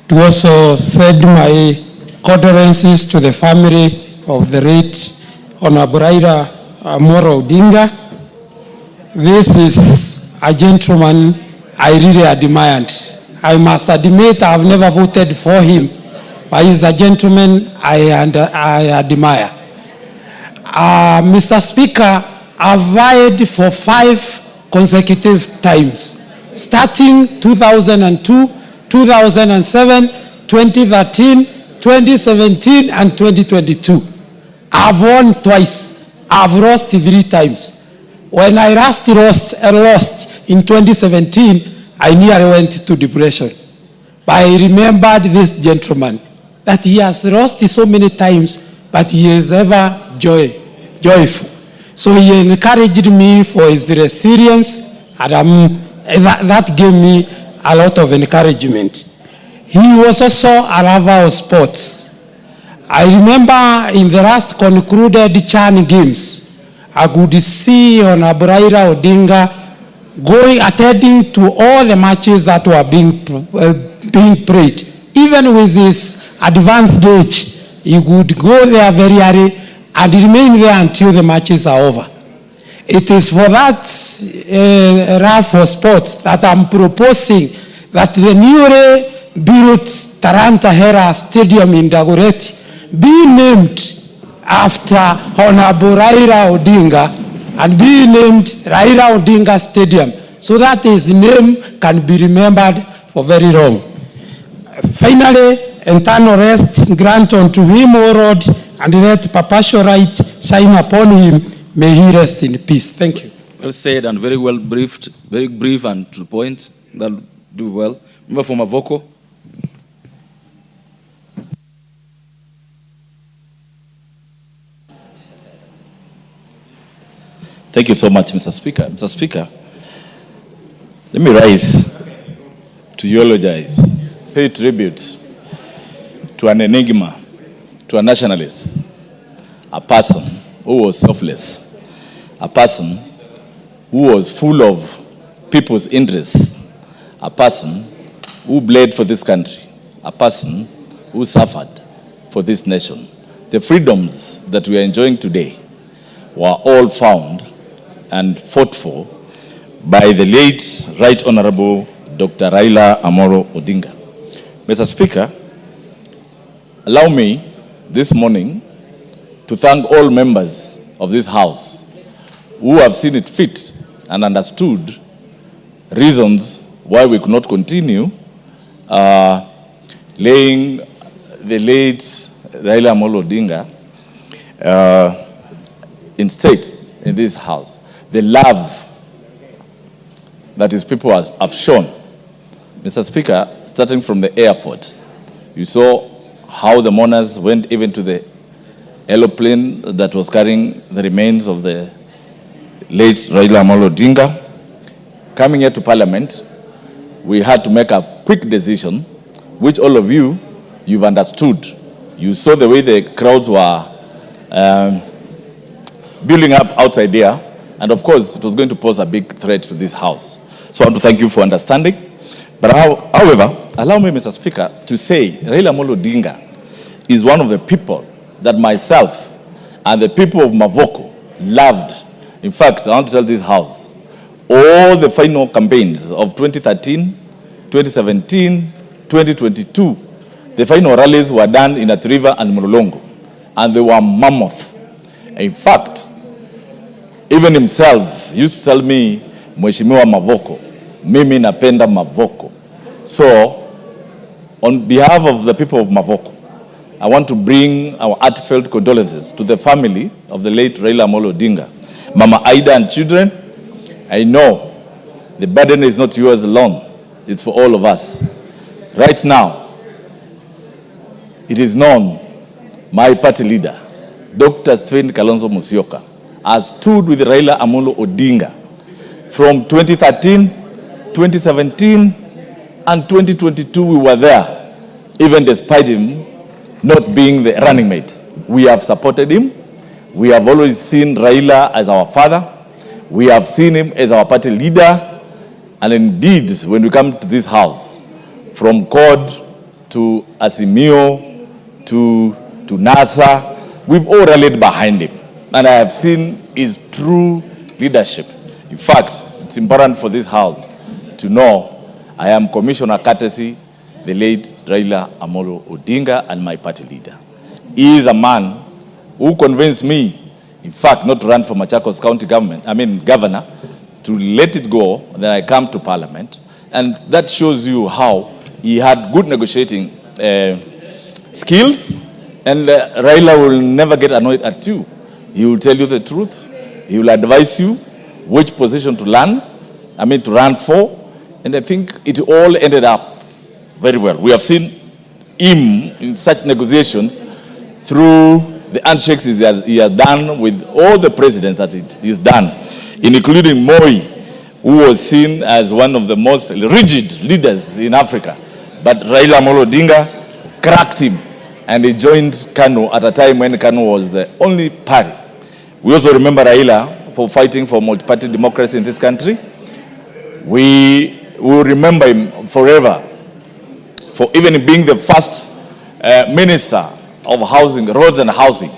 Speaker 11: to also send my condolences to the family of the late Honorable Raila Amolo Odinga. This is a gentleman I really admired. I must admit I have never voted for him, but he's a gentleman I admire. Mr. Speaker, I've vied for 5 consecutive times, starting 2002, 2007, 2013, 2017, and 2022. I've won twice. I've lost 3 times. When I last lost in 2017, I nearly went to depression. But I remembered this gentleman, that he has lost so many times, but he is ever joyful. So he encouraged me for his resilience, and that gave me a lot of encouragement. He was also a lover of sports. I remember in the last concluded Chan Games, I could see Honorable Raila Odinga attending to all the matches that were being played. Even with his advanced age, he would go there very early and remain there until the matches are over. It is for that love for sports that I'm proposing that the newly built Taranta Hera Stadium in Dagoretti be named after Honorable Raila Odinga and be named Raila Odinga Stadium, so that his name can be remembered for very long. Finally, eternal rest grant unto him, O Lord, and let perpetual light shine upon him. May he rest in peace. Thank you.
Speaker 17: Well said and very well briefed, very brief and to the point. That'll do well. Member for Mavoko. Thank you so much, Mr. Speaker. Mr. Speaker, let me rise to eulogize, pay tribute to an enigma, to a nationalist, a person who was selfless, a person who was full of people's interests, a person who bled for this country, a person who suffered for this nation. The freedoms that we are enjoying today were all found and fought for by the late Right Honorable Dr. Raila Amolo Odinga. Mr. Speaker, allow me this morning to thank all members of this House who have seen it fit and understood reasons why we could not continue laying the late Raila Amolo Odinga in state in this House. The love that his people have shown. Mr. Speaker, starting from the airport, you saw how the mourners went even to the aeroplane that was carrying the remains of the late Raila Odinga. Coming here to Parliament, we had to make a quick decision, which all of you've understood. You saw the way the crowds were building up outside there, and of course, it was going to pose a big threat to this house. So I want to thank you for understanding. But however, allow me, Mr. Speaker, to say Raila Odinga is one of the people that myself and the people of Mavoko loved. In fact, I want to tell this house, all the final campaigns of 2013, 2017, 2022, the final rallies were done in Athi River and Mlolongo, and they were mammoth. In fact, even himself used to tell me, Mheshimiwa Mavoko, mimi napenda Mavoko. So, on behalf of the people of Mavoko, I want to bring our heartfelt condolences to the family of the late Raila Odinga, Mama Aida and children. I know the burden is not yours alone, it's for all of us. Right now, it is known my party leader, Dr. Stephen Kalonzo Musyoka, has stood with Raila Odinga from 2013, 2017, and 2022. We were there, even despite him not being the running mate. We have supported him. We have always seen Raila as our father. We have seen him as our party leader. And indeed, when we come to this house, from CORD to Azimio to NASA, we've all rallied behind him. And I have seen his true leadership. In fact, it's important for this house to know I am Commissioner Courtesy, the late Raila Odinga, and my party leader. He is a man who convinced me, in fact, not to run for Machakos County governor, to let it go, then I come to Parliament. And that shows you how he had good negotiating skills, and Raila will never get annoyed at you. He will tell you the truth. He will advise you which position to run for. And I think it all ended up very well. We have seen him in such negotiations through the handshakes he has done with all the presidents that he's done, including Moi, who was seen as one of the most rigid leaders in Africa. But Raila Odinga cracked him, and he joined KANU at a time when KANU was the only party. We also remember Raila for fighting for multi-party democracy in this country. We will remember him forever for even being the first minister of housing, roads and housing,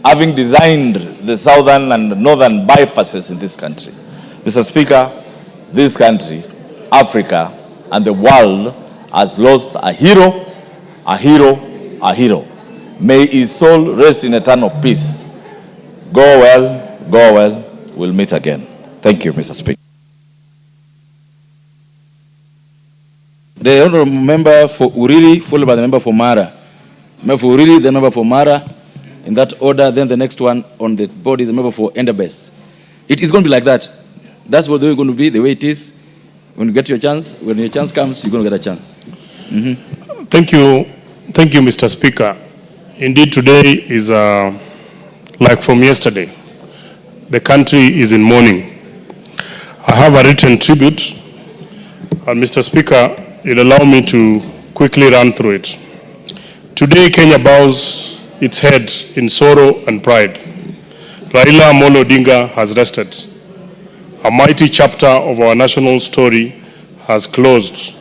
Speaker 17: having designed the southern and northern bypasses in this country. Mr. Speaker, this country, Africa, and the world has lost a hero, a hero, a hero. May his soul rest in eternal peace. Go well, we'll meet again. Thank you, Mr. Speaker. The honorable member for Uriri, followed by the member for Mara. Member for Uriri, the member for Mara, in that order. Then the next one on the board is the member for Endabes. It is going to be like that. That's what they're going to be, the way it is. When you get your chance, when your chance comes, you're going to get a chance. Mm-hmm.
Speaker 21: Thank you, Mr. Speaker. Indeed, today is like from yesterday. The country is in mourning. I have a written tribute, and Mr. Speaker, you'll allow me to quickly run through it. Today, Kenya bows its head in sorrow and pride. Raila Odinga has rested. A mighty chapter of our national story has closed.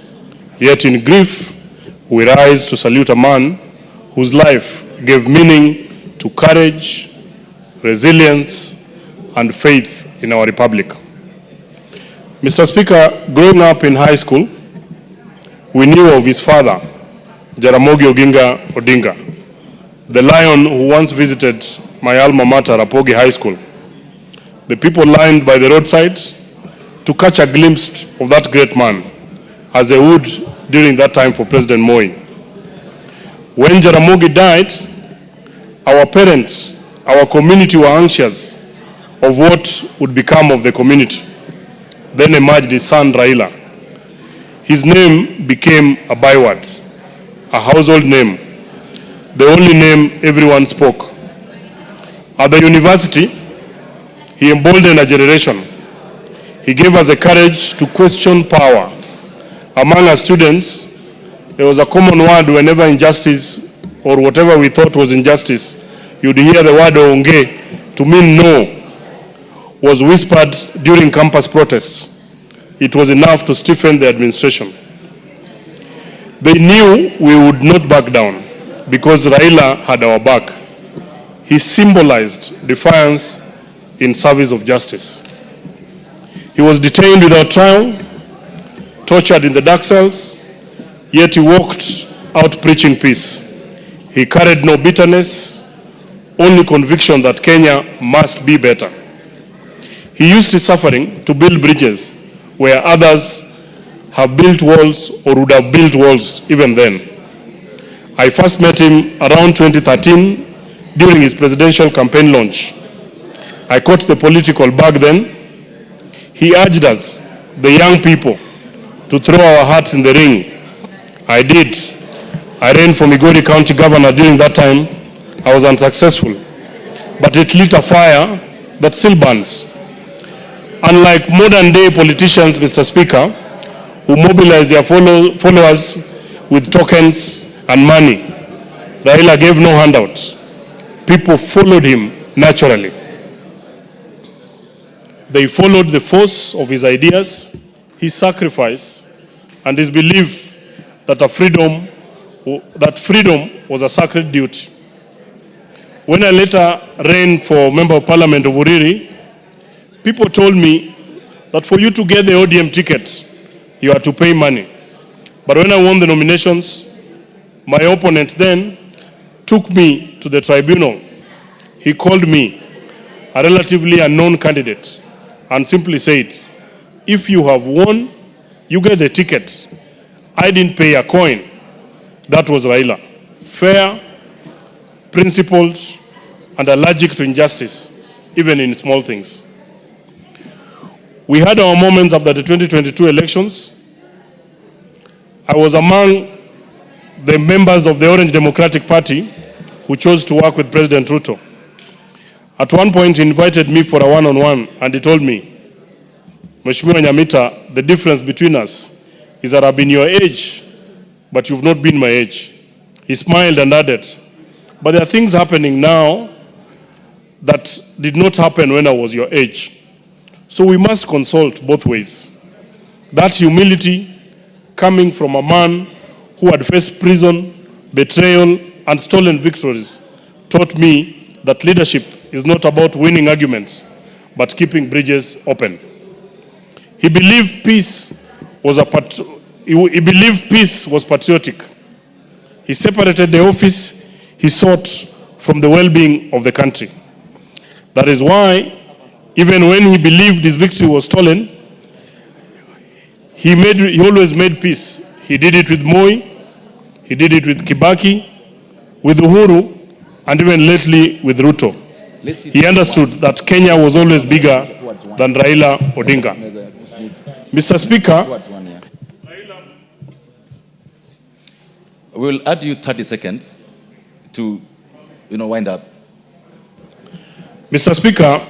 Speaker 21: Yet in grief, we rise to salute a man whose life gave meaning to courage, resilience, and faith in our republic. Mr. Speaker, growing up in high school, we knew of his father, Jaramogi Oginga Odinga, the lion who once visited my alma mater, Rapogi High School. The people lined by the roadside to catch a glimpse of that great man, as they would during that time for President Moi. When Jaramogi died, our parents, our community were anxious of what would become of the community. Then emerged his son Raila. His name became a byword, a household name, the only name everyone spoke. At the university, He emboldened a generation. He gave us the courage to question power. Among our students, there was a common word whenever injustice or whatever we thought was injustice, you'd hear the word onge, to mean no, was whispered during campus protests. It was enough to stiffen the administration. They knew we would not back down because Raila had our back. He symbolized defiance in service of justice. He was detained without trial, tortured in the dark cells, yet he walked out preaching peace. He carried no bitterness, only conviction that Kenya must be better. He used his suffering to build bridges where others have built walls or would have built walls even then. I first met him around 2013 during his presidential campaign launch. I caught the political bug then. He urged us, the young people, to throw our hearts in the ring. I did. I ran for Migori County Governor during that time. I was unsuccessful, but it lit a fire that still burns. Unlike modern day politicians, Mr. Speaker, who mobilize their followers with tokens and money, Raila gave no handouts. People followed him naturally. They followed the force of his ideas, his sacrifice, and his belief that freedom was a sacred duty. When I later ran for Member of Parliament of Uriri, people told me that for you to get the ODM ticket, you had to pay money. But when I won the nominations, my opponent then took me to the tribunal. He called me a relatively unknown candidate and simply said, if you have won, you get the ticket. I didn't pay a coin. That was Raila. Fair, principled, and allergic to injustice, even in small things. We had our moments after the 2022 elections. I was among the members of the Orange Democratic Party who chose to work with President Ruto. At one point, he invited me for a one-on-one, and he told me, Mheshimiwa Nyamita, the difference between us is that I've been your age, but you've not been my age. He smiled and added, but there are things happening now that did not happen when I was your age. So we must consult both ways. That humility coming from a man who had faced prison, betrayal, and stolen victories taught me that leadership is not about winning arguments, but keeping bridges open. He believed peace was patriotic. He separated the office he sought from the well-being of the country. That is why, even when he believed his victory was stolen, he always made peace. He did it with Moi, he did it with Kibaki, with Uhuru, and even lately with Ruto. He understood that Kenya was always bigger than Raila Odinga. Mr. Speaker,
Speaker 17: we'll add you 30 seconds to wind up.
Speaker 21: Mr. Speaker,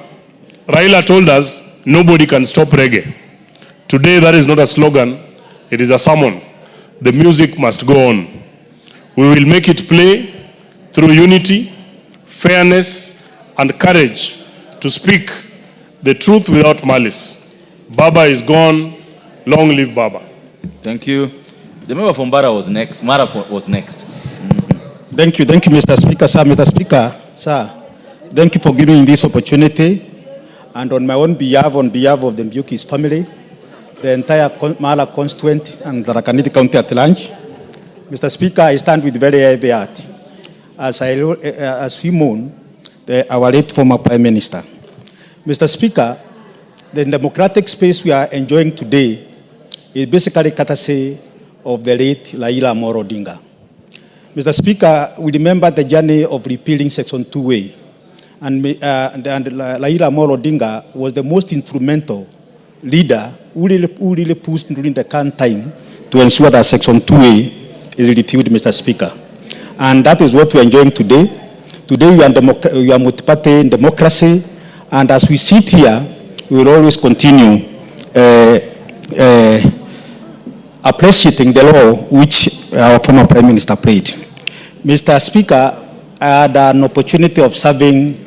Speaker 21: Raila told us nobody can stop reggae. Today, that is not a slogan, it is a sermon. The music must go on. We will make it play through unity, fairness, and courage to speak the truth without malice. Baba is gone. Long live Baba.
Speaker 17: Thank you. The member from Mara was next.
Speaker 12: Thank you, Mr. Speaker. Mr. Speaker, thank you for giving me this opportunity. And on my own behalf, on behalf of the Mbiuki's family, the entire Mara constituent and Tharaka Nithi County at large, Mr. Speaker, I stand with very heavy heart as we mourn our late former Prime Minister. Mr. Speaker, the democratic space we are enjoying today is basically courtesy of the late Raila Odinga. Mr. Speaker, we remember the journey of repealing Section 2A, and Raila Odinga was the most instrumental leader who really pushed during the current time to ensure that Section 2A is repealed, Mr. Speaker. And that is what we are enjoying today. Today we are multi-party democracy, And as we sit here, we will always continue appreciating the role which our former Prime Minister played. Mr. Speaker, I had an opportunity of serving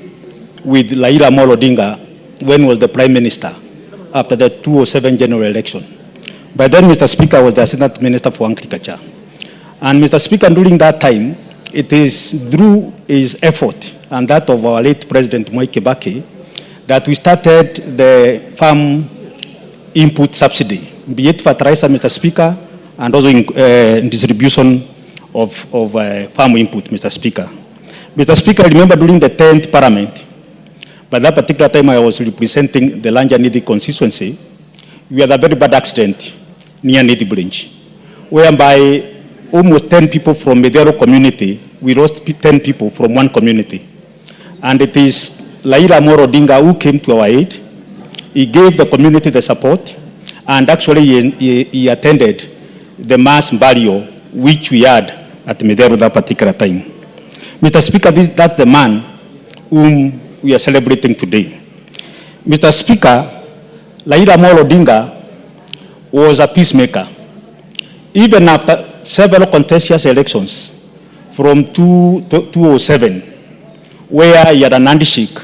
Speaker 12: with Raila Odinga when he was the Prime Minister after the 2007 general election. By then, Mr. Speaker was the Assistant Minister for Agriculture. And Mr. Speaker, during that time, it is through his effort and that of our late President Mwai Kibaki that we started the farm input subsidy, be it fertilizer, Mr. Speaker, and also in distribution of farm input, Mr. Speaker. Mr. Speaker, I remember during the 10th Parliament, by that particular time I was representing the Lanja Nidi constituency, we had a very bad accident near Nidi Branch, whereby almost 10 people from Medero community, we lost 10 people from one community. And it is Raila Odinga who came to our aid. He gave the community the support, and actually he attended the mass burial which we had at Medero that particular time. Mr. Speaker, that's the man whom we are celebrating today. Mr. Speaker, Raila Odinga was a peacemaker. Even after several contentious elections from 2007, where he had an handshake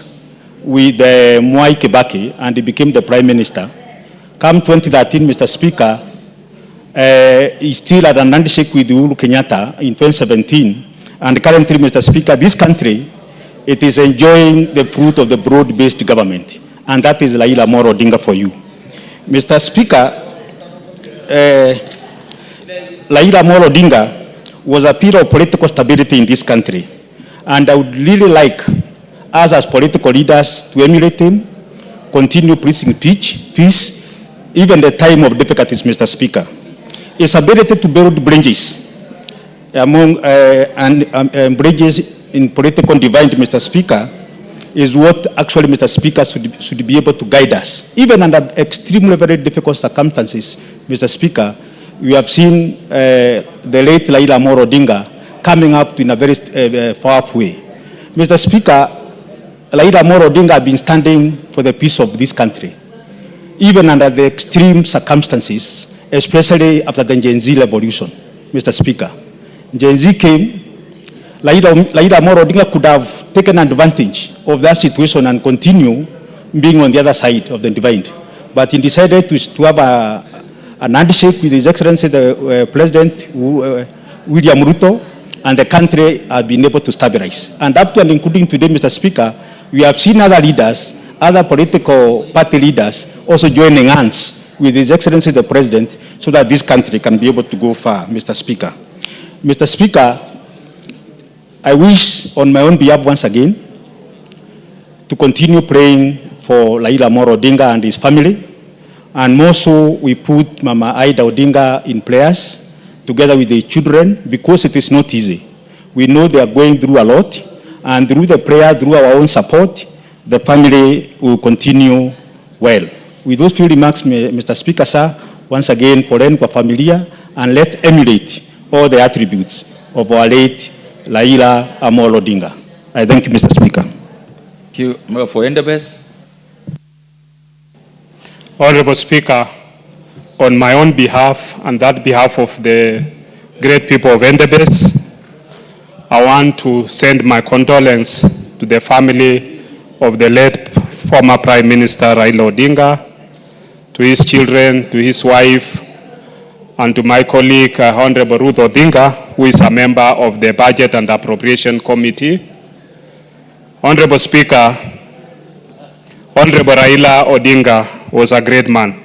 Speaker 12: with Mwai Kibaki and he became the Prime Minister. Come 2013, Mr. Speaker, he still had an handshake with Uhuru Kenyatta in 2017. And currently, Mr. Speaker, this country, it is enjoying the fruit of the broad-based government. And that is Raila Odinga for you. Mr. Speaker, Raila Odinga was a pillar of political stability in this country. And I would really like us as political leaders to emulate him, continue preaching peace, even the time of difficulties, Mr. Speaker. His ability to build bridges among bridges in political divide, Mr. Speaker, is what actually, Mr. Speaker, should be able to guide us. Even under extremely very difficult circumstances, Mr. Speaker, we have seen the late Raila Odinga coming up in a very powerful way. Mr. Speaker, Raila Odinga has been standing for the peace of this country, even under the extreme circumstances, especially after the Gen Z revolution, Mr. Speaker. Gen Z came, Raila Odinga could have taken advantage of that situation and continue being on the other side of the divide. But he decided to have an handshake with His Excellency, the President William Ruto, and the country has been able to stabilize. And up to and including today, Mr. Speaker, we have seen other leaders, other political party leaders also joining hands with His Excellency, the President, so that this country can be able to go far, Mr. Speaker. Mr. Speaker, I wish on my own behalf once again to continue praying for Raila Odinga and his family. And more so, we put Mama Aida Odinga in prayers together with the children, because it is not easy. We know they are going through a lot, and through the prayer, through our own support, the family will continue well. With those few remarks, Mr. Speaker, sir, once again, poleni kwa familia, and let's emulate all the attributes of our late Raila Odinga. I thank you, Mr. Speaker.
Speaker 17: Thank you. Member for Endebess.
Speaker 21: Honorable Speaker, on my own behalf and that behalf of the great people of Endebess, I want to send my condolence to the family of the late former Prime Minister Raila Odinga, to his children, to his wife, and to my colleague, Honorable Ruth Odinga, who is a member of the Budget and Appropriation Committee. Honorable Speaker, Honorable Raila Odinga was a great man.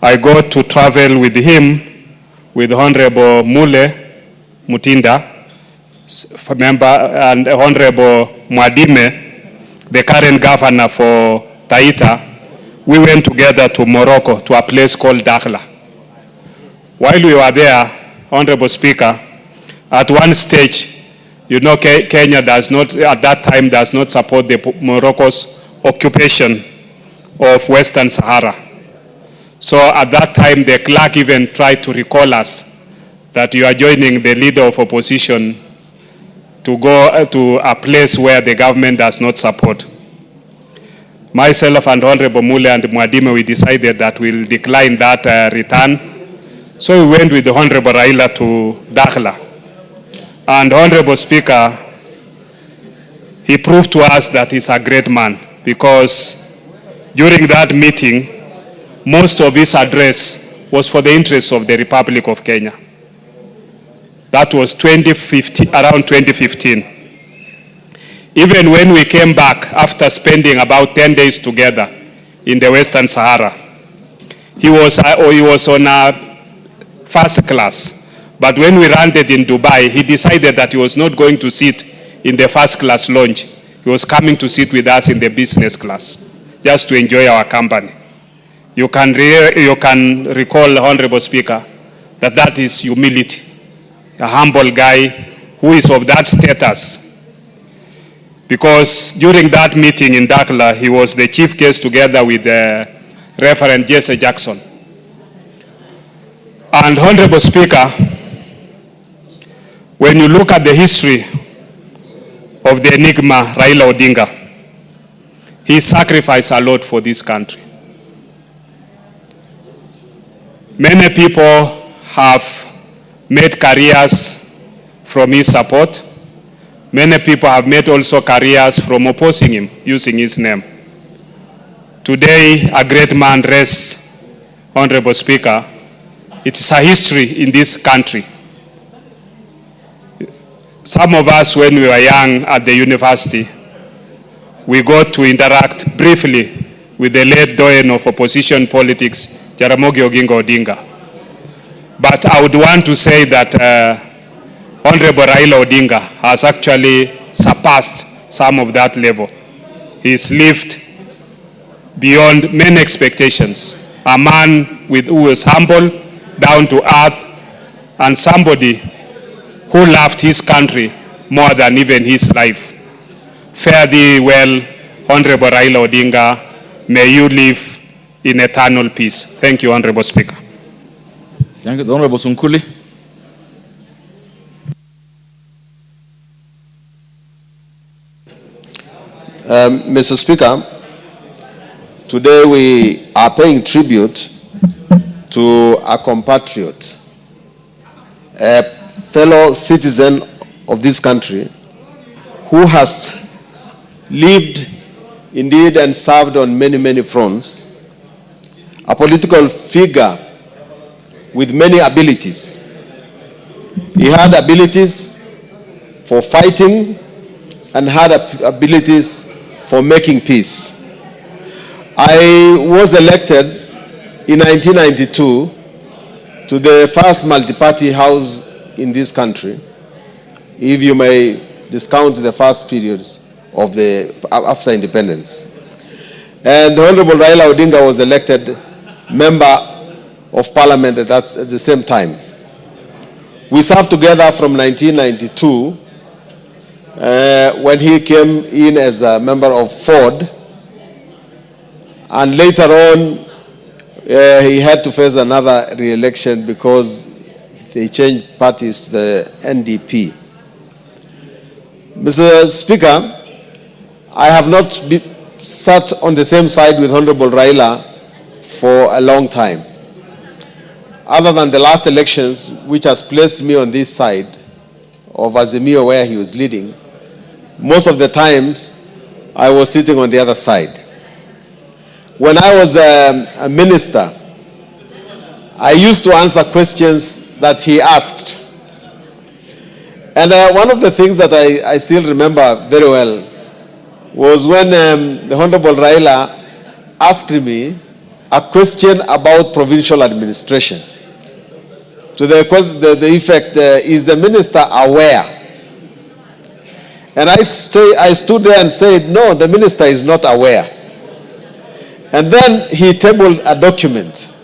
Speaker 21: I got to travel with him, with Honorable Mule Mutinda, member, and Honorable Mwadime, the current governor for Taita. We went together to Morocco, to a place called Dakhla. While we were there, Honorable Speaker, at one stage, you know, Kenya does not, at that time, does not support the Morocco's occupation of Western Sahara. So at that time, the clerk even tried to recall us that you are joining the leader of opposition to go to a place where the government does not support.
Speaker 7: myself and Honorable Mule and Mwadime, we decided that we'll decline that return. So we went with the Honorable Raila to Dakhla. And Honorable Speaker, he proved to us that he's a great man, because during that meeting, most of his address was for the interests of the Republic of Kenya. That was around 2015. Even when we came back after spending about 10 days together in the Western Sahara, he was on a first class. But when we landed in Dubai, he decided that he was not going to sit in the first class lounge. He was coming to sit with us in the business class, just to enjoy our company. You can recall, Honorable Speaker, that is humility. A humble guy who is of that status. Because during that meeting in Dakhla, he was the chief guest together with Reverend Jesse Jackson. And Honorable Speaker, when you look at the history of the enigma Raila Odinga, he sacrificed a lot for this country. Many people have made careers from his support. Many people have made also careers from opposing him, using his name. Today, a great man rests, Honorable Speaker. It is a history in this country. Some of us, when we were young at the university, we got to interact briefly with the late doyen of opposition politics, Jaramogi Oginga Odinga. But I would want to say that Honorable Raila Odinga has actually surpassed some of that level. He's lived beyond many expectations. A man who was humble, down to earth, and somebody who loved his country more than even his life. Fare thee well, Honorable Raila Odinga. May you live in eternal peace. Thank you, Honorable Speaker.
Speaker 17: Thank you, the Honorable Sunkuli.
Speaker 13: Mr. Speaker, today we are paying tribute to a compatriot, a fellow citizen of this country who has lived indeed and served on many, many fronts, a political figure with many abilities. He had abilities for fighting and had abilities for making peace. I was elected in 1992 to the first multi-party house in this country, if you may discount the first periods of after independence. And the Honorable Raila Odinga was elected member of parliament at the same time. We served together from 1992 when he came in as a member of Ford, and later on he had to face another re-election because they changed parties to the NDP. Mr. Speaker, I have not sat on the same side with Honorable Raila for a long time, other than the last elections, which has placed me on this side of Azimio where he was leading. Most of the times, I was sitting on the other side. When I was a minister, I used to answer questions that he asked. And one of the things that I still remember very well was when the Honorable Raila asked me a question about provincial administration. To the effect, is the minister aware? And I stood there and said, no, the minister is not aware. And then he tabled a document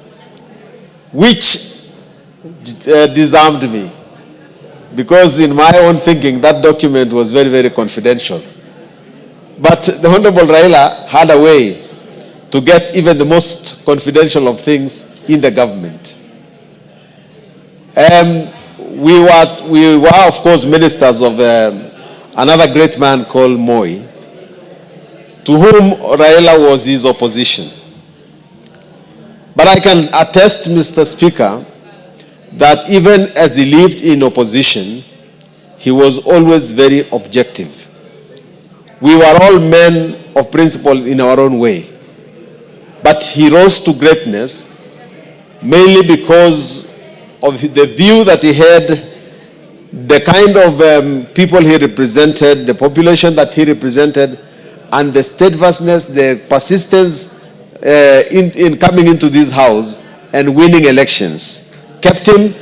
Speaker 13: which disarmed me, because in my own thinking, that document was very, very confidential. But the Honorable Raila had a way to get even the most confidential of things in the government. We were, of course, ministers of another great man called Moi. to whom Raila was his opposition. But I can attest, Mr. Speaker, that even as he lived in opposition, he was always very objective. We were all men of principle in our own way. But he rose to greatness mainly because of the view that he had, the kind of people he represented, the population that he represented, and the steadfastness, the persistence in coming into this house and winning elections kept him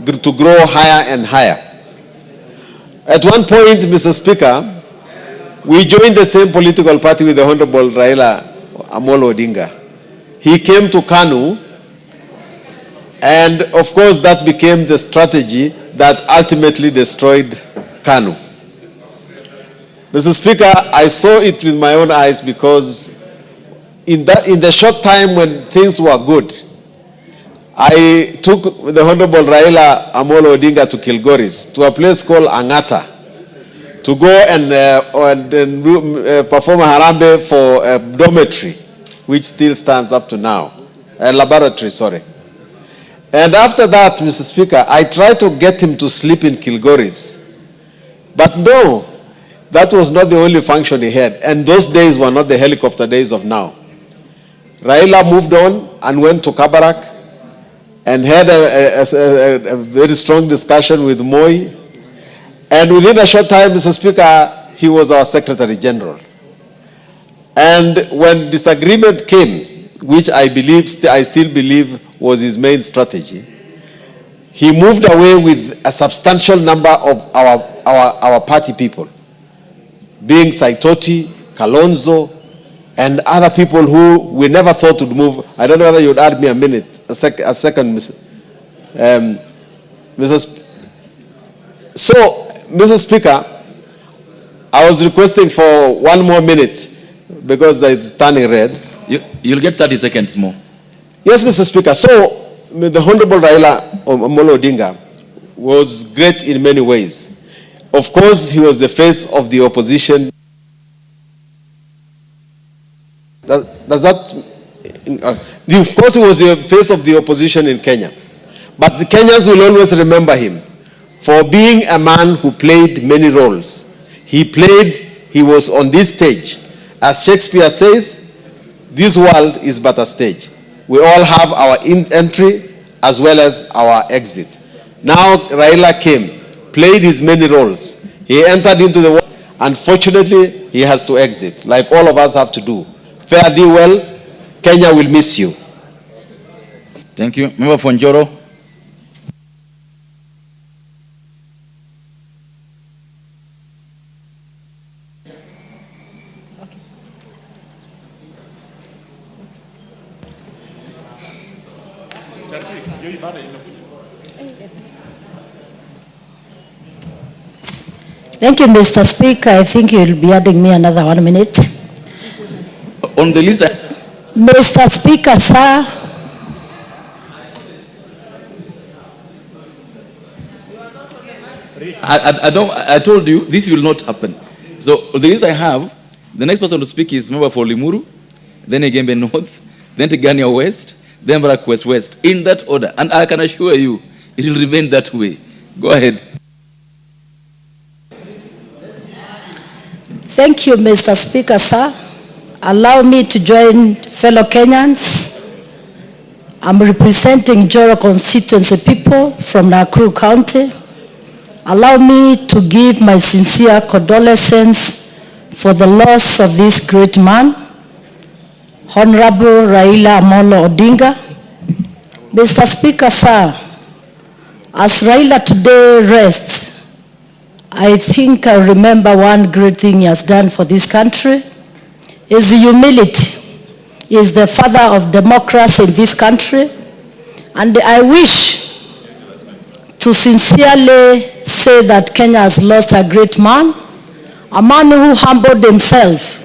Speaker 13: to grow higher and higher. At one point, Mr. Speaker, we joined the same political party with the Honorable Raila Odinga. He came to KANU, and of course that became the strategy that ultimately destroyed KANU. Mr. Speaker, I saw it with my own eyes because in the short time when things were good, I took the Honorable Raila Odinga to Kilgoris, to a place called Angata, to go and perform a harambe for a dormitory, which still stands up to now, a laboratory, sorry. And after that, Mr. Speaker, I tried to get him to sleep in Kilgoris. But no, that was not the only function he had. And those days were not the helicopter days of now. Raila moved on and went to Kabarak and had a very strong discussion with Moi. And within a short time, Mr. Speaker, he was our Secretary General. And when disagreement came, which I still believe was his main strategy, he moved away with a substantial number of our party people, being Saitoti, Kalonzo, and other people who we never thought would move. I don't know whether you would add me a second, So, Mr. Speaker, I was requesting for 1 more minute because it's turning red.
Speaker 17: You'll get 30 seconds more.
Speaker 13: Yes, Mr. Speaker. So, the Honorable Raila Odinga was great in many ways. Of course, he was the face of the opposition. Does that... of course, he was the face of the opposition in Kenya. But the Kenyans will always remember him for being a man who played many roles. He was on this stage. As Shakespeare says, this world is but a stage. We all have our entry as well as our exit. Now Raila came, played his many roles. He entered into the world. Unfortunately, he has to exit, like all of us have to do. Fare thee well. Kenya will miss you.
Speaker 17: Thank you. Member for Njoro.
Speaker 14: Thank you, Mr. Speaker. I think you'll be adding me another 1 minute.
Speaker 17: On the list,
Speaker 14: Mr. Speaker, sir.
Speaker 17: I told you this will not happen. So the list I have, the next person to speak is member for Limuru, then Igembe North, then Tigania West, then Marakwet West, in that order. And I can assure you, it will remain that way. Go ahead.
Speaker 14: Thank you, Mr. Speaker, sir. Allow me to join fellow Kenyans. I'm representing Joro constituency people from Nakuru County. Allow me to give my sincere condolences for the loss of this great man, Honorable Raila Odinga. Mr. Speaker, sir, as Raila today rests, I think I remember one great thing he has done for this country is humility. He is the father of democracy in this country. And I wish to sincerely say that Kenya has lost a great man, a man who humbled himself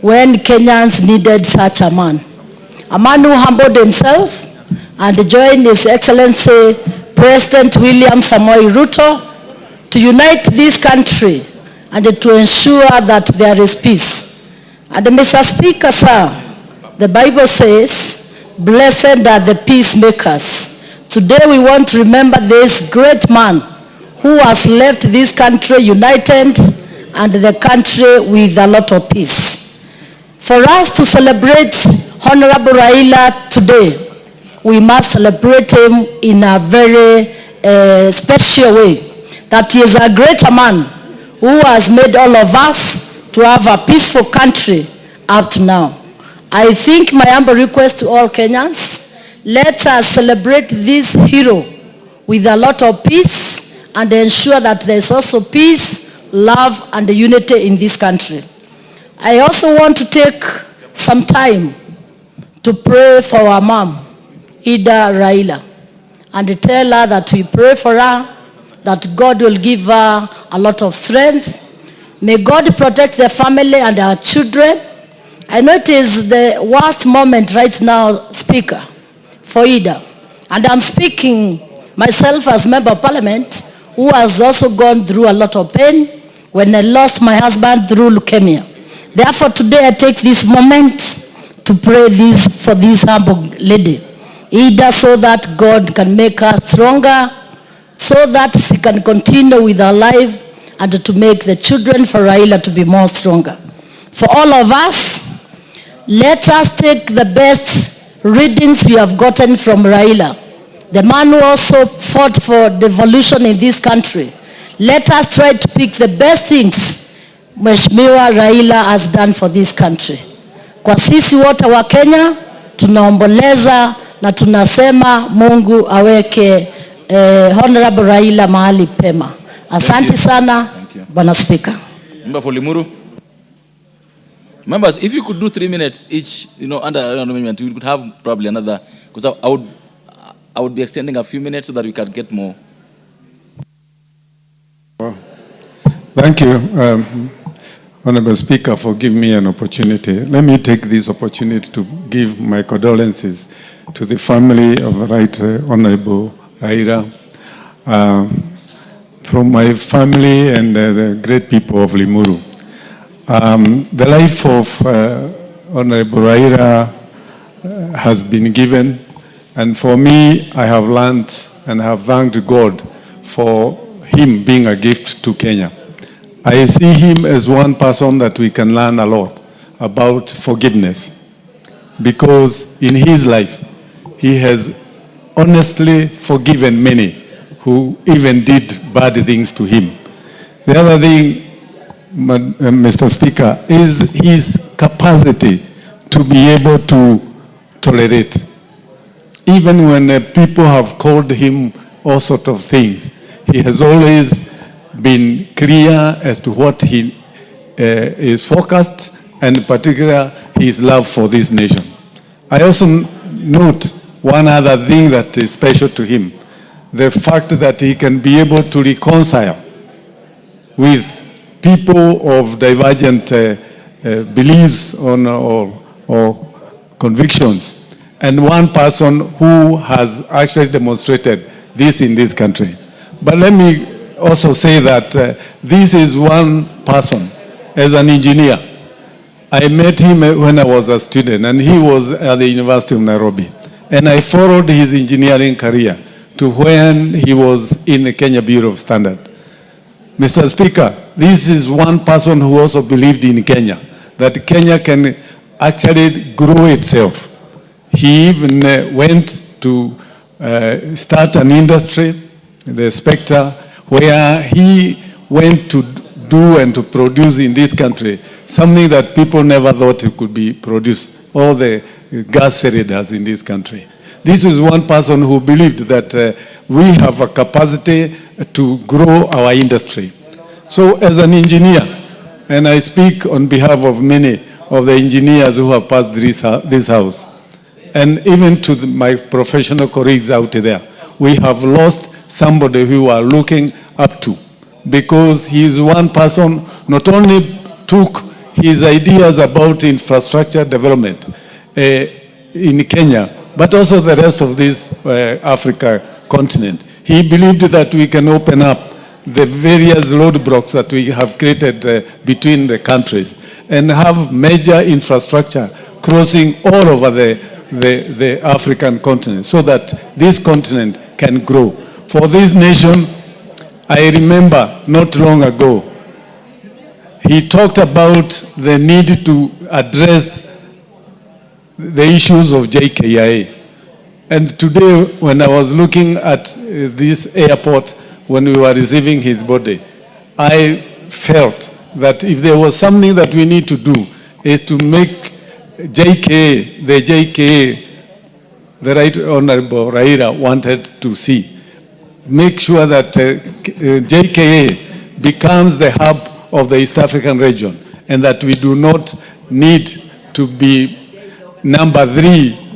Speaker 14: when Kenyans needed such a man. A man who humbled himself and joined His Excellency President William Samoei Ruto to unite this country and to ensure that there is peace. And Mr. Speaker, sir, the Bible says, blessed are the peacemakers. Today we want to remember this great man who has left this country united and the country with a lot of peace. For us to celebrate Honorable Raila today, we must celebrate him in a very special way. That he is a greater man who has made all of us to have a peaceful country up to now. I think my humble request to all Kenyans, let us celebrate this hero with a lot of peace and ensure that there is also peace, love, and unity in this country. I also want to take some time to pray for our mom, Ida Raila, and tell her that we pray for her, that God will give her a lot of strength. May God protect the family and our children. I know it is the worst moment right now, Speaker, for Ida. And I'm speaking myself as Member of Parliament, who has also gone through a lot of pain when I lost my husband through leukemia. Therefore, today I take this moment to pray this for this humble lady, Ida, so that God can make her stronger, so that she can continue with her life and to make the children for Raila to be more stronger. For all of us, let us take the best readings we have gotten from Raila, the man who also fought for devolution in this country. Let us try to pick the best things Mheshimiwa Raila has done for this country. Kwa sisi wote wa Kenya, tunaomboleza na tunasema Mungu aweke Honorable Raila mahali pema. Asante sana, Bwana Speaker.
Speaker 17: Member for Limuru. Members, if you could do 3 minutes each, under amendment, we could have probably another, because I would be extending a few minutes so that we can get more.
Speaker 15: Well, thank you, Honorable Speaker, for giving me an opportunity. Let me take this opportunity to give my condolences to the family of Right Honorable Raila, from my family and the great people of Limuru. The life of Honorable Raila has been given, and for me, I have learned and have thanked God for him being a gift to Kenya. I see him as one person that we can learn a lot about forgiveness, because in his life, he has honestly forgiven many who even did bad things to him. The other thing, Mr. Speaker, is his capacity to be able to tolerate. Even when people have called him all sorts of things, he has always been clear as to what he is focused, and in particular, his love for this nation. I also note one other thing that is special to him, the fact that he can be able to reconcile with people of divergent beliefs or convictions, and one person who has actually demonstrated this in this country. But let me also say that this is one person as an engineer. I met him when I was a student, and he was at the University of Nairobi. And I followed his engineering career to when he was in the Kenya Bureau of Standards. Mr. Speaker, this is one person who also believed in Kenya, that Kenya can actually grow itself. He even went to start an industry, the Spectre, where he went to do and to produce in this country something that people never thought it could be produced, all the gas cylinders in this country. This is one person who believed that we have a capacity to grow our industry. So as an engineer, and I speak on behalf of many of the engineers who have passed this house, and even to my professional colleagues out there, we have lost somebody who we are looking up to, because he is one person not only took his ideas about infrastructure development in Kenya, but also the rest of this Africa continent. He believed that we can open up the various roadblocks that we have created between the countries and have major infrastructure crossing all over the African continent so that this continent can grow. For this nation, I remember not long ago, he talked about the need to address the issues of JKIA. And today, when I was looking at this airport, when we were receiving his body, I felt that if there was something that we need to do, is to make JKA, the Right Honorable Raila wanted to see. Make sure that JKA becomes the hub of the East African region and that we do not need to be number 3,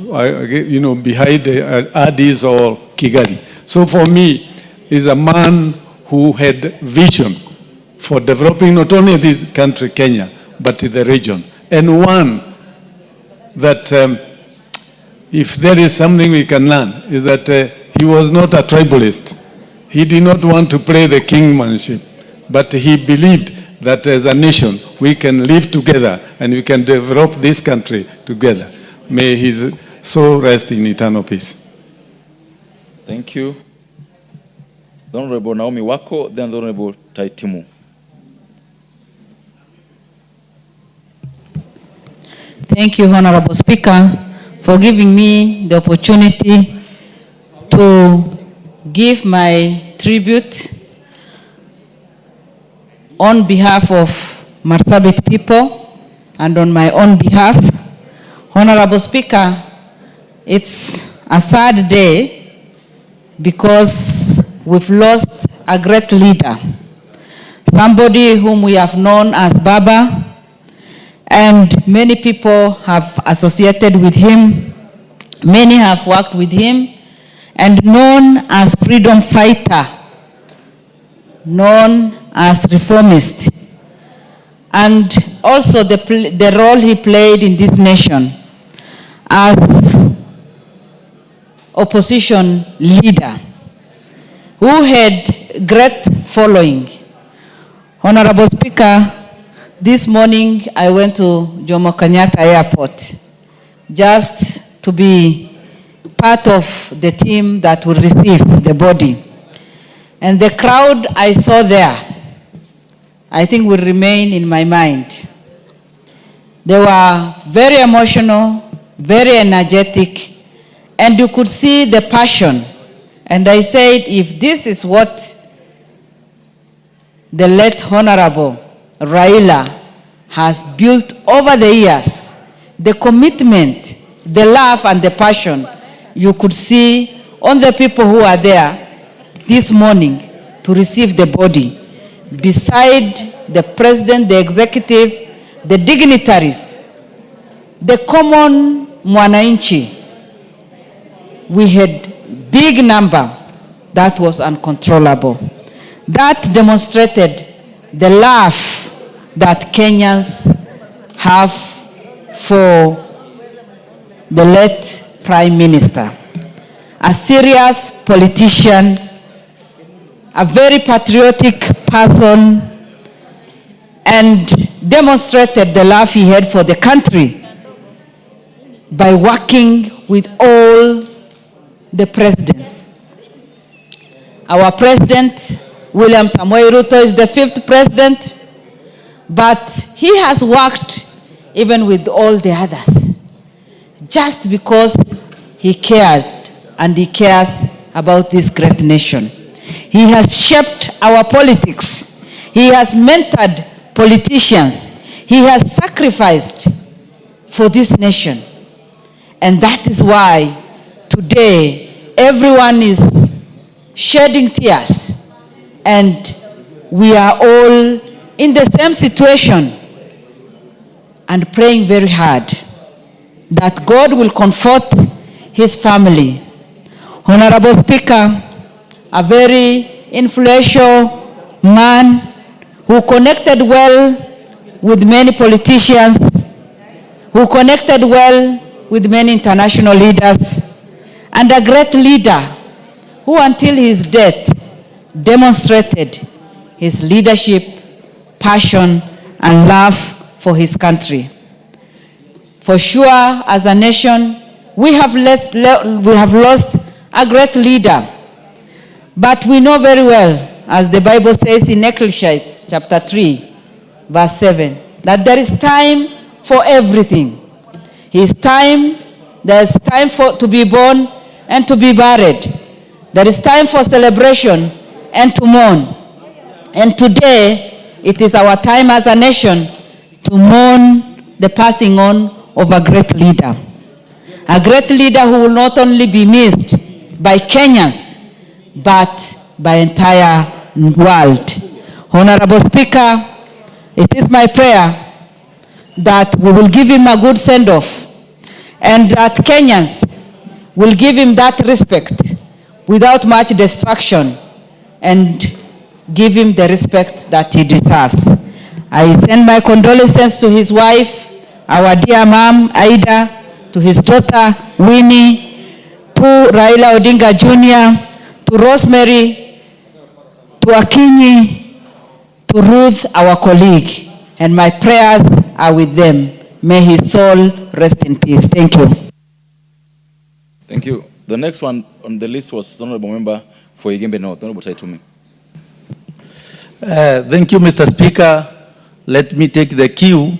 Speaker 15: behind Addis or Kigali. So for me, is a man who had vision for developing not only this country, Kenya, but the region. And one that if there is something we can learn is that he was not a tribalist. He did not want to play the kingmanship, but he believed that as a nation we can live together and we can develop this country together. May his soul rest in eternal peace.
Speaker 17: Thank you. The Honorable Naomi Wako, then the Honorable Taitimu.
Speaker 18: Thank you, Honorable Speaker, for giving me the opportunity to give my tribute on behalf of Marsabit people and on my own behalf. Honorable Speaker, it's a sad day because we've lost a great leader, somebody whom we have known as Baba, and many people have associated with him, many have worked with him, and known as freedom fighter, known as reformist, and also the role he played in this nation as opposition leader who had great following. Honorable Speaker, this morning I went to Jomo Kenyatta Airport just to be part of the team that will receive the body. And the crowd I saw there, I think will remain in my mind. They were very emotional, very energetic, and you could see the passion. And I said, if this is what the late Honorable Raila has built over the years, the commitment, the love and the passion you could see on the people who are there this morning to receive the body, beside the president, the executive, the dignitaries, the common mwananchi, we had big number that was uncontrollable. That demonstrated the love that Kenyans have for the late Prime Minister. A serious politician, a very patriotic person, and demonstrated the love he had for the country by working with all the presidents. Our president, William Samoei Ruto, is the 5th president, but he has worked even with all the others, just because he cared and he cares about this great nation. He has shaped our politics. He has mentored politicians. He has sacrificed for this nation. And that is why today everyone is shedding tears, and we are all in the same situation and praying very hard that God will comfort his family. Honorable Speaker, a very influential man who connected well with many politicians, who connected well with many international leaders, and a great leader who until his death demonstrated his leadership, passion, and love for his country. For sure, as a nation, we have lost a great leader. But we know very well, as the Bible says in Ecclesiastes chapter 3, verse 7, that there is time for everything. There's time to be born and to be buried. There is time for celebration and to mourn. And today, it is our time as a nation to mourn the passing on of a great leader. A great leader who will not only be missed by Kenyans, but by entire world. Honorable Speaker, it is my prayer that we will give him a good send-off and that Kenyans will give him that respect without much distraction and give him the respect that he deserves. I send my condolences to his wife, our dear mom, Aida, to his daughter, Winnie, to Raila Odinga Jr., to Rosemary, to Akinyi, to Ruth, our colleague, and my prayers are with them. May his soul rest in peace. Thank you.
Speaker 17: Thank you. The next one on the list was Honorable Member for Igembe North, Honorable Taitumi.
Speaker 10: Thank you, Mr. Speaker. Let me take the cue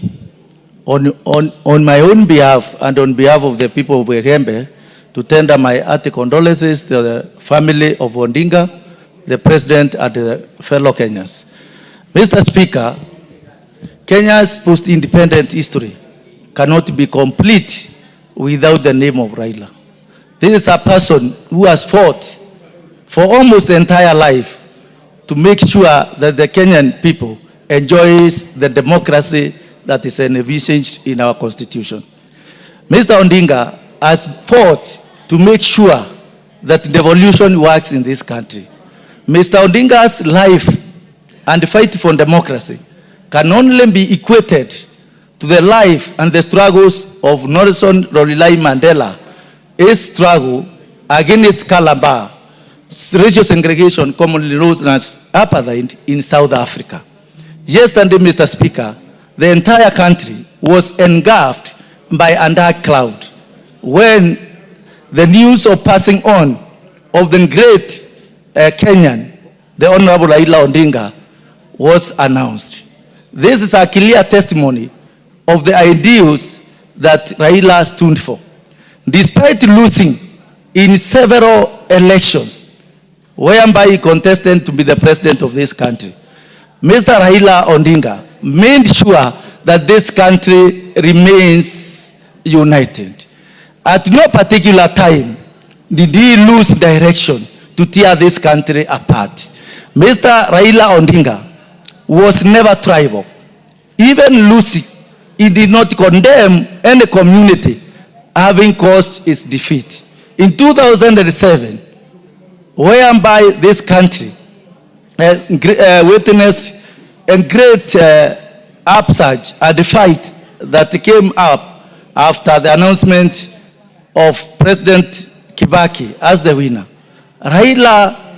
Speaker 10: on my own behalf and on behalf of the people of Igembe to tender my hearty condolences to the family of Odinga, the President, and the fellow Kenyans. Mr. Speaker, Kenya's post-independent history cannot be complete without the name of Raila. This is a person who has fought for almost the entire life to make sure that the Kenyan people enjoys the democracy that is envisaged in our constitution. Mr. Odinga has fought to make sure that devolution works in this country. Mr. Odinga's life and fight for democracy can only be equated to the life and the struggles of Nelson Rolihlahla Mandela, his struggle against Calabar, racial segregation commonly known as apartheid in South Africa. Yesterday, Mr. Speaker, the entire country was engulfed by a dark cloud when the news of passing on of the great Kenyan, the Honorable Raila Odinga, was announced. This is a clear testimony of the ideals that Raila stood for. Despite losing in several elections, whereby he contested to be the president of this country, Mr. Raila Odinga made sure that this country remains united. At no particular time did he lose direction to tear this country apart. Mr. Raila Odinga was never tribal. Even Lucy, he did not condemn any community having caused its defeat. In 2007, whereby this country witnessed a great upsurge at the fight that came up after the announcement of President Kibaki as the winner, Raila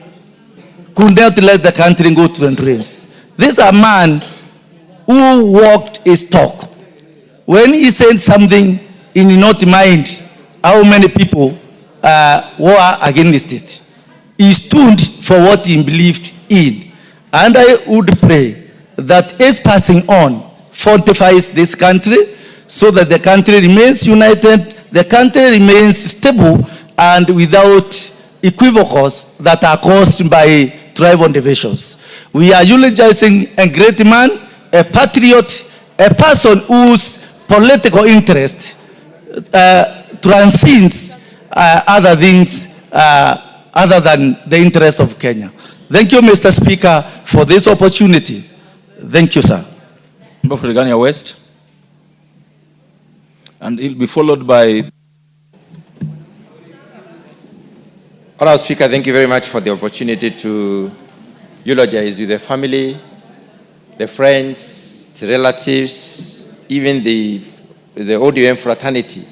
Speaker 10: could not let the country go to the drains. This is a man who walked his talk. When he said something, he did not mind how many people were against it. He stood for what he believed in. And I would pray that his passing on fortifies this country so that the country remains united, the country remains stable and without equivocals that are caused by tribal divisions. We are eulogizing a great man, a patriot, a person whose political interest transcends other things other than the interest of Kenya. Thank you, Mr. Speaker, for this opportunity. Thank you, sir.
Speaker 17: Member for Regania West. And he'll be followed by...
Speaker 19: Honorable Speaker, thank you very much for the opportunity to eulogize with the family, the friends, the relatives, even the ODM fraternity,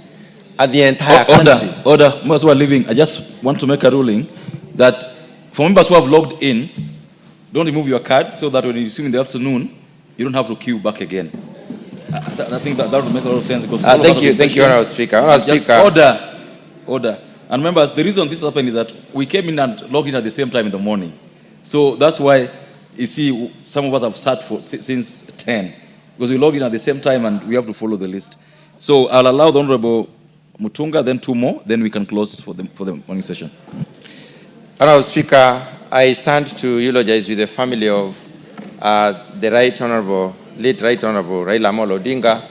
Speaker 19: and the entire country.
Speaker 17: Order. Members who are leaving, I just want to make a ruling that for members who have logged in, don't remove your card so that when you swim in the afternoon, you don't have to queue back again. I think that would make a lot of sense because
Speaker 19: thank you, Honourable Speaker.
Speaker 17: Order. And members, the reason this happened is that we came in and logged in at the same time in the morning. So that's why you see some of us have sat since 10 because we logged in at the same time and we have to follow the list. So I'll allow the Honourable Mutunga, then 2 more, then we can close for the morning session.
Speaker 19: Honourable Speaker, I stand to eulogize with the family of the late Honourable Raila Amolo Odinga,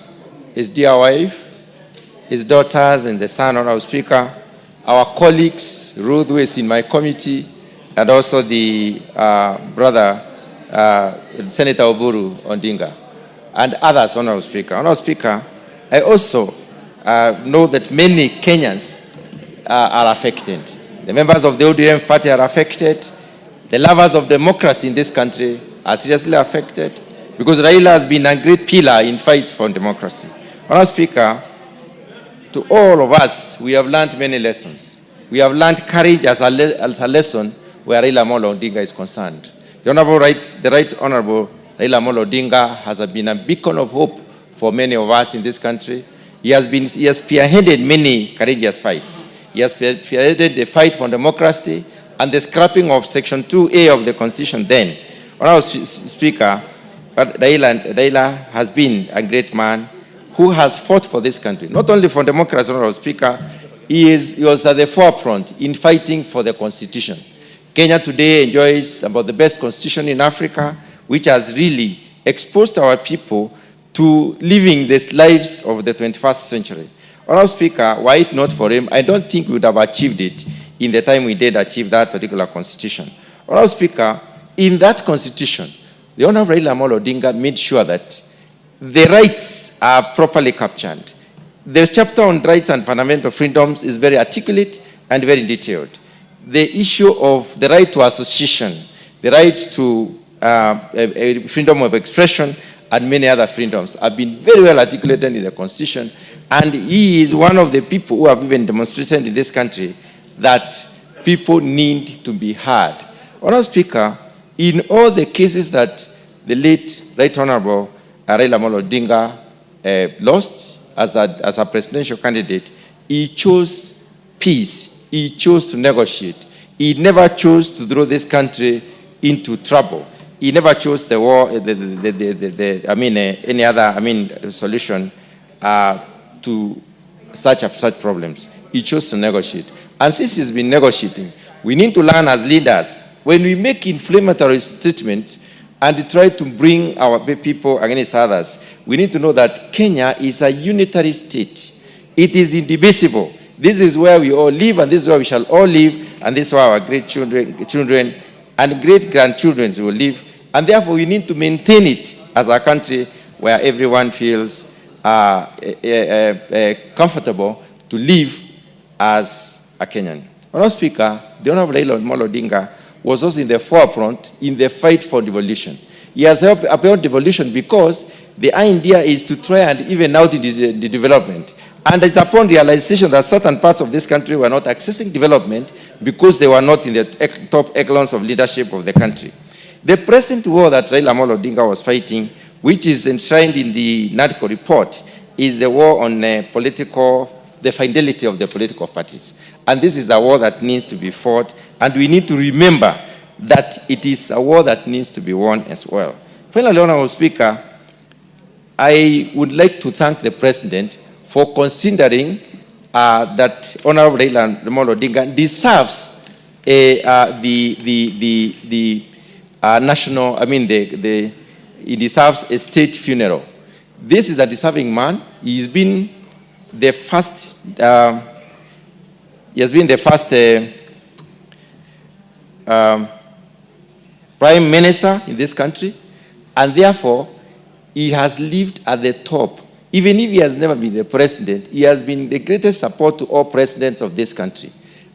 Speaker 19: his dear wife, his daughters, and the son, Honourable Speaker, our colleagues, Ruth, who is in my committee, and also the brother, Senator Oburu Odinga, and others, Honourable Speaker. Honourable Speaker, I also know that many Kenyans are affected. The members of the ODM party are affected. The lovers of democracy in this country are seriously affected because Raila has been a great pillar in fight for democracy. Honourable Speaker, to all of us, we have learned many lessons. We have learned courage as a lesson where Raila Amolo Odinga is concerned. The Right Honourable Raila Amolo Odinga has been a beacon of hope for many of us in this country. He has spearheaded many courageous fights. He has spearheaded the fight for democracy and the scrapping of Section 2A of the Constitution then. Honourable Speaker, Raila has been a great man who has fought for this country, not only for democracy, Honourable Speaker, he was at the forefront in fighting for the Constitution. Kenya today enjoys about the best Constitution in Africa, which has really exposed our people to living the lives of the 21st century. Honourable Speaker, were it not for him, I don't think we would have achieved it in the time we did achieve that particular Constitution. Honourable Speaker, in that Constitution, the Honourable Raila Amolo Odinga made sure that the rights are properly captured. The chapter on rights and fundamental freedoms is very articulate and very detailed. The issue of the right to association, the right to freedom of expression, and many other freedoms have been very well articulated in the Constitution. And he is one of the people who have even demonstrated in this country that people need to be heard. Honourable Speaker, in all the cases that the late Right Honourable Raila Amolo Odinga lost as a presidential candidate, he chose peace. He chose to negotiate. He never chose to throw this country into trouble. He never chose the war, any other, solution to such problems. He chose to negotiate. And since he's been negotiating, we need to learn as leaders, when we make inflammatory statements and try to bring our people against others, we need to know that Kenya is a unitary state. It is indivisible. This is where we all live, and this is where we shall all live, and this is where our great children and great-grandchildren will live. And therefore, we need to maintain it as a country where everyone feels comfortable to live as a Kenyan. Honourable Speaker, the Honourable Raila Amolo Odinga was also in the forefront in the fight for devolution. He has helped uphold devolution because the idea is to try and even out the development. And it's upon realization that certain parts of this country were not accessing development because they were not in the top echelons of leadership of the country. The present war that Raila Amolo Odinga was fighting, which is enshrined in the NADCO report, is the war on the fidelity of the political parties. And this is a war that needs to be fought, and we need to remember that it is a war that needs to be won as well. Finally, Honourable Speaker, I would like to thank the President for considering that Honourable Raila Amolo Odinga deserves he deserves a state funeral. This is a deserving man. He's been the first. Prime Minister in this country, and therefore he has lived at the top. Even if he has never been the president, he has been the greatest support to all presidents of this country.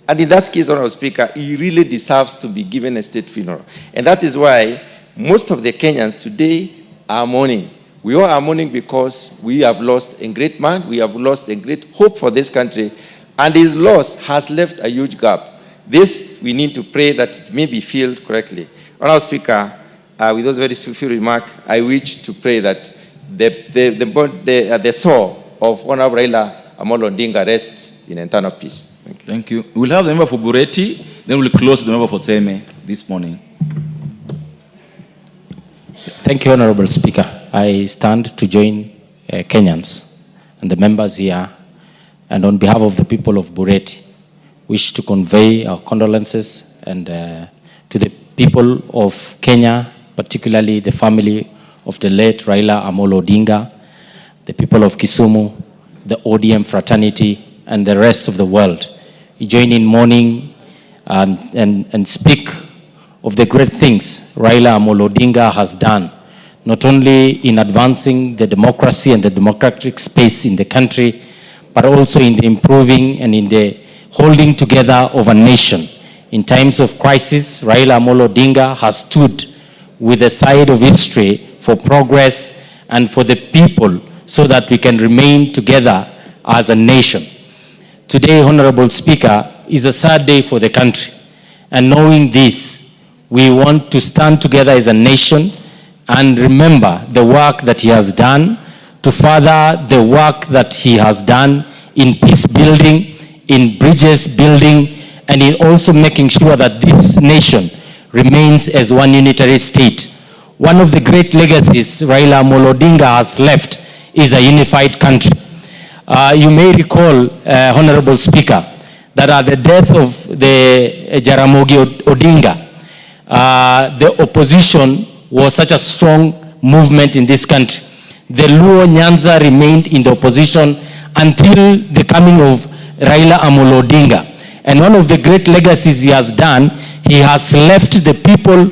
Speaker 19: And in that case, Honourable Speaker, he really deserves to be given a state funeral. And that is why most of the Kenyans today are mourning. We all are mourning because we have lost a great man, we have lost a great hope for this country, and his loss has left a huge gap. This, we need to pray that it may be filled correctly. Honorable Speaker, with those very few remarks, I wish to pray that the soul of Honorable Raila Amolo Odinga rests in eternal peace.
Speaker 17: Thank you. We'll have the member for Bureti, then we'll close the member for Seme this morning.
Speaker 16: Thank you, Honorable Speaker. I stand to join Kenyans and the members here, and on behalf of the people of Bureti, wish to convey our condolences and to the people of Kenya, particularly the family of the late Raila Amolo Odinga, the people of Kisumu, the ODM fraternity, and the rest of the world. We join in mourning and speak of the great things Raila Amolo Odinga has done, not only in advancing the democracy and the democratic space in the country, but also in the improving and in the holding together of a nation. In times of crisis, Raila Amolo Odinga has stood with the side of history for progress and for the people so that we can remain together as a nation. Today, Honorable Speaker, is a sad day for the country. And knowing this, we want to stand together as a nation and remember the work that he has done, to further the work that he has done in peace building, in bridges building, and in also making sure that this nation remains as one unitary state. One of the great legacies Raila Amolo Odinga has left is a unified country. You may recall, Honorable Speaker, that at the death of the Jaramogi Odinga, the opposition was such a strong movement in this country. The Luo Nyanza remained in the opposition until the coming of Raila Amolo Odinga. And one of the great legacies he has done, he has left the people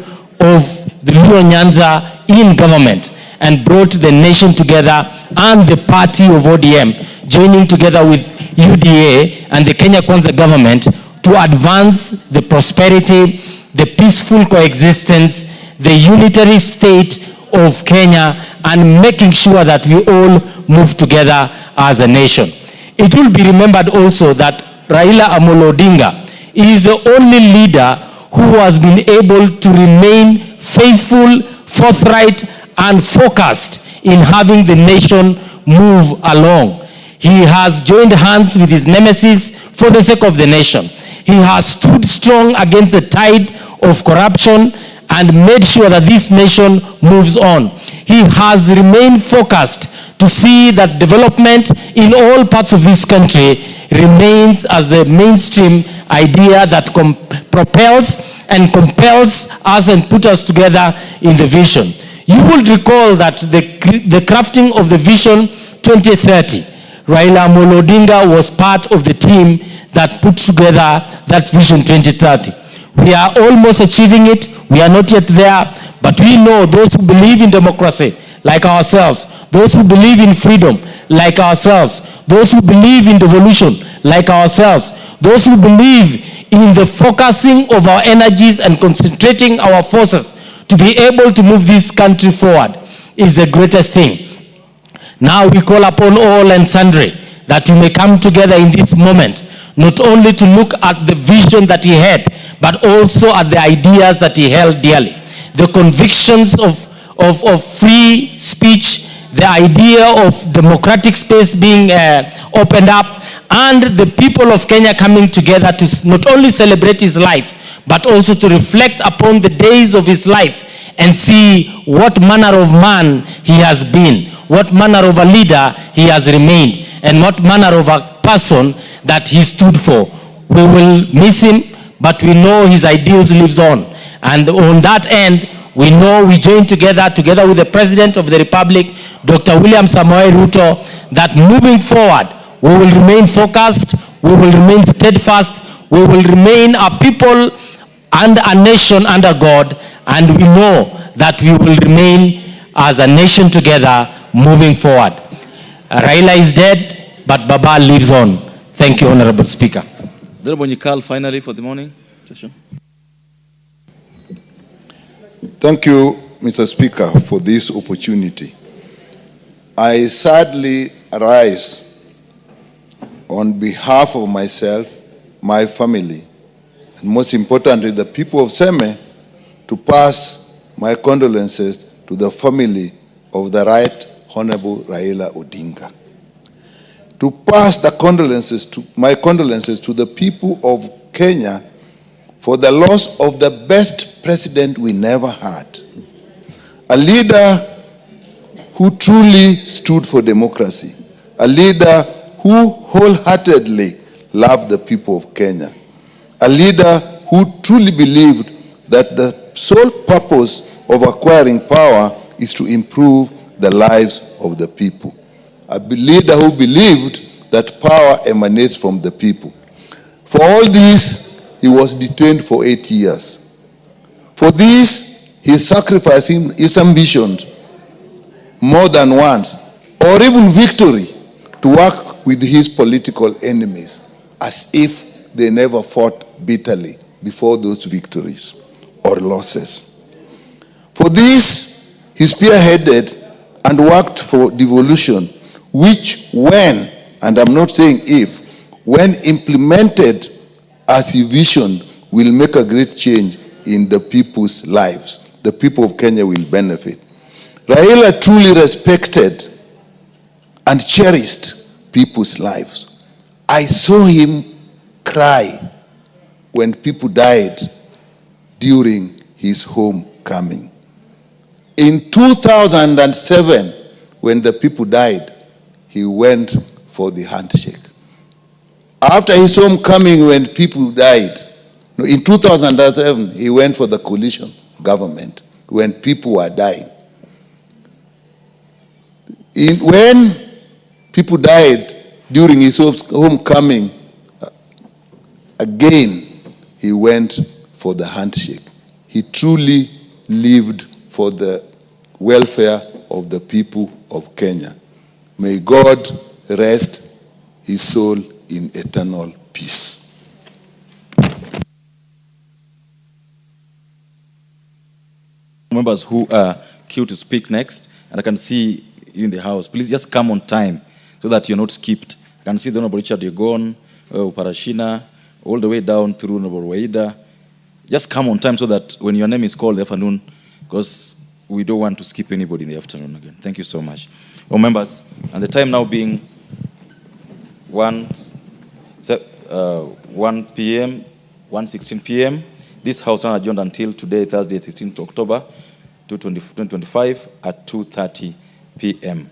Speaker 16: of the Luo Nyanza in government and brought the nation together, and the party of ODM joining together with UDA and the Kenya Kwanza government to advance the prosperity, the peaceful coexistence, the unitary state of Kenya, and making sure that we all move together as a nation. It will be remembered also that Raila Amolo Odinga is the only leader who has been able to remain faithful, forthright, and focused in having the nation move along. He has joined hands with his nemesis for the sake of the nation. He has stood strong against the tide of corruption and made sure that this nation moves on. He has remained focused to see that development in all parts of this country remains as the mainstream idea that propels and compels us and put us together in the vision. You will recall that the crafting of the Vision 2030, Raila Amolo Odinga was part of the team that put together that Vision 2030. We are almost achieving it. We are not yet there, but we know those who believe in democracy, like ourselves, those who believe in freedom, like ourselves, those who believe in devolution, like ourselves, those who believe in the focusing of our energies and concentrating our forces to be able to move this country forward is the greatest thing. Now we call upon all and sundry that we may come together in this moment, not only to look at the vision that he had, but also at the ideas that he held dearly. The convictions of free speech, the idea of democratic space being opened up, and the people of Kenya coming together to not only celebrate his life, but also to reflect upon the days of his life and see what manner of man he has been, what manner of a leader he has remained, and what manner of a person that he stood for. We will miss him, but we know his ideals lives on. And on that end, we know we join together with the President of the Republic, Dr. William Samoei Ruto, that moving forward, we will remain focused, we will remain steadfast, we will remain a people and a nation under God, and we know that we will remain as a nation together moving forward. Raila is dead, but Baba lives on. Thank you, Honorable Speaker.
Speaker 17: Honorable Nyikal, finally for the morning session.
Speaker 20: Thank you, Mr. Speaker, for this opportunity. I sadly rise on behalf of myself, my family, and most importantly, the people of Seme, to pass my condolences to the family of the Right Honorable Raila Odinga. To pass my condolences to the people of Kenya for the loss of the best president we never had. A leader who truly stood for democracy. A leader who wholeheartedly loved the people of Kenya. A leader who truly believed that the sole purpose of acquiring power is to improve the lives of the people. A leader who believed that power emanates from the people. For all this, he was detained for 8 years. For this, he sacrificed his ambitions more than once, or even victory, to work with his political enemies, as if they never fought bitterly before those victories or losses. For this, he spearheaded and worked for devolution, which when, and I'm not saying if, when implemented as he visioned, will make a great change in the people's lives. The people of Kenya will benefit. Raila truly respected and cherished people's lives. I saw him cry when people died during his homecoming. In 2007, when the people died, he went for the handshake. After his homecoming, when people died, in 2007, he went for the coalition government when people were dying. When people died during his homecoming, again, he went for the handshake. He truly lived for the welfare of the people of Kenya. May God rest his soul in eternal peace.
Speaker 17: Members who are queued to speak next, and I can see you in the house. Please just come on time so that you're not skipped. I can see the Honorable Richard Yegon, Parashina, all the way down through Honorable Waida. Just come on time so that when your name is called in the afternoon, because we don't want to skip anybody in the afternoon again. Thank you so much. All members, and the time now being 1 p.m., 1:16 p.m., this House is adjourned until today, Thursday, 16th October 2025 at 2:30 p.m.